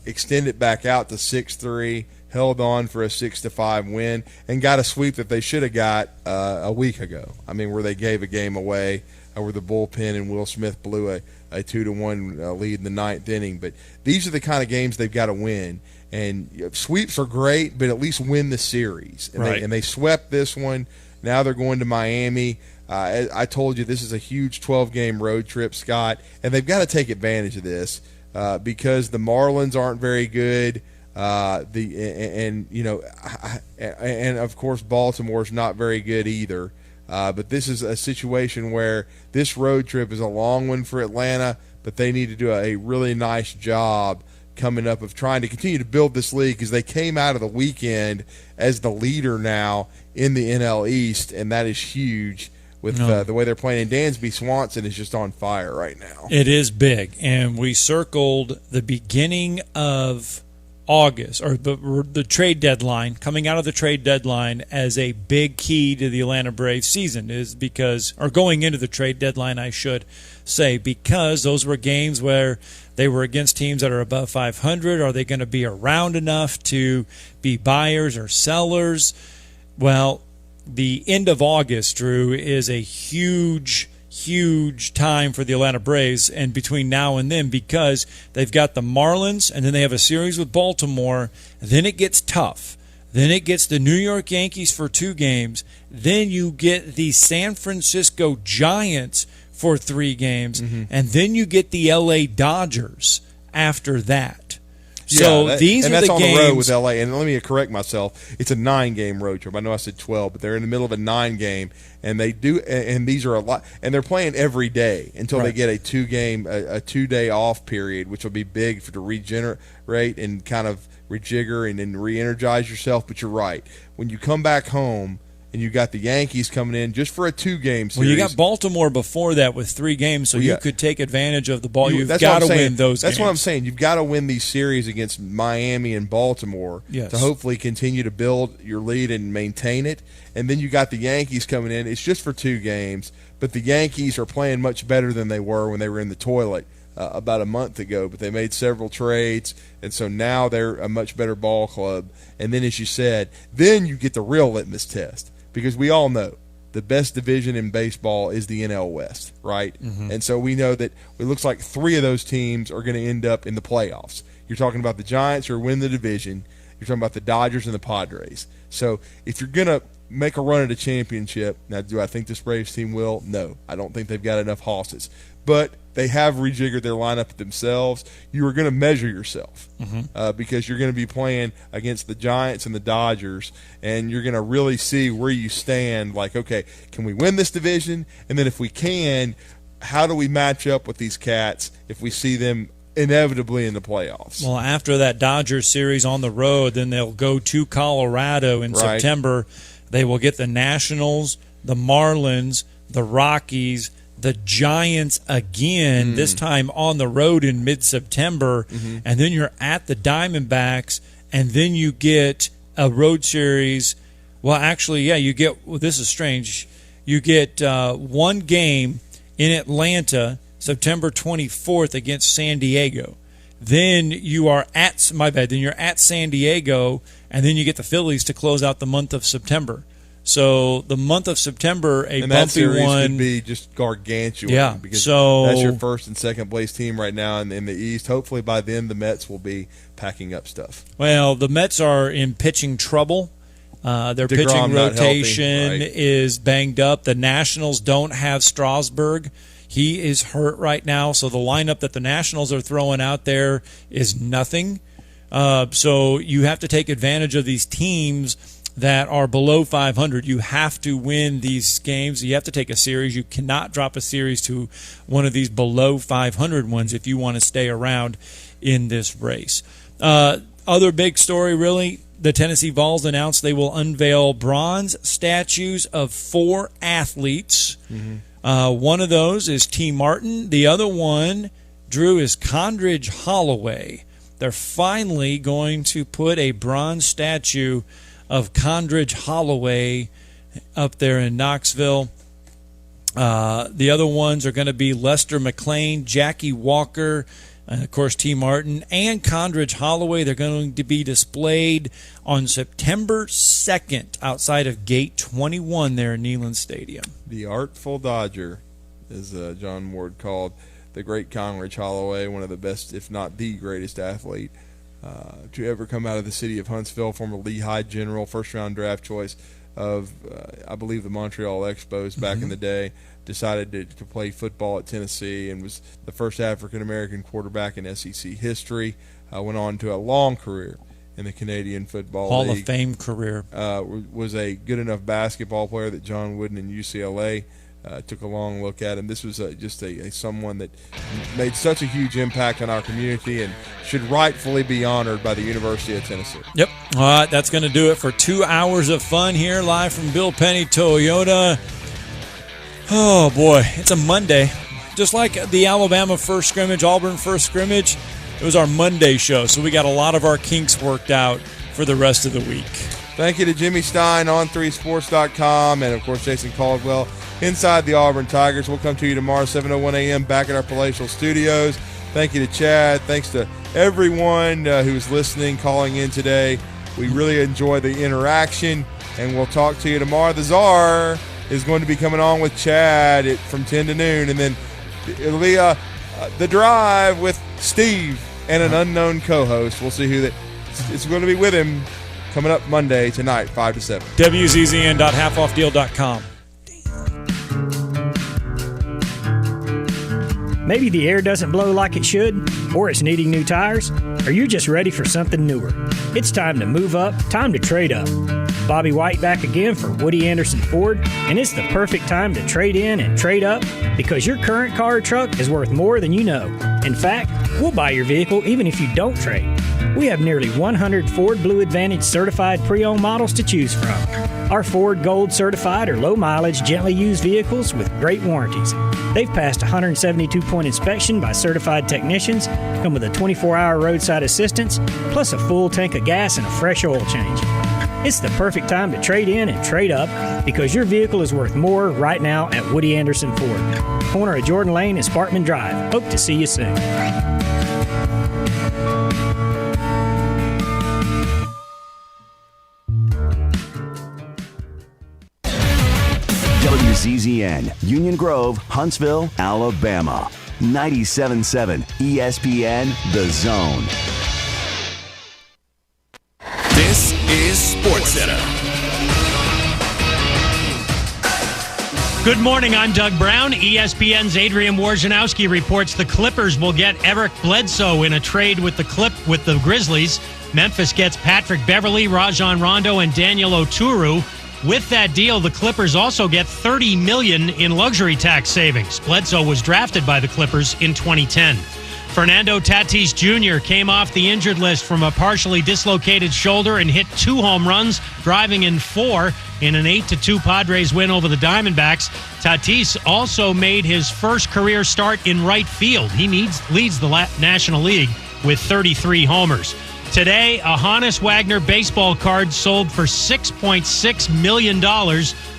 extend it back out to 6-3, held on for a 6-5 win, and got a sweep that they should have got a week ago. I mean, where they gave a game away, where the bullpen and Will Smith blew a 2-1 lead in the ninth inning. But these are the kind of games they've got to win. And sweeps are great, but at least win the series. And, right. they swept this one. Now they're going to Miami. I told you this is a huge 12-game road trip, Scott, and they've got to take advantage of this because the Marlins aren't very good. And of course Baltimore's not very good either. But this is a situation where this road trip is a long one for Atlanta, but they need to do a really nice job coming up of trying to continue to build this league because they came out of the weekend as the leader now in the NL East, and that is huge with the way they're playing. And Dansby Swanson is just on fire right now. It is big, and we circled the beginning of August, or the trade deadline, coming out of the trade deadline as a big key to the Atlanta Braves season is because, or going into the trade deadline, I should say, because those were games where they were against teams that are above 500. Are they going to be around enough to be buyers or sellers? Well, the end of August, Drew, is a huge time for the Atlanta Braves, and between now and then, because they've got the Marlins, and then they have a series with Baltimore, then it gets tough. Then it gets the New York Yankees for 2 games. Then you get the San Francisco Giants for 3 games, and then you get the LA Dodgers after that. So these are the games. And that's on the road with LA. And let me correct myself. It's a 9-game road trip. I know I said 12, but they're in the middle of a 9-game, and they do. And these are a lot. And they're playing every day until they get a 2-day off period, which will be big to regenerate and kind of rejigger and then re-energize yourself. But you're right. When you come back home, and you got the Yankees coming in just for a 2-game series. Well, you got Baltimore before that with 3 games, so you could take advantage of the ball. You've got to win those games. That's what I'm saying. You've got to win these series against Miami and Baltimore to hopefully continue to build your lead and maintain it. And then you got the Yankees coming in. It's just for 2 games, but the Yankees are playing much better than they were when they were in the toilet about a month ago, but they made several trades, and so now they're a much better ball club. And then, as you said, then you get the real litmus test. Because we all know the best division in baseball is the NL West, right? Mm-hmm. And so we know that it looks like 3 of those teams are going to end up in the playoffs. You're talking about the Giants who win the division. You're talking about the Dodgers and the Padres. So if you're going to make a run at a championship, now do I think this Braves team will? No. I don't think they've got enough horses. But they have rejiggered their lineup themselves. You are going to measure yourself because you're going to be playing against the Giants and the Dodgers, and you're going to really see where you stand. Like, okay, can we win this division? And then if we can, how do we match up with these cats if we see them inevitably in the playoffs? Well, after that Dodgers series on the road, then they'll go to Colorado in September. They will get the Nationals, the Marlins, the Rockies, the Giants again, this time on the road in mid-September, and then you're at the Diamondbacks, and then you get a road series. Well, actually, you get, this is strange, you get 1 game in Atlanta, September 24th against San Diego. Then you are at, then you're at San Diego, and then you get the Phillies to close out the month of September. So the month of September, a and bumpy that series one could be just gargantuan. Yeah, because so that's your first and second place team right now in the East. Hopefully by then the Mets will be packing up stuff. Well, the Mets are in pitching trouble. Their DeGrom pitching not rotation healthy, right. is banged up. The Nationals don't have Strasburg. He is hurt right now, so the lineup that the Nationals are throwing out there is nothing. So you have to take advantage of these teams that are below 500. You have to win these games. You have to take a series. You cannot drop a series to one of these below 500 ones if you want to stay around in this race. Other big story, really, the Tennessee Vols announced they will unveil bronze statues of 4 athletes. One of those is T. Martin. The other one, Drew, is Condridge Holloway. They're finally going to put a bronze statue of Condridge Holloway up there in Knoxville. The other ones are going to be Lester McLean, Jackie Walker, and of course T. Martin, and Condridge Holloway. They're going to be displayed on September 2nd outside of Gate 21 there in Neyland Stadium. The Artful Dodger, as John Ward called the great Condridge Holloway, one of the best, if not the greatest athlete to ever come out of the city of Huntsville, former Lehigh General, first-round draft choice of, I believe, the Montreal Expos back in the day, decided to play football at Tennessee and was the first African-American quarterback in SEC history, went on to a long career in the Canadian Football Hall League. of Fame career. Was a good enough basketball player that John Wooden and UCLA took a long look at him. This was just someone that made such a huge impact on our community and should rightfully be honored by the University of Tennessee. Yep. All right, that's going to do it for 2 hours of fun here live from Bill Penny Toyota. Oh, boy, it's a Monday. Just like the Alabama first scrimmage, Auburn first scrimmage, it was our Monday show, so we got a lot of our kinks worked out for the rest of the week. Thank you to Jimmy Stein, on3sports.com, and, of course, Jason Caldwell inside the Auburn Tigers. We'll come to you tomorrow, 7:01 a.m., back at our palatial studios. Thank you to Chad. Thanks to everyone who's listening, calling in today. We really enjoy the interaction, and we'll talk to you tomorrow. The Czar is going to be coming on with Chad from 10 to noon, and then it'll be The Drive with Steve and an unknown co-host. We'll see who that is going to be with him coming up Monday tonight, 5 to 7. WZZN.halfoffdeal.com. Maybe the air doesn't blow like it should, or it's needing new tires, or you're just ready for something newer. It's time to move up, time to trade up. Bobby White back again for Woody Anderson Ford, and it's the perfect time to trade in and trade up because your current car or truck is worth more than you know. In fact, we'll buy your vehicle even if you don't trade. We have nearly 100 Ford Blue Advantage certified pre-owned models to choose from. Our Ford Gold certified or low mileage, gently used vehicles with great warranties. They've passed a 172-point inspection by certified technicians, come with a 24-hour roadside assistance, plus a full tank of gas and a fresh oil change. It's the perfect time to trade in and trade up because your vehicle is worth more right now at Woody Anderson Ford. Corner of Jordan Lane and Sparkman Drive. Hope to see you soon. WZZN, Union Grove, Huntsville, Alabama. 97.7 ESPN, The Zone. This is SportsCenter. Good morning, I'm Doug Brown. ESPN's Adrian Wojnarowski reports the Clippers will get Eric Bledsoe in a trade with the Grizzlies. Memphis gets Patrick Beverley, Rajon Rondo, and Daniel Oturu. With that deal, the Clippers also get $30 million in luxury tax savings. Bledsoe was drafted by the Clippers in 2010. Fernando Tatis Jr. came off the injured list from a partially dislocated shoulder and hit 2 home runs, driving in 4 in an 8-2 Padres win over the Diamondbacks. Tatis also made his first career start in right field. He leads the National League with 33 homers. Today, a Honus Wagner baseball card sold for $6.6 million,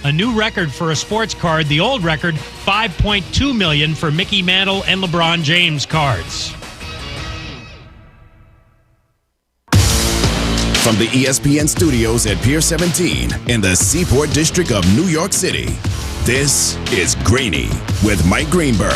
a new record for a sports card. The old record, $5.2 million for Mickey Mantle and LeBron James cards. From the ESPN studios at Pier 17 in the Seaport District of New York City, this is Greeny with Mike Greenberg.